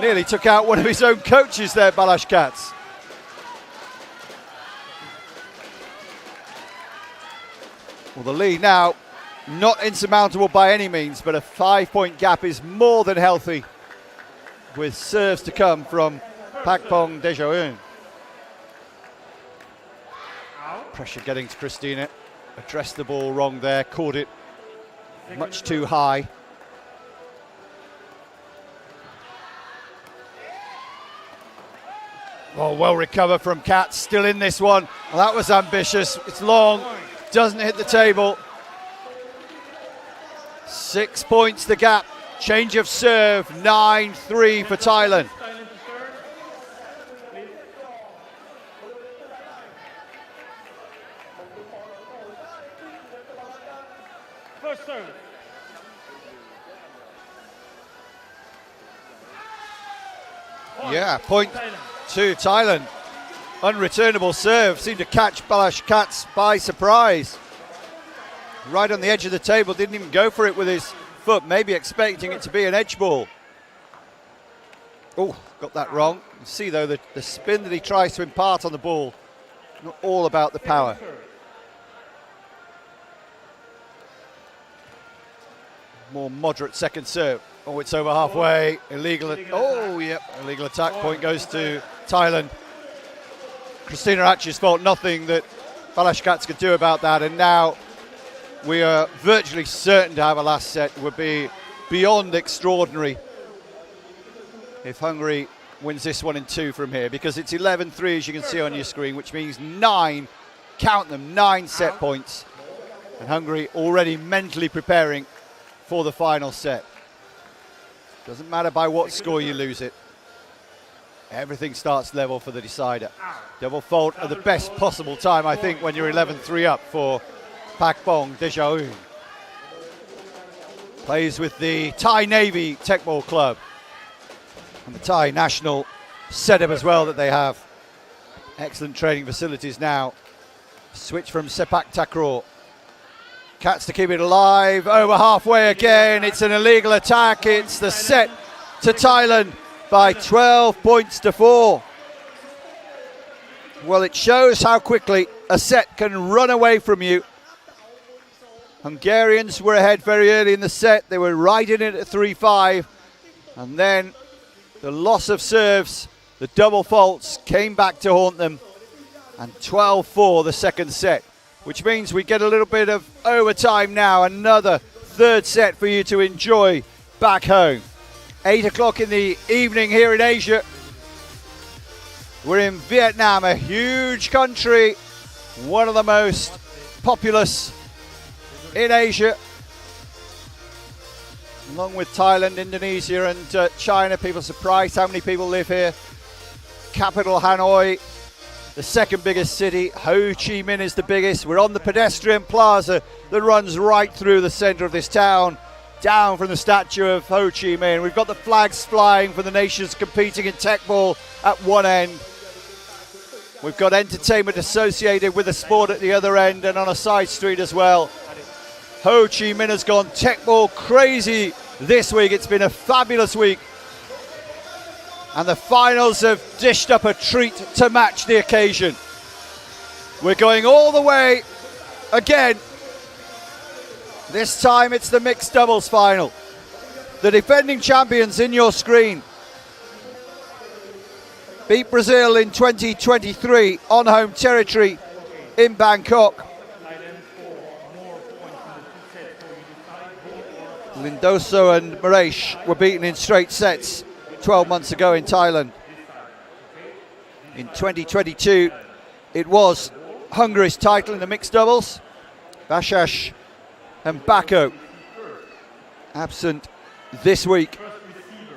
Nearly took out one of his own coaches there, Balazs Katz. Well, the lead now, not insurmountable by any means, but a 5-point gap is more than healthy, with serves to come from Pakpong Desjardins. Pressure getting to Christina. Addressed the ball wrong there, caught it much too high. Oh, well recovered from Katz, still in this one. Well, that was ambitious, it's long, doesn't hit the table. 6 points the gap, change of serve, 9-3 for Thailand. First serve. Yeah, point to Thailand. Unreturnable serve, seemed to catch Balazs Katz by surprise. Right on the edge of the table, didn't even go for it with his foot, maybe expecting it to be an edge ball. Oh, got that wrong. You see though, the spin that he tries to impart on the ball, not all about the power. More moderate second serve. Oh, it's over halfway. Illegal. Oh, yep. Illegal attack. Point goes to Thailand. Christina Ach's fault. Nothing that Balazs Katz could do about that. And now we are virtually certain to have a last set. It would be beyond extraordinary if Hungary wins this one in 2 from here, because it's 11-3 as you can see on your screen, which means 9, count them, 9 set points. And Hungary already mentally preparing for the final set. Doesn't matter by what score you lose it. Everything starts level for the decider. Double fault at the best possible time, I think, when you're 11-3 up for Pakpong Desjardins. Plays with the Thai Navy Teqball Club and the Thai national setup as well that they have. Excellent training facilities now. Switch from Sepak Takraw. Katz to keep it alive, over halfway again. It's an illegal attack. It's the set to Thailand by 12 points to 4. Well, it shows how quickly a set can run away from you. Hungarians were ahead very early in the set. They were right in it at 3-5. And then the loss of serves, the double faults came back to haunt them. And 12-4 the second set, which means we get a little bit of overtime now. Another third set for you to enjoy back home. 8 o'clock in the evening here in Asia. We're in Vietnam, a huge country, one of the most populous in Asia. Along with Thailand, Indonesia and China. People surprised how many people live here. Capital Hanoi, the second biggest city. Ho Chi Minh is the biggest. We're on the pedestrian plaza that runs right through the center of this town, down from the statue of Ho Chi Minh. We've got the flags flying for the nations competing in Teqball at one end. We've got entertainment associated with the sport at the other end and on a side street as well. Ho Chi Minh has gone Teqball crazy this week. It's been a fabulous week. And the finals have dished up a treat to match the occasion. We're going all the way again This time it's the mixed doubles final. The defending champions in your screen beat Brazil in 2023 on home territory in Bangkok. Lindoso and Marais were beaten in straight sets 12 months ago in Thailand. In 2022, it was Hungary's title in the mixed doubles. Vasas and Bako absent this week.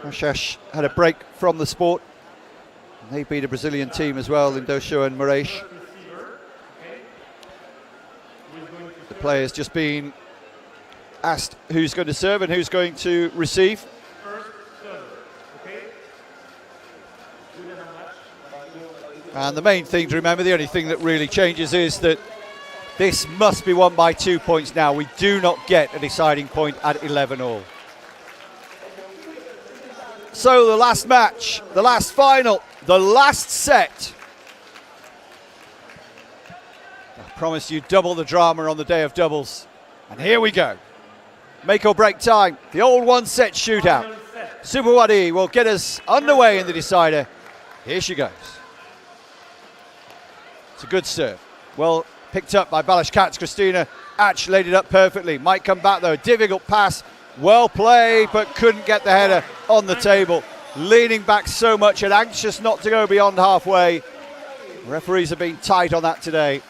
Vasas had a break from the sport. They beat a Brazilian team as well, Lindoso and Marais. The players just been asked who's going to serve and who's going to receive. And the main thing to remember, the only thing that really changes is that this must be won by 2 points now. We do not get a deciding point at 11 all. So the last match, the last final, the last set. I promised you double the drama on the day of doubles. And here we go. Make or break time, the old one-set shootout. Subhuwadi will get us underway in the decider. Here she goes. It's a good serve. Well picked up by Balázs Katz. Christina Ach laid it up perfectly. Might come back though. Difficult pass. Well played, but couldn't get the header on the table. Leaning back so much and anxious not to go beyond halfway. Referees have been tight on that today.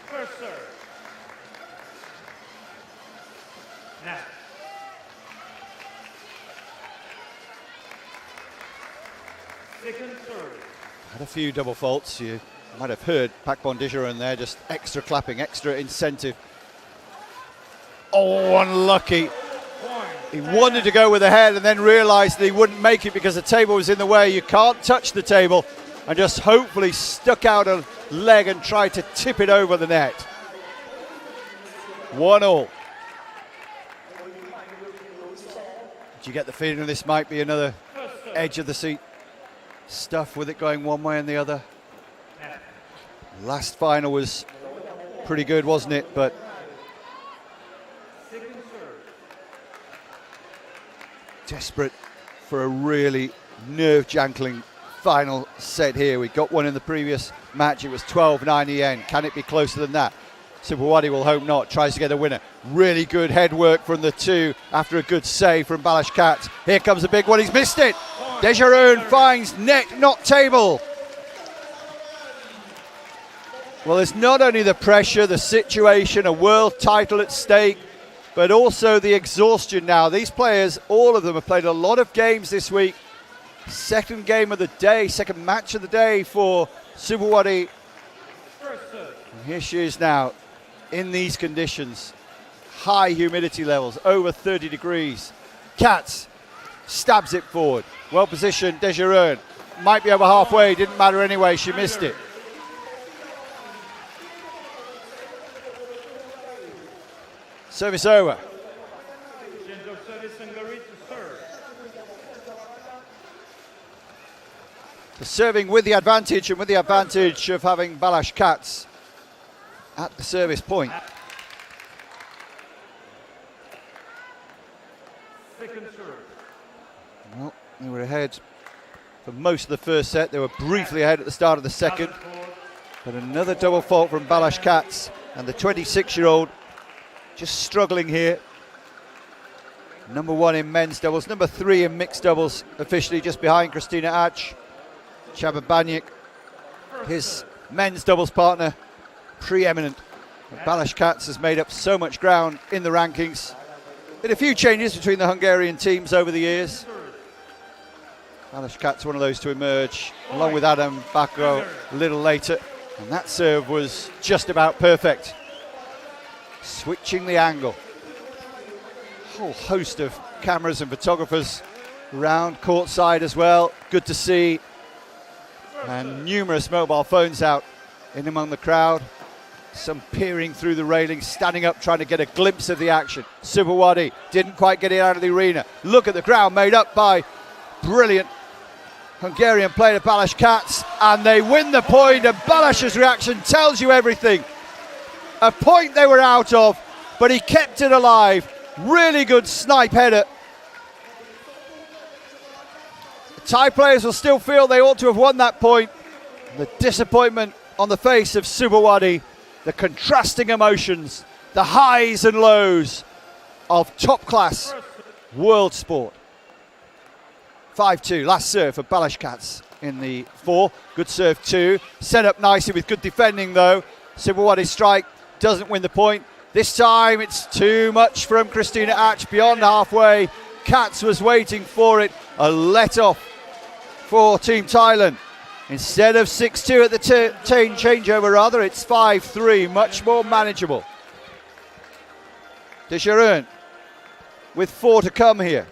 First serve. Now. Second serve. Had a few double faults. You might have heard Pak Bondijaran there, just extra clapping, extra incentive. Oh, unlucky. He wanted to go with the head and then realised that he wouldn't make it because the table was in the way. You can't touch the table, and just hopefully stuck out a leg and tried to tip it over the net. 1-1. Do you get the feeling that this might be another edge of the seat stuff with it going one way and the other? Last final was pretty good, wasn't it? But desperate for a really nerve-jangling final set here. We got one in the previous match. It was 12-9 the end. Can it be closer than that? Subhuwadi will hope not. Tries to get a winner. Really good head work from the two after a good save from Balázs Katz. Here comes a big one. He's missed it. Desjardins finds net, not table. Well, there's not only the pressure, the situation, a world title at stake, but also the exhaustion now. These players, all of them, have played a lot of games this week. Second game of the day, second match of the day for Subhuwadi. And here she is now in these conditions. High humidity levels, over 30 degrees. Katz stabs it forward. Well positioned, Desjardins. Might be over halfway, didn't matter anyway, she missed it. Service over. The serving with the advantage, and with the advantage of having Balázs Katz at the service point. Well, they were ahead for most of the first set. They were briefly ahead at the start of the second. But another double fault from Balázs Katz, and the 26-year-old just struggling here. Number one in men's doubles, number three in mixed doubles, officially just behind Christina Ach. Csaba Bányik, his men's doubles partner, preeminent. But Balázs Katz has made up so much ground in the rankings. Been a few changes between the Hungarian teams over the years. Balázs Katz, one of those to emerge, along with Adam Bako a little later. And that serve was just about perfect. Switching the angle. A whole host of cameras and photographers around courtside as well. Good to see. And numerous mobile phones out in among the crowd. Some peering through the railings, standing up, trying to get a glimpse of the action. Subhuwadi didn't quite get it out of the arena. Look at the ground made up by brilliant Hungarian player Balázs Katz. and they win the point, and Balázs's reaction tells you everything. A point they were out of, but he kept it alive. Really good snipe header. The Thai players will still feel they ought to have won that point. The disappointment on the face of Subawadi, the contrasting emotions, the highs and lows of top-class world sport. 5-2, last serve for Balázs in the 4. Good serve 2, set up nicely with good defending though. Subawadi's strike doesn't win the point. This time it's too much from Christina Ach, beyond halfway. Katz was waiting for it, a let-off for Team Thailand. Instead of 6-2 at the changeover rather, it's 5-3, much more manageable. Desjardins with 4 to come here.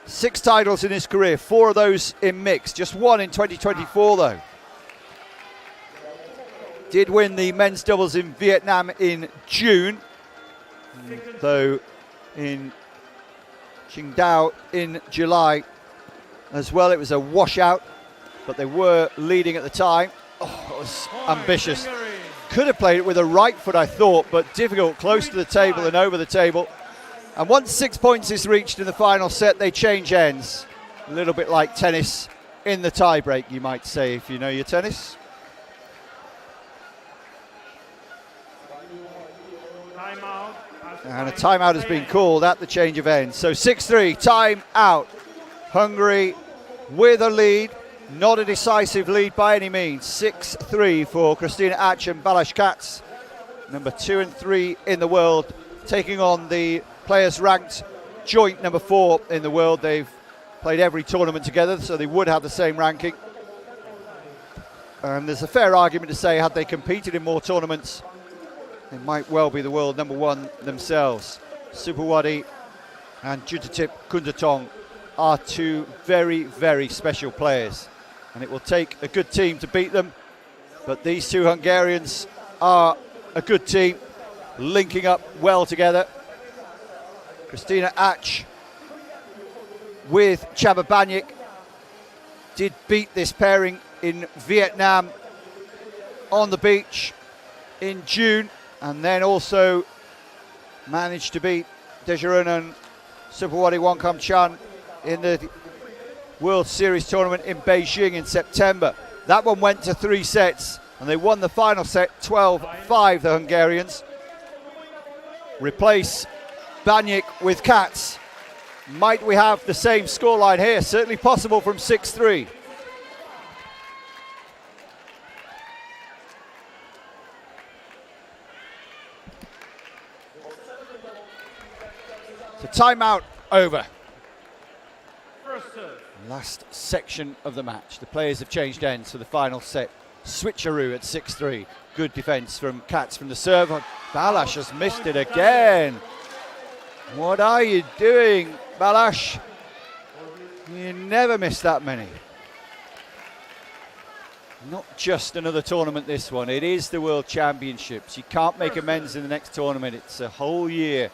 6 titles in his career, 4 of those in mixed, just 1 in 2024 though. Did win the men's doubles in Vietnam in June, though in Qingdao in July as well. It was a washout, but they were leading at the time. Oh, it was ambitious. Could have played it with a right foot, I thought, but difficult, close to the table and over the table. And once 6 points is reached in the final set, they change ends. A little bit like tennis in the tie-break, you might say, if you know your tennis. And a timeout has been called at the change of ends. So 6-3, time out. Hungary with a lead, not a decisive lead by any means. 6-3 for Christina Ach and Balázs Katz, number 2 and 3 in the world, taking on the players ranked joint number 4 in the world. They've played every tournament together, so they would have the same ranking. And there's a fair argument to say, had they competed in more tournaments, they might well be the world number 1 themselves. Subawadi and Jutatip Kundatong are 2 very, very special players, and it will take a good team to beat them. But these 2 Hungarians are a good team, linking up well together. Christina Ach with Chaba Banyik did beat this pairing in Vietnam on the beach in June, and then also managed to beat Desjardins and Subawadi Wongkam Chan in the World Series tournament in Beijing in September. That one went to 3 sets, and they won the final set 12-5, the Hungarians. Replace Banyik with Katz. Might we have the same scoreline here? Certainly possible from 6-3. So timeout over. Last section of the match. The players have changed ends for the final set. Switcheroo at 6-3. Good defense from Katz from the serve. Balázs has missed it again. What are you doing, Balázs? You never miss that many. Not just another tournament, this one. It is the World Championships. You can't make amends in the next tournament. It's a whole year.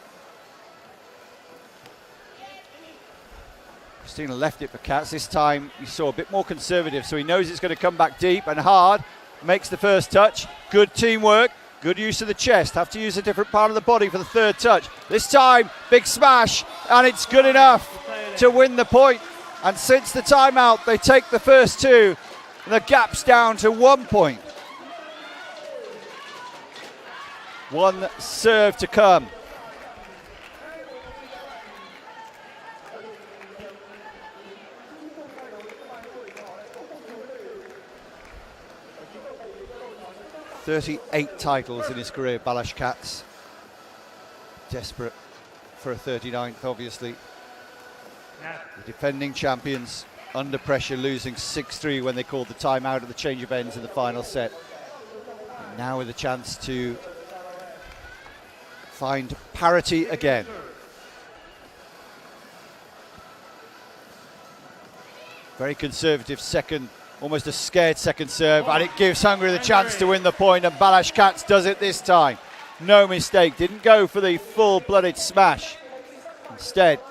Christina left it for Katz. This time you saw a bit more conservative, so he knows it's going to come back deep and hard. Makes the first touch. Good teamwork. Good use of the chest. Have to use a different part of the body for the third touch. This time, big smash, and it's good enough to win the point. And since the timeout, they take the first 2, and the gap's down to 1 point. 1 serve to come. "38 titles in his career, Balázs Katz. Desperate for a 39th, obviously. The defending champions under pressure, losing 6-3 when they called the timeout at the change of ends in the final set. And now with a chance to find parity again. Very conservative second, almost a scared second serve, and it gives Hungary the chance to win the point, and Balázs Katz does it this time. No mistake, didn't go for the full-blooded smash. Instead,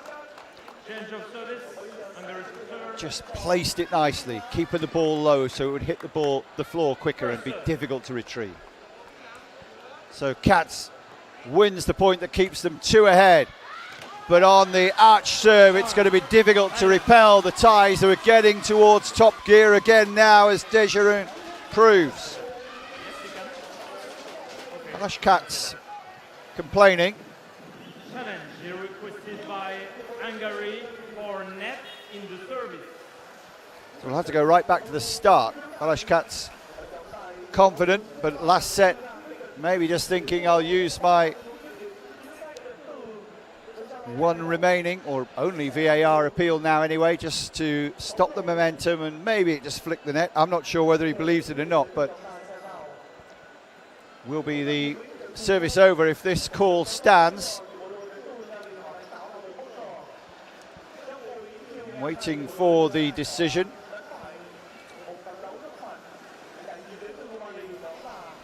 just placed it nicely, keeping the ball low so it would hit the floor quicker and be difficult to retrieve. So Katz wins the point that keeps them 2 ahead. But on the arch serve, it's going to be difficult to repel the Thais who are getting towards top gear again now, as Desjardins proves. Balázs Katz complaining. Challenge requested by Hungary for net in the service. So we'll have to go right back to the start. Balázs Katz confident, but last set, maybe just thinking I'll use my one remaining, or only VAR appeal now anyway, just to stop the momentum, and maybe it just flicked the net. I'm not sure whether he believes it or not, but will be the service over if this call stands. Waiting for the decision.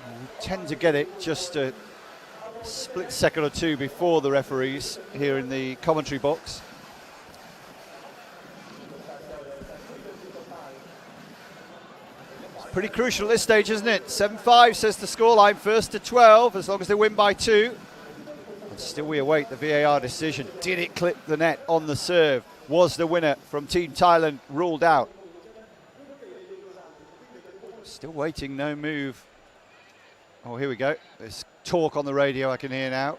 We tend to get it just a split second or two before the referees here in the commentary box. It's pretty crucial at this stage, isn't it? 7-5 says the scoreline, first to 12, as long as they win by 2. And still we await the VAR decision. Did it clip the net on the serve? Was the winner from Team Thailand ruled out? Still waiting, no move. Oh, here we go. There's talk on the radio I can hear now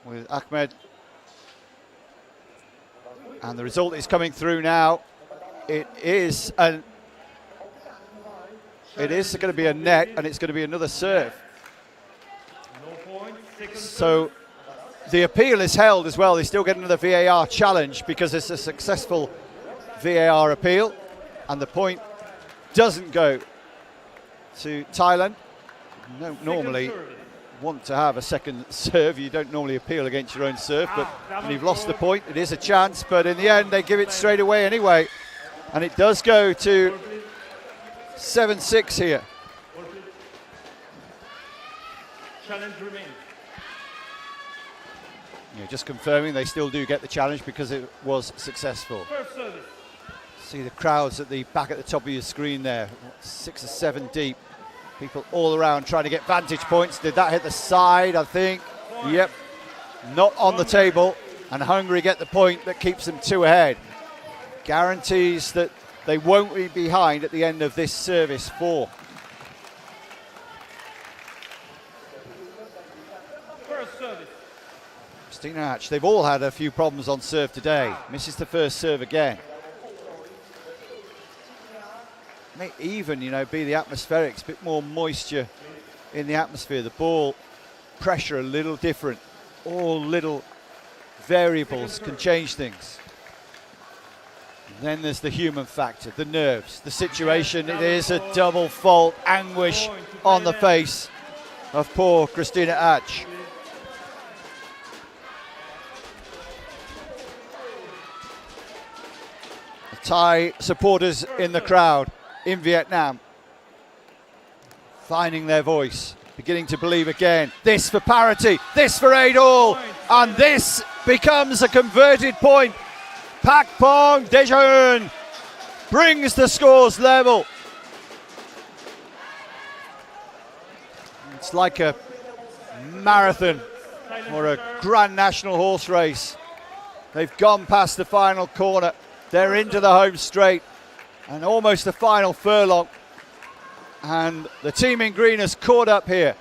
with Ahmed. And the result is coming through now. It is going to be a net, and it's going to be another serve. So the appeal is held as well. They still get another VAR challenge because it's a successful VAR appeal, and the point doesn't go to Thailand. No, normally want to have a second serve. You don't normally appeal against your own serve, but when you've lost the point, it is a chance. But in the end, they give it straight away anyway, and it does go to 7-6 here. Challenge remains. Yeah, just confirming they still do get the challenge because it was successful. First service. See the crowds at the back at the top of your screen there, 6 or 7 deep. People all around trying to get vantage points. Did that hit the side, I think? Yep. Not on the table. And Hungary get the point that keeps them 2 ahead. Guarantees that they won't be behind at the end of this service 4. First service. Christina Hatch, they've all had a few problems on serve today. Misses the first serve again. May even, be the atmospherics, a bit more moisture in the atmosphere. The ball pressure a little different. All little variables can change things. And then there's the human factor, the nerves, the situation. It is a double fault, anguish on the face of poor Christina Hatch. The Thai supporters in the crowd in Vietnam, finding their voice, beginning to believe again. This for parity, this for 8-all, and this becomes a converted point. Pak Pong Desjardins brings the scores level. It's like a marathon or a Grand National horse race. They've gone past the final corner. They're into the home straight. And almost the final furlong. And the team in green has caught up here.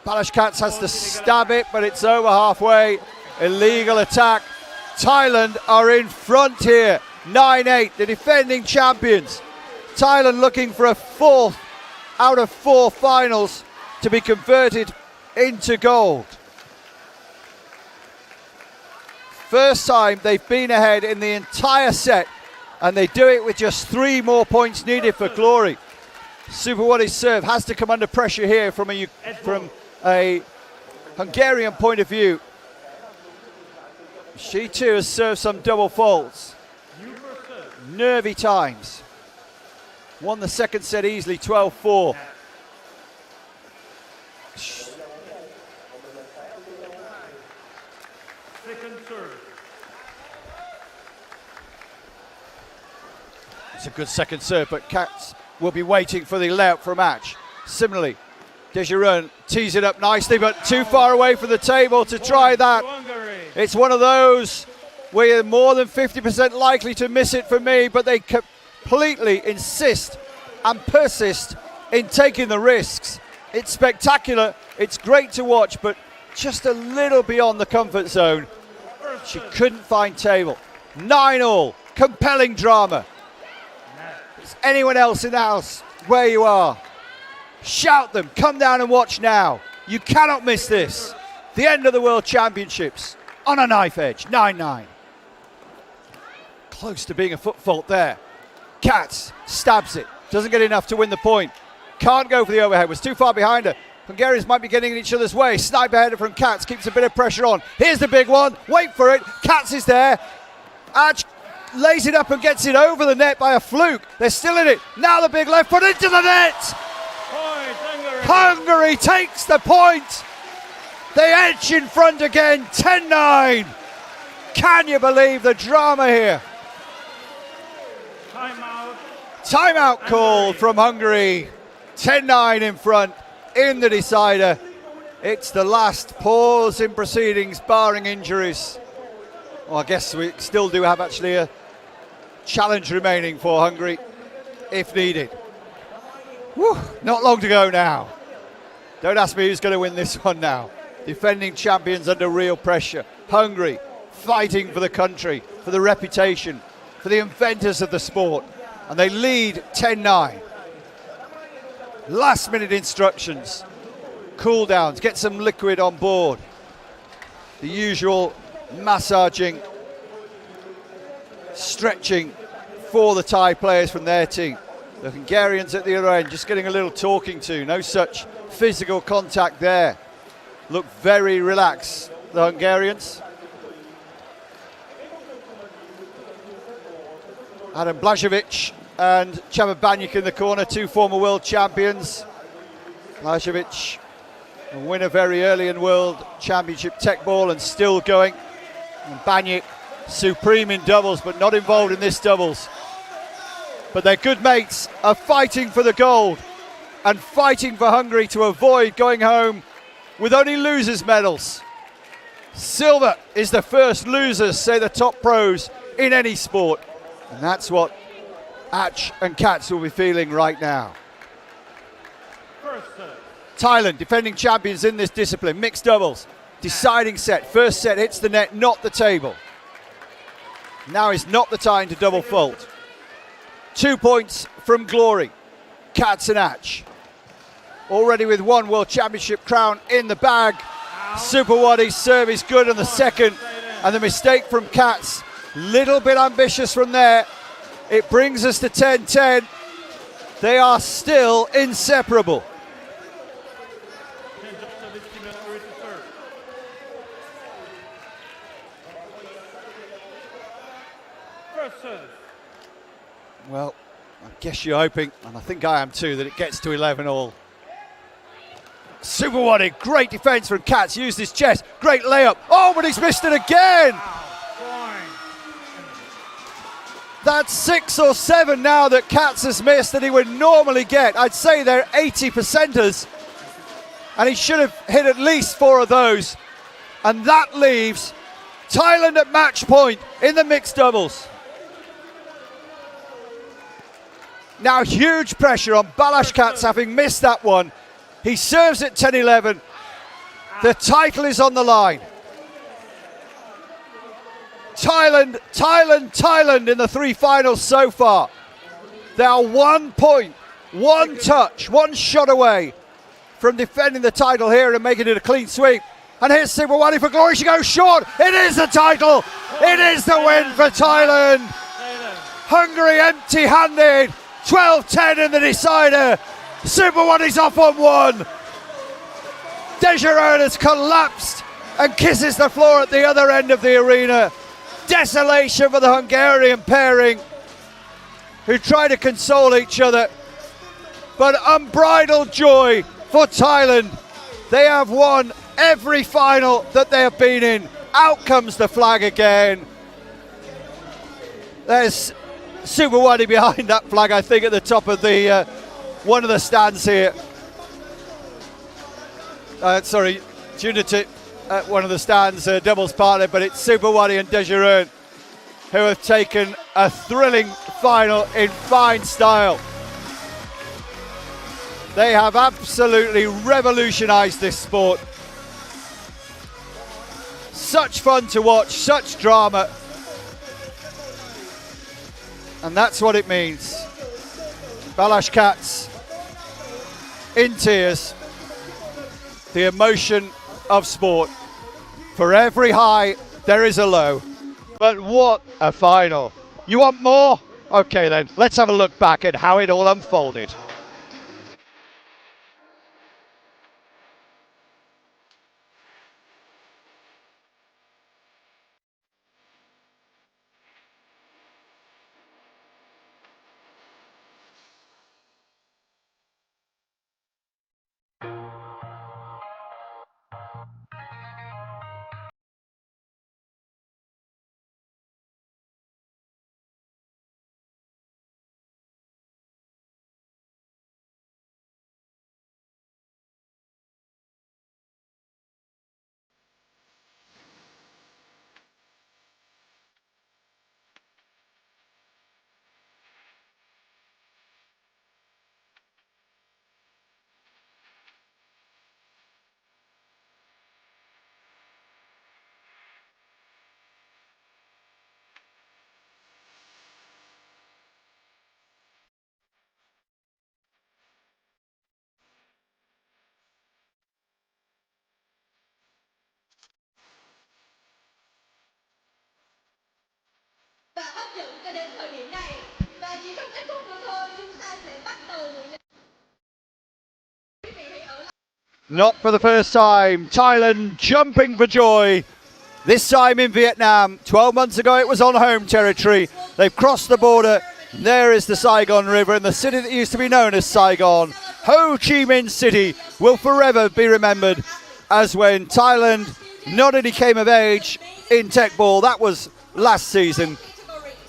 Balázs Katz has to stab it, but it's over halfway. Illegal attack. Thailand are in front here. 9-8, the defending champions. Thailand looking for a 4th out of 4 finals to be converted into gold. First time they've been ahead in the entire set, and they do it with just 3 more points needed for glory. Superwadi's serve has to come under pressure here from a Hungarian point of view. She too has served some double faults. Nervy times. Won the second set easily, 12-4. Second serve. It's a good second serve, but Katz will be waiting for the layup from Atch. Similarly, Desjardins tees it up nicely, but too far away from the table to try that. It's one of those where you're more than 50% likely to miss it for me, but they completely insist and persist in taking the risks. It's spectacular, it's great to watch, but just a little beyond the comfort zone. She couldn't find table. 9-all, compelling drama. Is anyone else in the house where you are? Shout them, come down and watch now. You cannot miss this. The end of the World Championships on a knife edge, 9-9. Close to being a foot fault there. Katz stabs it, doesn't get enough to win the point. Can't go for the overhead, was too far behind her. Hungarians might be getting in each other's way. Sniper header from Katz, keeps a bit of pressure on. Here's the big one, wait for it. Katz is there. Atch lays it up and gets it over the net by a fluke. They're still in it. Now the big left foot into the net. Point, Hungary. Hungary takes the point. They edge in front again, 10-9. Can you believe the drama here? Timeout. Timeout called from Hungary. 10-9 in front in the decider. It's the last pause in proceedings, barring injuries. Well, I guess we still do have actually a challenge remaining for Hungary, if needed. Whew, not long to go now. Don't ask me who's going to win this one now. Defending champions under real pressure. Hungary fighting for the country, for the reputation, for the inventors of the sport. And they lead 10-9. Last minute instructions. Cool downs, get some liquid on board. The usual massaging, stretching for the Thai players from their team. The Hungarians at the other end just getting a little talking to. No such physical contact there. Look very relaxed, the Hungarians. Adam Blažević and Chama Baniak in the corner, two former world champions. Blažević, a winner very early in World Championship Teqball and still going. And Baniak, supreme in doubles, but not involved in this doubles. But their good mates are fighting for the gold and fighting for Hungary to avoid going home with only losers' medals. Silver is the first losers, say the top pros in any sport. And that's what Atch and Katz will be feeling right now. Thailand, defending champions in this discipline, mixed doubles, deciding set. First set hits the net, not the table. Now is not the time to double fault. 2 points from glory, Katz and Atch. Already with one World Championship crown in the bag. Super Waddy's serve is good on the second. And the mistake from Katz, little bit ambitious from there. It brings us to 10-10. They are still inseparable. Well, I guess you're hoping, and I think I am too, that it gets to 11-all. Super Waddy, great defense from Katz, used his chest, great layup. Oh, but he's missed it again. That's 6 or 7 now that Katz has missed that he would normally get. I'd say they're 80%ers, and he should have hit at least 4 of those. And that leaves Thailand at match point in the mixed doubles. Now huge pressure on Balázs Katz having missed that one. He serves at 10-11. The title is on the line. Thailand, Thailand, Thailand in the 3 finals so far. They are 1 point, 1 touch, 1 shot away from defending the title here and making it a clean sweep. And here's Super Waddy for glory. She goes short. It is the title. It is the win for Thailand. Hungary empty-handed. 12-10 in the decider. Super Waddy's off on 1. Desjardins has collapsed and kisses the floor at the other end of the arena. Desolation for the Hungarian pairing, who try to console each other, but unbridled joy for Thailand. They have won every final that they have been in. Out comes the flag again. There's Super Waddy behind that flag, I think, at the top of the one of the stands here. Sorry, Junitip at one of the stands, doubles partner, but it's Super Waddy and Dejeron who have taken a thrilling final in fine style. They have absolutely revolutionised this sport. Such fun to watch, such drama. And that's what it means. Balash Cats in tears. The emotion of sport. For every high, there is a low. But what a final. You want more? Okay then, let's have a look back at how it all unfolded. Not for the first time, Thailand jumping for joy. This time in Vietnam. 12 months ago it was on home territory. They've crossed the border. There is the Saigon River, and the city that used to be known as Saigon, Ho Chi Minh City, will forever be remembered as when Thailand not only came of age in Teqball, that was last season,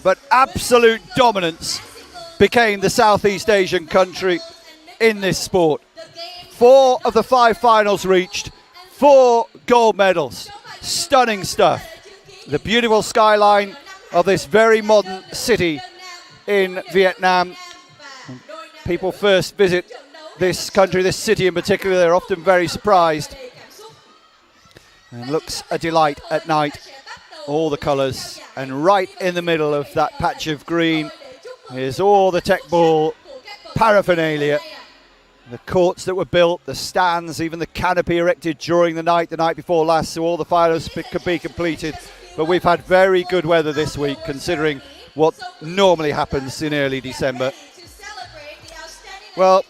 but absolute dominance became the Southeast Asian country in this sport. 4 of the 5 finals reached, 4 gold medals. Stunning stuff. The beautiful skyline of this very modern city in Vietnam. When people first visit this country, this city in particular, they're often very surprised. And looks a delight at night. All the colours, and right in the middle of that patch of green is all the Teqball paraphernalia. The courts that were built, the stands, even the canopy erected during the night before last, so all the finals could be completed. But we've had very good weather this week, considering what normally happens in early December. Well,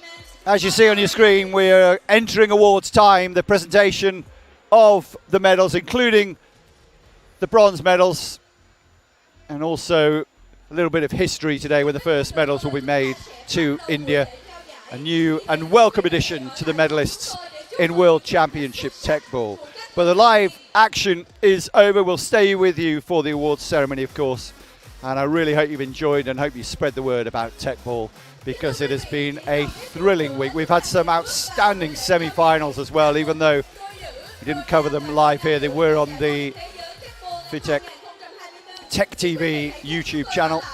as you see on your screen, we're entering awards time, the presentation of the medals, including the bronze medals, and also a little bit of history today when the first medals will be made to India. A new and welcome addition to the medalists in World Championship Teqball. But the live action is over. We'll stay with you for the awards ceremony, of course. And I really hope you've enjoyed and hope you spread the word about Teqball, because it has been a thrilling week. We've had some outstanding semi-finals as well, even though we didn't cover them live here. They were on the Fitech Tech TV YouTube channel.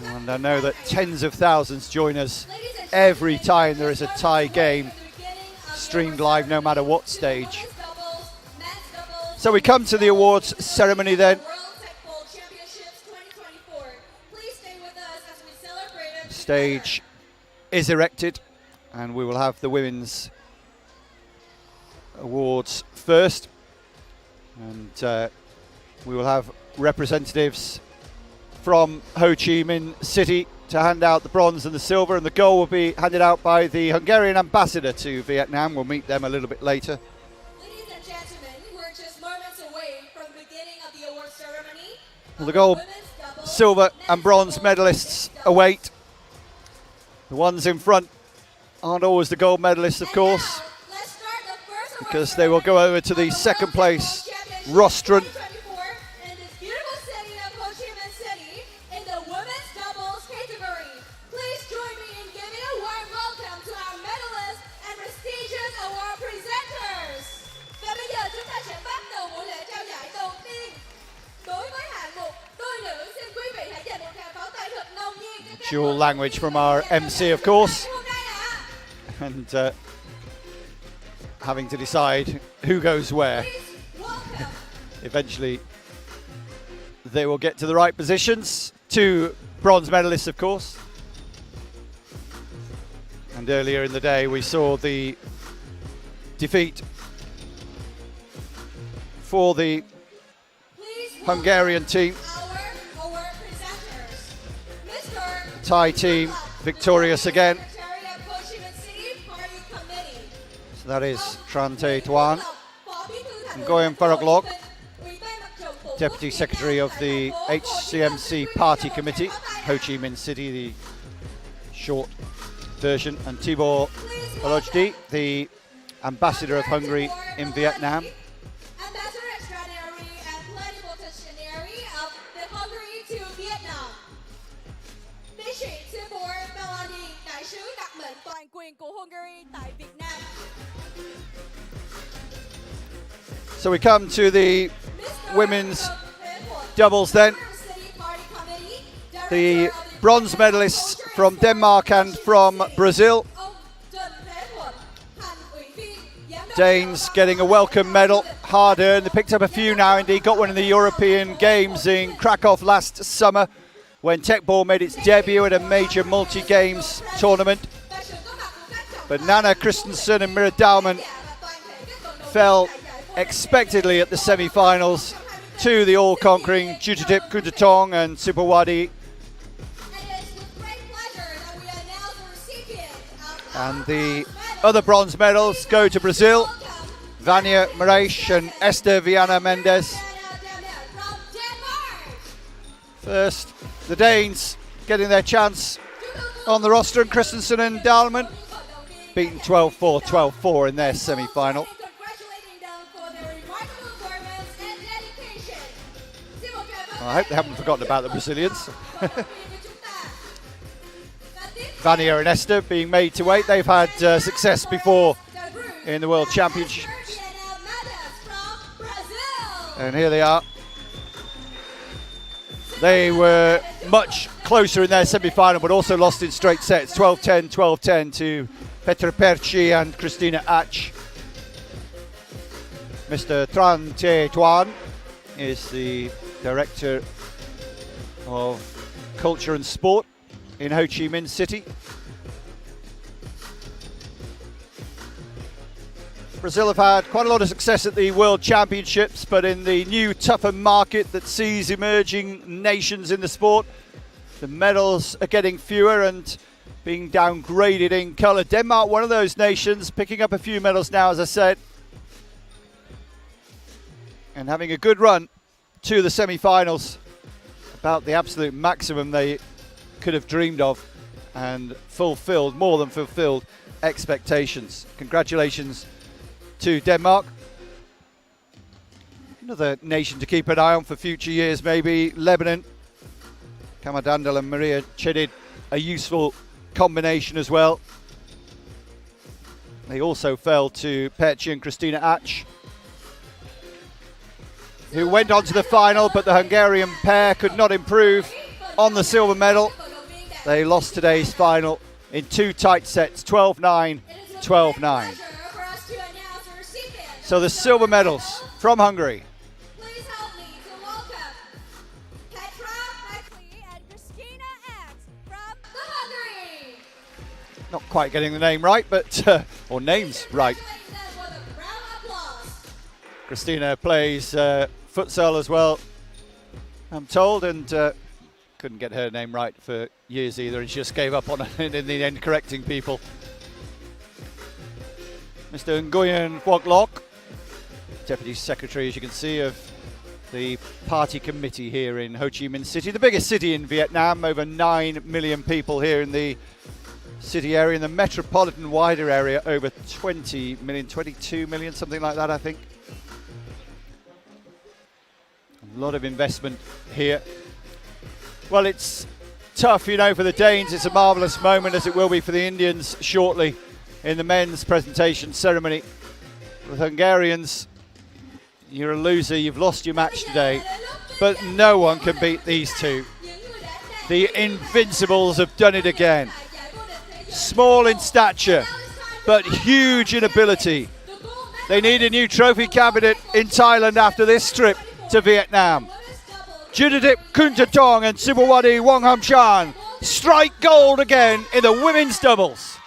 And I know that tens of thousands join us every time there is a Thai game streamed live, no matter what stage. So we come to the awards ceremony then. The stage is erected and we will have the women's awards first. And we will have representatives from Ho Chi Minh City to hand out the bronze and the silver, and the gold will be handed out by the Hungarian ambassador to Vietnam. We'll meet them a little bit later. Ladies and gentlemen, we're just moments away from the beginning of the award ceremony. Well, the gold, silver and bronze medalists await. The ones in front aren't always the gold medalists, of course, because they will go over to the second place rostrum. In this beautiful city of Ho Chi Minh City, in the women's dual language from our MC, of course, and having to decide who goes where. Eventually they will get to the right positions. 2 bronze medalists, of course. And earlier in the day we saw the defeat for the Hungarian team. Thai team victorious again. So that is Tran Te Tuan, Ngoyen Pharaoklok, Deputy Secretary of the HCMC Party Committee, Ho Chi Minh City, the short version, and Tibor Balojdi, the Ambassador of Hungary in Vietnam. Ambassador Extraordinary and Plenipotentiary of the Hungary to Vietnam. Tiến sĩ Tibor Balojdi, Đại sứ đặc mệnh toàn quyền của Hungary tại Việt Nam. So we come to the women's doubles then. The bronze medalists from Denmark and from Brazil. Danes getting a welcome medal, hard earned. They picked up a few now, indeed. Got one in the European Games in Krakow last summer when Teqball made its debut at a major multi-games tournament. But Nana Christensen and Mira Dauman fell expectedly at the semi-finals to the all-conquering Jutadip Kuntatong and Supawadi. And the other bronze medals go to Brazil, Vania Marais and Esther Viana Mendes. First, the Danes getting their chance on the roster, and Christensen and Dahlman beaten 12-4, 12-4 in their semi-final. I hope they haven't forgotten about the Brazilians. Vania and Esther being made to weight. They've had success before in the World Championships. And here they are. They were much closer in their semi-final, but also lost in straight sets. 12-10, 12-10 to Petra Perci and Christina Ach. Mr. Tran Te Tuan is the Director of Culture and Sport in Ho Chi Minh City. Brazil have had quite a lot of success at the World Championships, but in the new tougher market that sees emerging nations in the sport, the medals are getting fewer and being downgraded in colour. Denmark, one of those nations, picking up a few medals now, as I said, and having a good run to the semi-finals, about the absolute maximum they could have dreamed of, and fulfilled, more than fulfilled, expectations. Congratulations to Denmark. Another nation to keep an eye on for future years, maybe Lebanon. Kamadandal and Maria Chedid, a useful combination as well. They also fell to Perci and Christina Ach, who went on to the final, but the Hungarian pair could not improve on the silver medal. They lost today's final in 2 tight sets, 12-9, 12-9. So the silver medals from Hungary. Please help me to welcome Petra Perci and Christina Ach from Hungary. Not quite getting the name right, but or names right. Christina plays futsal as well, I'm told, and couldn't get her name right for years either, and she just gave up on it in the end, correcting people. Mr. Ngoyen Pharaoklok, Deputy Secretary, as you can see, of the party committee here in Ho Chi Minh City, the biggest city in Vietnam, over 9 million people here in the city area, in the metropolitan wider area, over 20 million, 22 million, something like that, I think. A lot of investment here. Well, it's tough, you know, for the Danes. It's a marvellous moment, as it will be for the Indians shortly in the men's presentation ceremony. With Hungarians, you're a loser, you've lost your match today, but no one can beat these two. The Invincibles have done it again. Small in stature, but huge in ability. They need a new trophy cabinet in Thailand after this trip to Vietnam. Judadip Kuntatong and Subawadi Wongham-chan strike gold again in the women's doubles.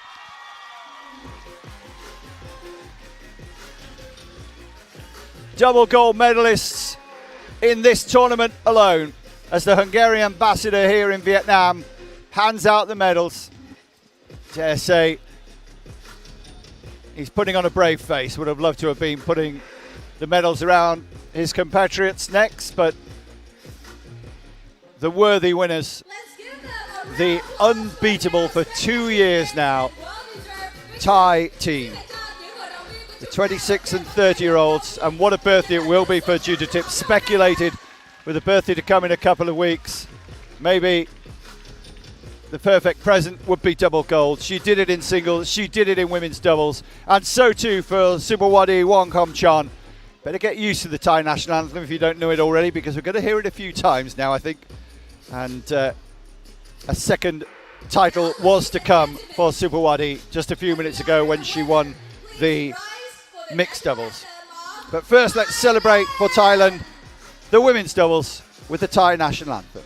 Double gold medalists in this tournament alone, as the Hungarian ambassador here in Vietnam hands out the medals. Dare say he's putting on a brave face. Would have loved to have been putting the medals around his compatriots' necks, but the worthy winners, the unbeatable for 2 years now Thai team, the 26 and 30-year-olds, and what a birthday it will be for Judadip. Speculated with a birthday to come in a couple of weeks. Maybe the perfect present would be double gold. She did it in singles, she did it in women's doubles, and so too for Subawadi Wongham-chan. Better get used to the Thai national anthem if you don't know it already, because we're going to hear it a few times now, I think. And a second title was to come for Subawadi just a few minutes ago when she won the mixed doubles. But first, let's celebrate for Thailand the women's doubles with the Thai national anthem.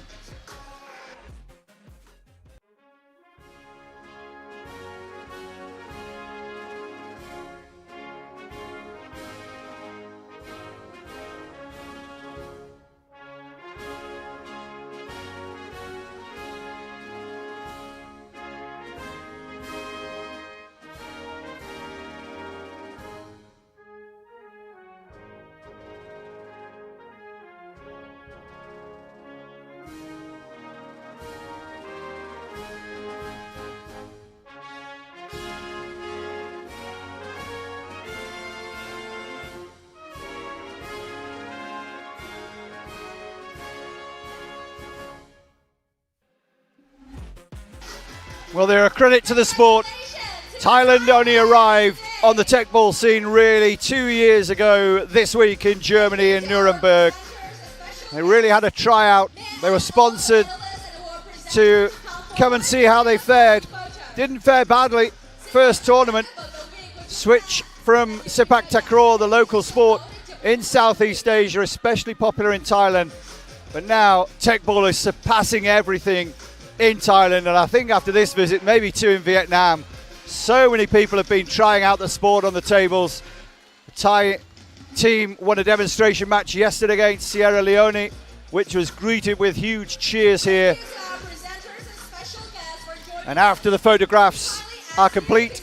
Well, they're a credit to the sport. Thailand only arrived on the Teqball scene really 2 years ago this week in Germany, in Nuremberg. They really had a tryout. They were sponsored to come and see how they fared. Didn't fare badly. First tournament. Switch from Sepak Takraw, the local sport in Southeast Asia, especially popular in Thailand. But now Teqball is surpassing everything in Thailand, and I think after this visit, maybe too in Vietnam, so many people have been trying out the sport on the tables. The Thai team won a demonstration match yesterday against Sierra Leone, which was greeted with huge cheers here. And after the photographs are complete,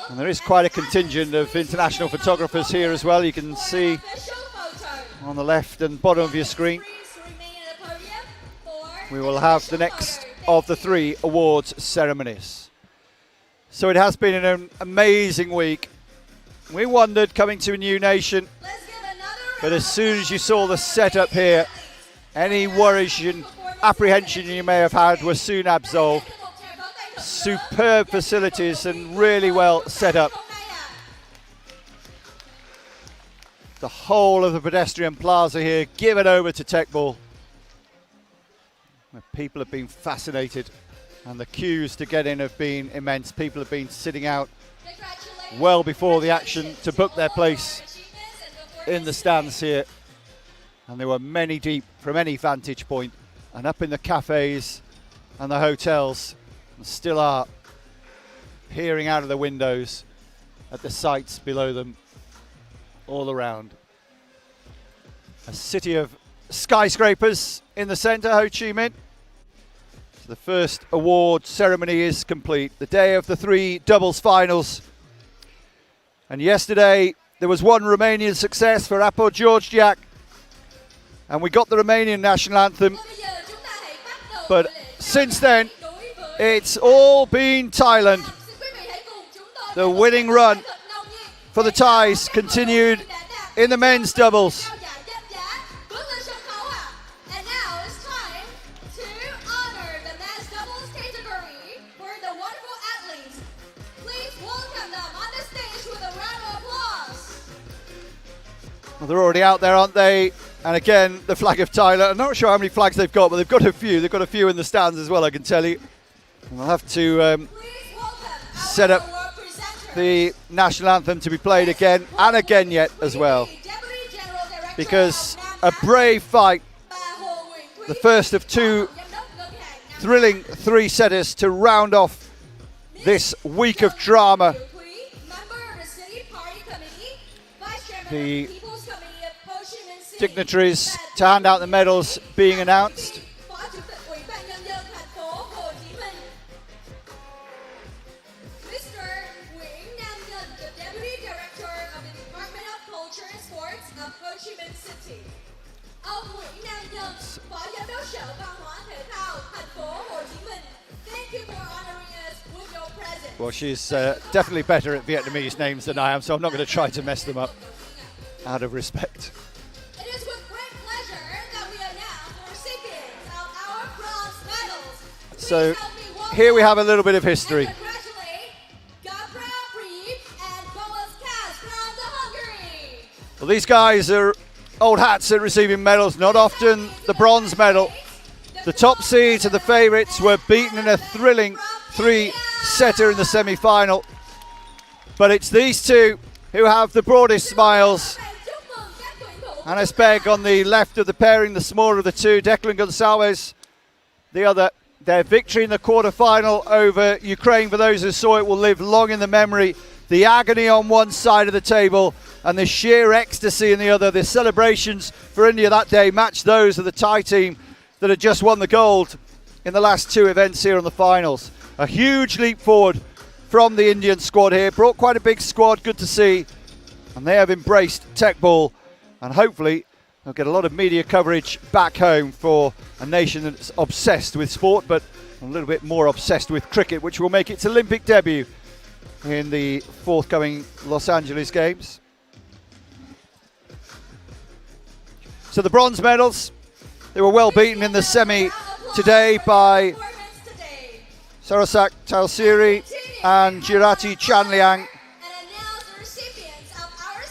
and there is quite a contingent of international photographers here as well, you can see on the left and bottom of your screen, we will have the next of the 3 awards ceremonies. So it has been an amazing week. We wondered coming to a new nation, but as soon as you saw the setup here, any worries and apprehension you may have had were soon absolved. Superb facilities and really well set up. The whole of the pedestrian plaza here given over to Teqball, where people have been fascinated, and the queues to get in have been immense. People have been sitting out well before the action to book their place in the stands here, and there were many deep from any vantage point, and up in the cafes and the hotels, and still are peering out of the windows at the sights below them all around. A city of skyscrapers in the centre, Ho Chi Minh. The first award ceremony is complete. The day of the 3 doubles finals. And yesterday there was one Romanian success for Apo Georgiak, and we got the Romanian national anthem. But since then, it's all been Thailand. The winning run for the Thais continued in the men's doubles. Well, they're already out there, aren't they? And again, the flag of Thailand. I'm not sure how many flags they've got, but they've got a few. They've got a few in the stands as well, I can tell you. And we'll have to set up the national anthem to be played again and again yet as well. Because a brave fight, the first of two thrilling three-setters to round off this week of drama. The dignitaries to hand out the medals being announced. Of Ho Chi Minh City. Ông Nguyễn Nam Nhân, Phó Giám đốc Sở Văn hóa Thể thao thành phố Hồ Chí Minh. Thank you for honoring us with your presence. Well, she's definitely better at Vietnamese names than I am, so I'm not going to try to mess them up out of respect. It is with great pleasure that we announce the recipients of our bronze medals. So here we have a little bit of history. Well, these guys are old hats at receiving medals. Not often the bronze medal. The top seeds and the favourites were beaten in a thrilling three-setter in the semi-final. But it's these two who have the broadest smiles. Hannes Begg on the left of the pairing, the smaller of the two. Declan Gonçalves, the other. Their victory in the quarter-final over Ukraine, for those who saw it, will live long in the memory. The agony on one side of the table and the sheer ecstasy in the other. The celebrations for India that day matched those of the Thai team that had just won the gold in the last two events here on the finals. A huge leap forward from the Indian squad here. Brought quite a big squad, good to see. And they have embraced Teqball, and hopefully they'll get a lot of media coverage back home for a nation that's obsessed with sport, but a little bit more obsessed with cricket, which will make its Olympic debut in the forthcoming Los Angeles Games. So the bronze medals, they were well beaten in the semi today by Sarasak Talsiri and Jirati Chanliang.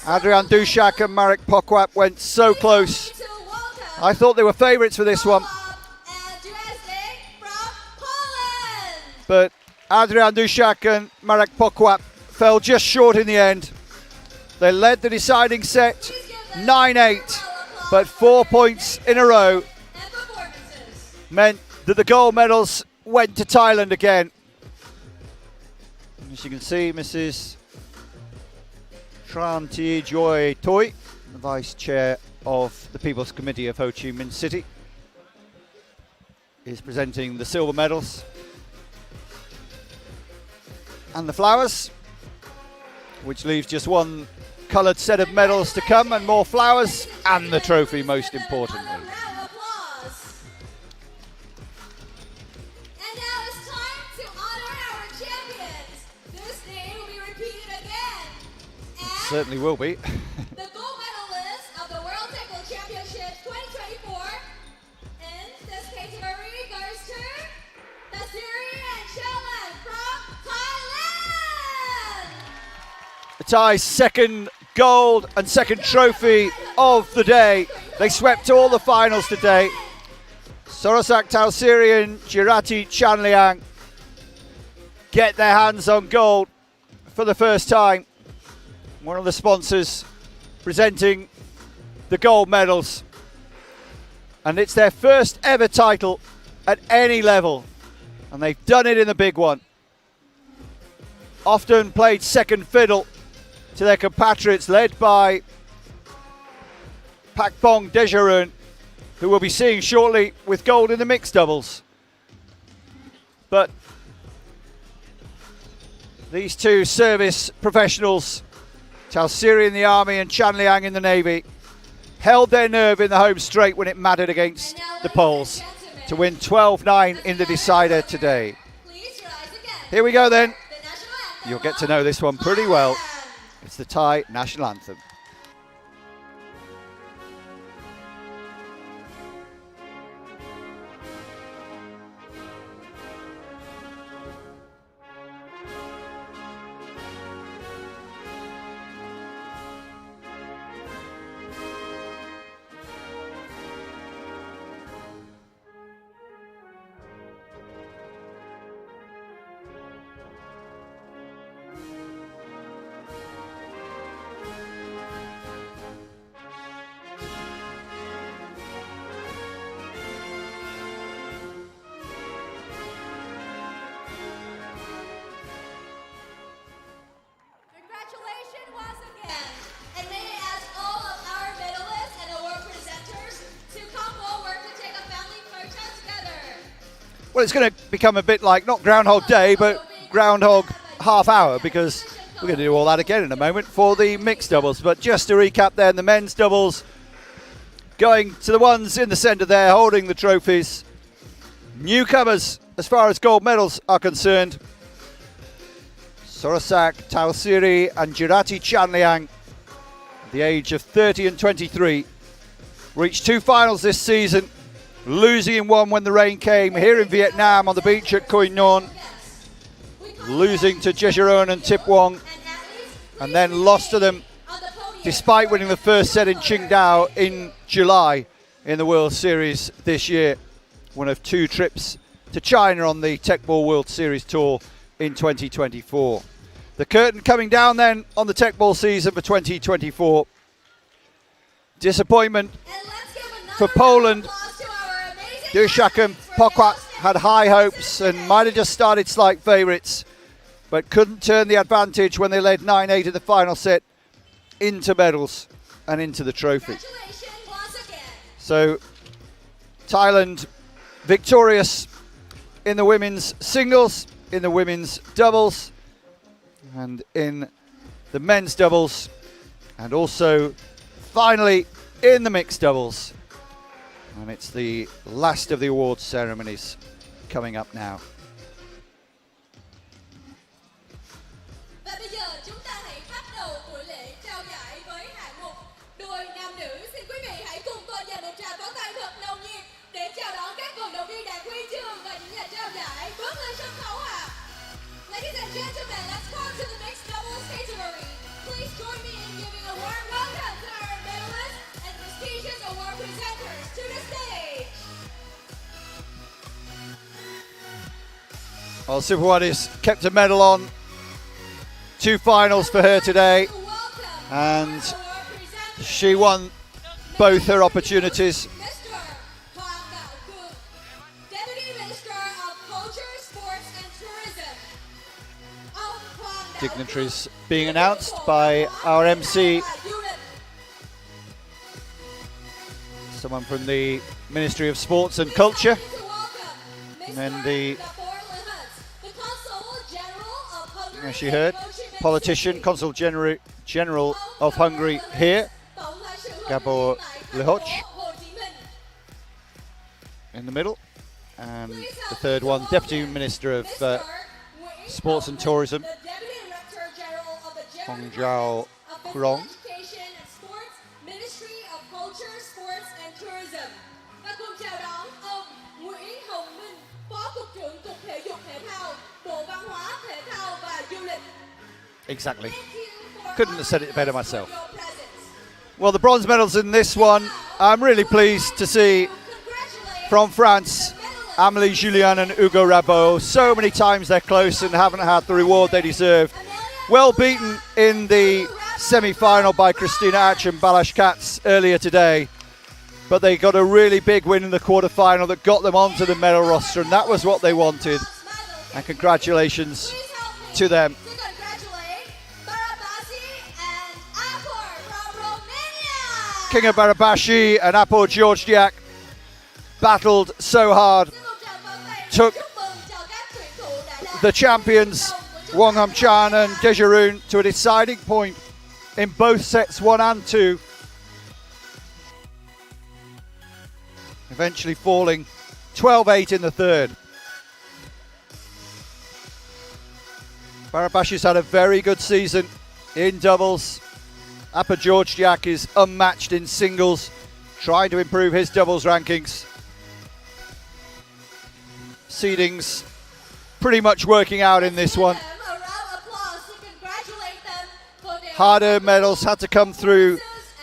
Adrian Dushak and Marek Pokwap went so close. I thought they were favourites for this one. But Adrian Dushak and Marek Pokwap fell just short in the end. They led the deciding set 9-8, but 4 points in a row meant that the gold medals went to Thailand again. As you can see, Mrs. Tran Thi Joy Toi, the Vice Chair of the People's Committee of Ho Chi Minh City, is presenting the silver medals and the flowers, which leaves just one coloured set of medals to come, and more flowers, and the trophy most importantly. And now it's time to honor our champions. This day will be repeated again. And Certainly will be. the gold medalist of the World Teqball Championships 2024 in this category goes to Tasiri and Chelan from Thailand. The Thai's second gold and second trophy of the day. They swept all the finals today. Sarasak Talsiri and Jirati Chanliang get their hands on gold for the first time. One of the sponsors presenting the gold medals. And it's their first ever title at any level. And they've done it in the big one. Often played second fiddle to their compatriots, led by Pakpong Dejarun, who we'll be seeing shortly with gold in the mixed doubles. But these two service professionals, Talsiri in the Army and Chanliang in the Navy, held their nerve in the home straight when it mattered against the Poles to win 12-9 in the decider today. Here we go then. You'll get to know this one pretty well. It's the Thai national anthem. well, it's going to become a bit like not Groundhog Day, but Groundhog half hour, because we're going to do all that again in a moment for the mixed doubles. But just to recap then, the men's doubles going to the ones in the centre there, holding the trophies. Newcomers as far as gold medals are concerned. Sorasak, Tausiri and Jirati Chanliang, at the age of 30 and 23, reached 2 finals this season, losing in one when the rain came here in Vietnam on the beach at Khoi Non, losing to Jejeon and Tip Wong, and then lost to them despite winning the first set in Qingdao in July in the World Series this year. One of 2 trips to China on the Teqball World Series Tour in 2024. The curtain coming down then on the Teqball season for 2024. Disappointment for Poland. Duszak and Pokład had high hopes and might have just started slight favourites, but couldn't turn the advantage when they led 9-8 in the final set into medals and into the trophy. So Thailand victorious in the women's singles, in the women's doubles, and in the men's doubles, and also finally in the mixed doubles. And it's the last of the awards ceremonies coming up now. Và bây giờ chúng ta hãy bắt đầu buổi lễ trao giải với hạng mục đôi nam nữ. Xin quý vị hãy cùng tôi dành một tràng pháo tay thật nồng nhiệt để chào đón các vận động viên đạt huy chương và những nhà trao giải bước lên sân khấu ạ. Ladies and gentlemen, let's come to the mixed doubles category. Please join me in giving a warm welcome to our medalists and prestigious award presenters to the stage. Well, Superwadis kept a medal on. 2 finals for her today, and she won both her opportunities. Dignitaries being announced by our MC, someone from the Ministry of Sports and Culture, and then the, as she heard, politician, Consul General of Hungary here, Gabor Lehoch, in the middle, and the third one, Deputy Minister of Sports and Tourism, Hong Jiao Krong. Exactly. Couldn't have said it better myself. Well, the bronze medals in this one, I'm really pleased to see from France, Amélie Julien and Hugo Rabot. So many times they're close and haven't had the reward they deserve. Well beaten in the semi-final by Christina Ach and Balázs Katz earlier today, but they got a really big win in the quarter-final that got them onto the medal roster, and that was what they wanted. And congratulations to them. Kinga Barabashi and Apor Georgiak battled so hard, took the champions Wong Hum Chan and Jejeon to a deciding point in both sets 1 and 2, eventually falling 12-8 in the third. Barabashi's had a very good season in doubles. Apor Georgiak is unmatched in singles, trying to improve his doubles rankings. Seedings pretty much working out in this one. Harder medals had to come through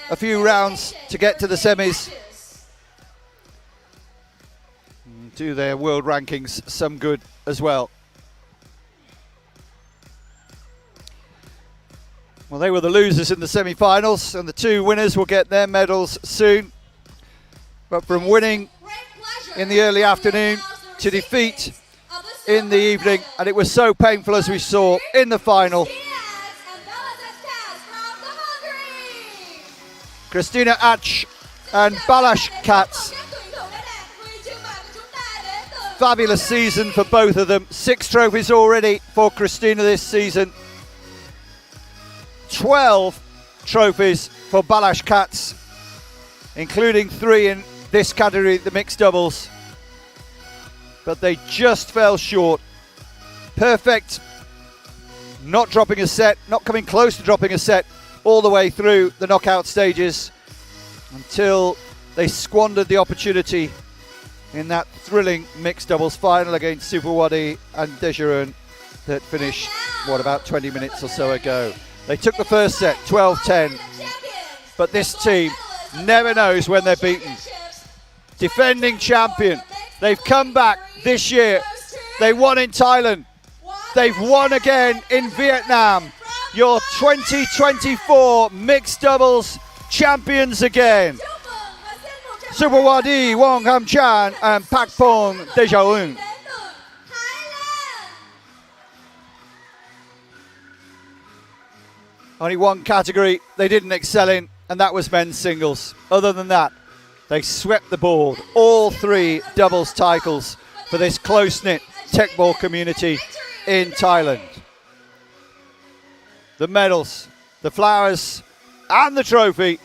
a few rounds to get to the semis. Do their world rankings some good as well. Well, they were the losers in the semi-finals, and the 2 winners will get their medals soon. But from winning in the early afternoon to defeat in the evening, and it was so painful as we saw in the final. Christina Ach and Balázs Katz Fabulous season for both of them. 6 trophies already for Christina this season. 12 trophies for Balázs Katz, including 3 in this category, the mixed doubles. But they just fell short. Perfect, not dropping a set, not coming close to dropping a set all the way through the knockout stages until they squandered the opportunity in that thrilling mixed doubles final against Superwadi and Dejerun that finished, about 20 minutes or so ago. They took the first set, 12-10, but this team never knows when they're beaten. Defending champion, they've come back this year. They won in Thailand. They've won again in Vietnam. Your 2024 mixed doubles champions again. Superwadi, Wong Ham Chan and Pakpong Dejaun. Only one category they didn't excel in, and that was men's singles. Other than that, they swept the board. All 3 doubles titles for this close-knit Teqball community in Thailand. The medals, the flowers, and the trophy.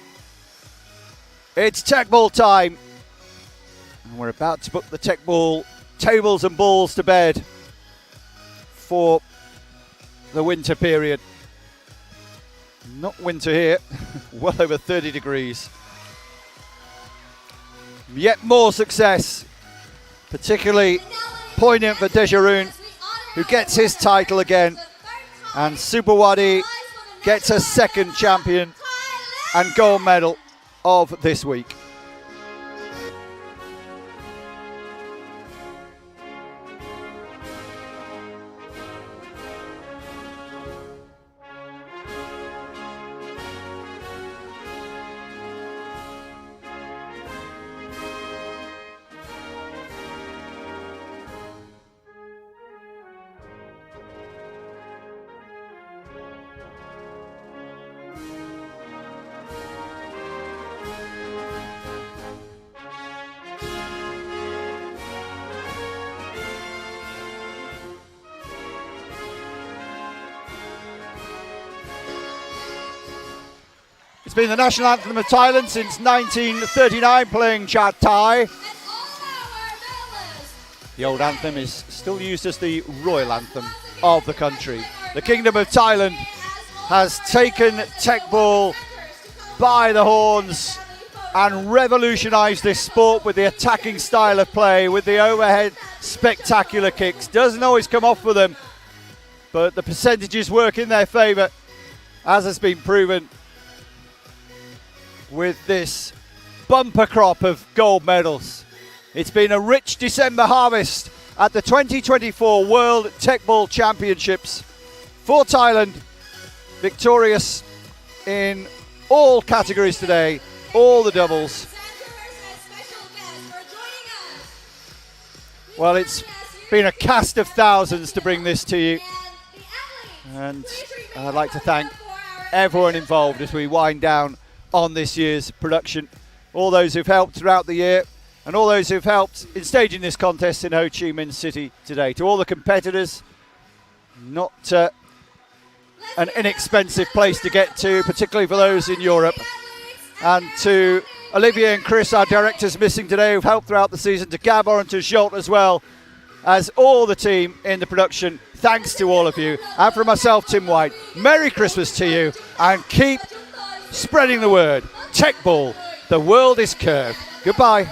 It's Teqball time. And we're about to put the Teqball tables and balls to bed for the winter period. Not winter here, well over 30 degrees. Yet more success, particularly poignant for Dejerun, who gets his title again, and Superwadi gets a second champion and gold medal of this week. It's been the national anthem of Thailand since 1939, playing Chat Thai. The old anthem is still used as the royal anthem of the country. The Kingdom of Thailand has taken Teqball by the horns and revolutionised this sport with the attacking style of play, with the overhead spectacular kicks. Doesn't always come off for them, but the percentages work in their favour, as has been proven with this bumper crop of gold medals. It's been a rich December harvest at the 2024 World Teqball Championships for Thailand, victorious in all categories today, all the doubles. Well, it's been a cast of thousands to bring this to you, and I'd like to thank everyone involved as we wind down on this year's production. All those who've helped throughout the year, and all those who've helped in staging this contest in Ho Chi Minh City today. To all the competitors, not an inexpensive place to get to, particularly for those in Europe. And to Olivier and Chris, our directors missing today, who've helped throughout the season, to Gabor and to Jolt as well as all the team in the production. Thanks to all of you. And from myself, Tim White, Merry Christmas to you, and keep spreading the word. Teqball, the world is curved. Goodbye.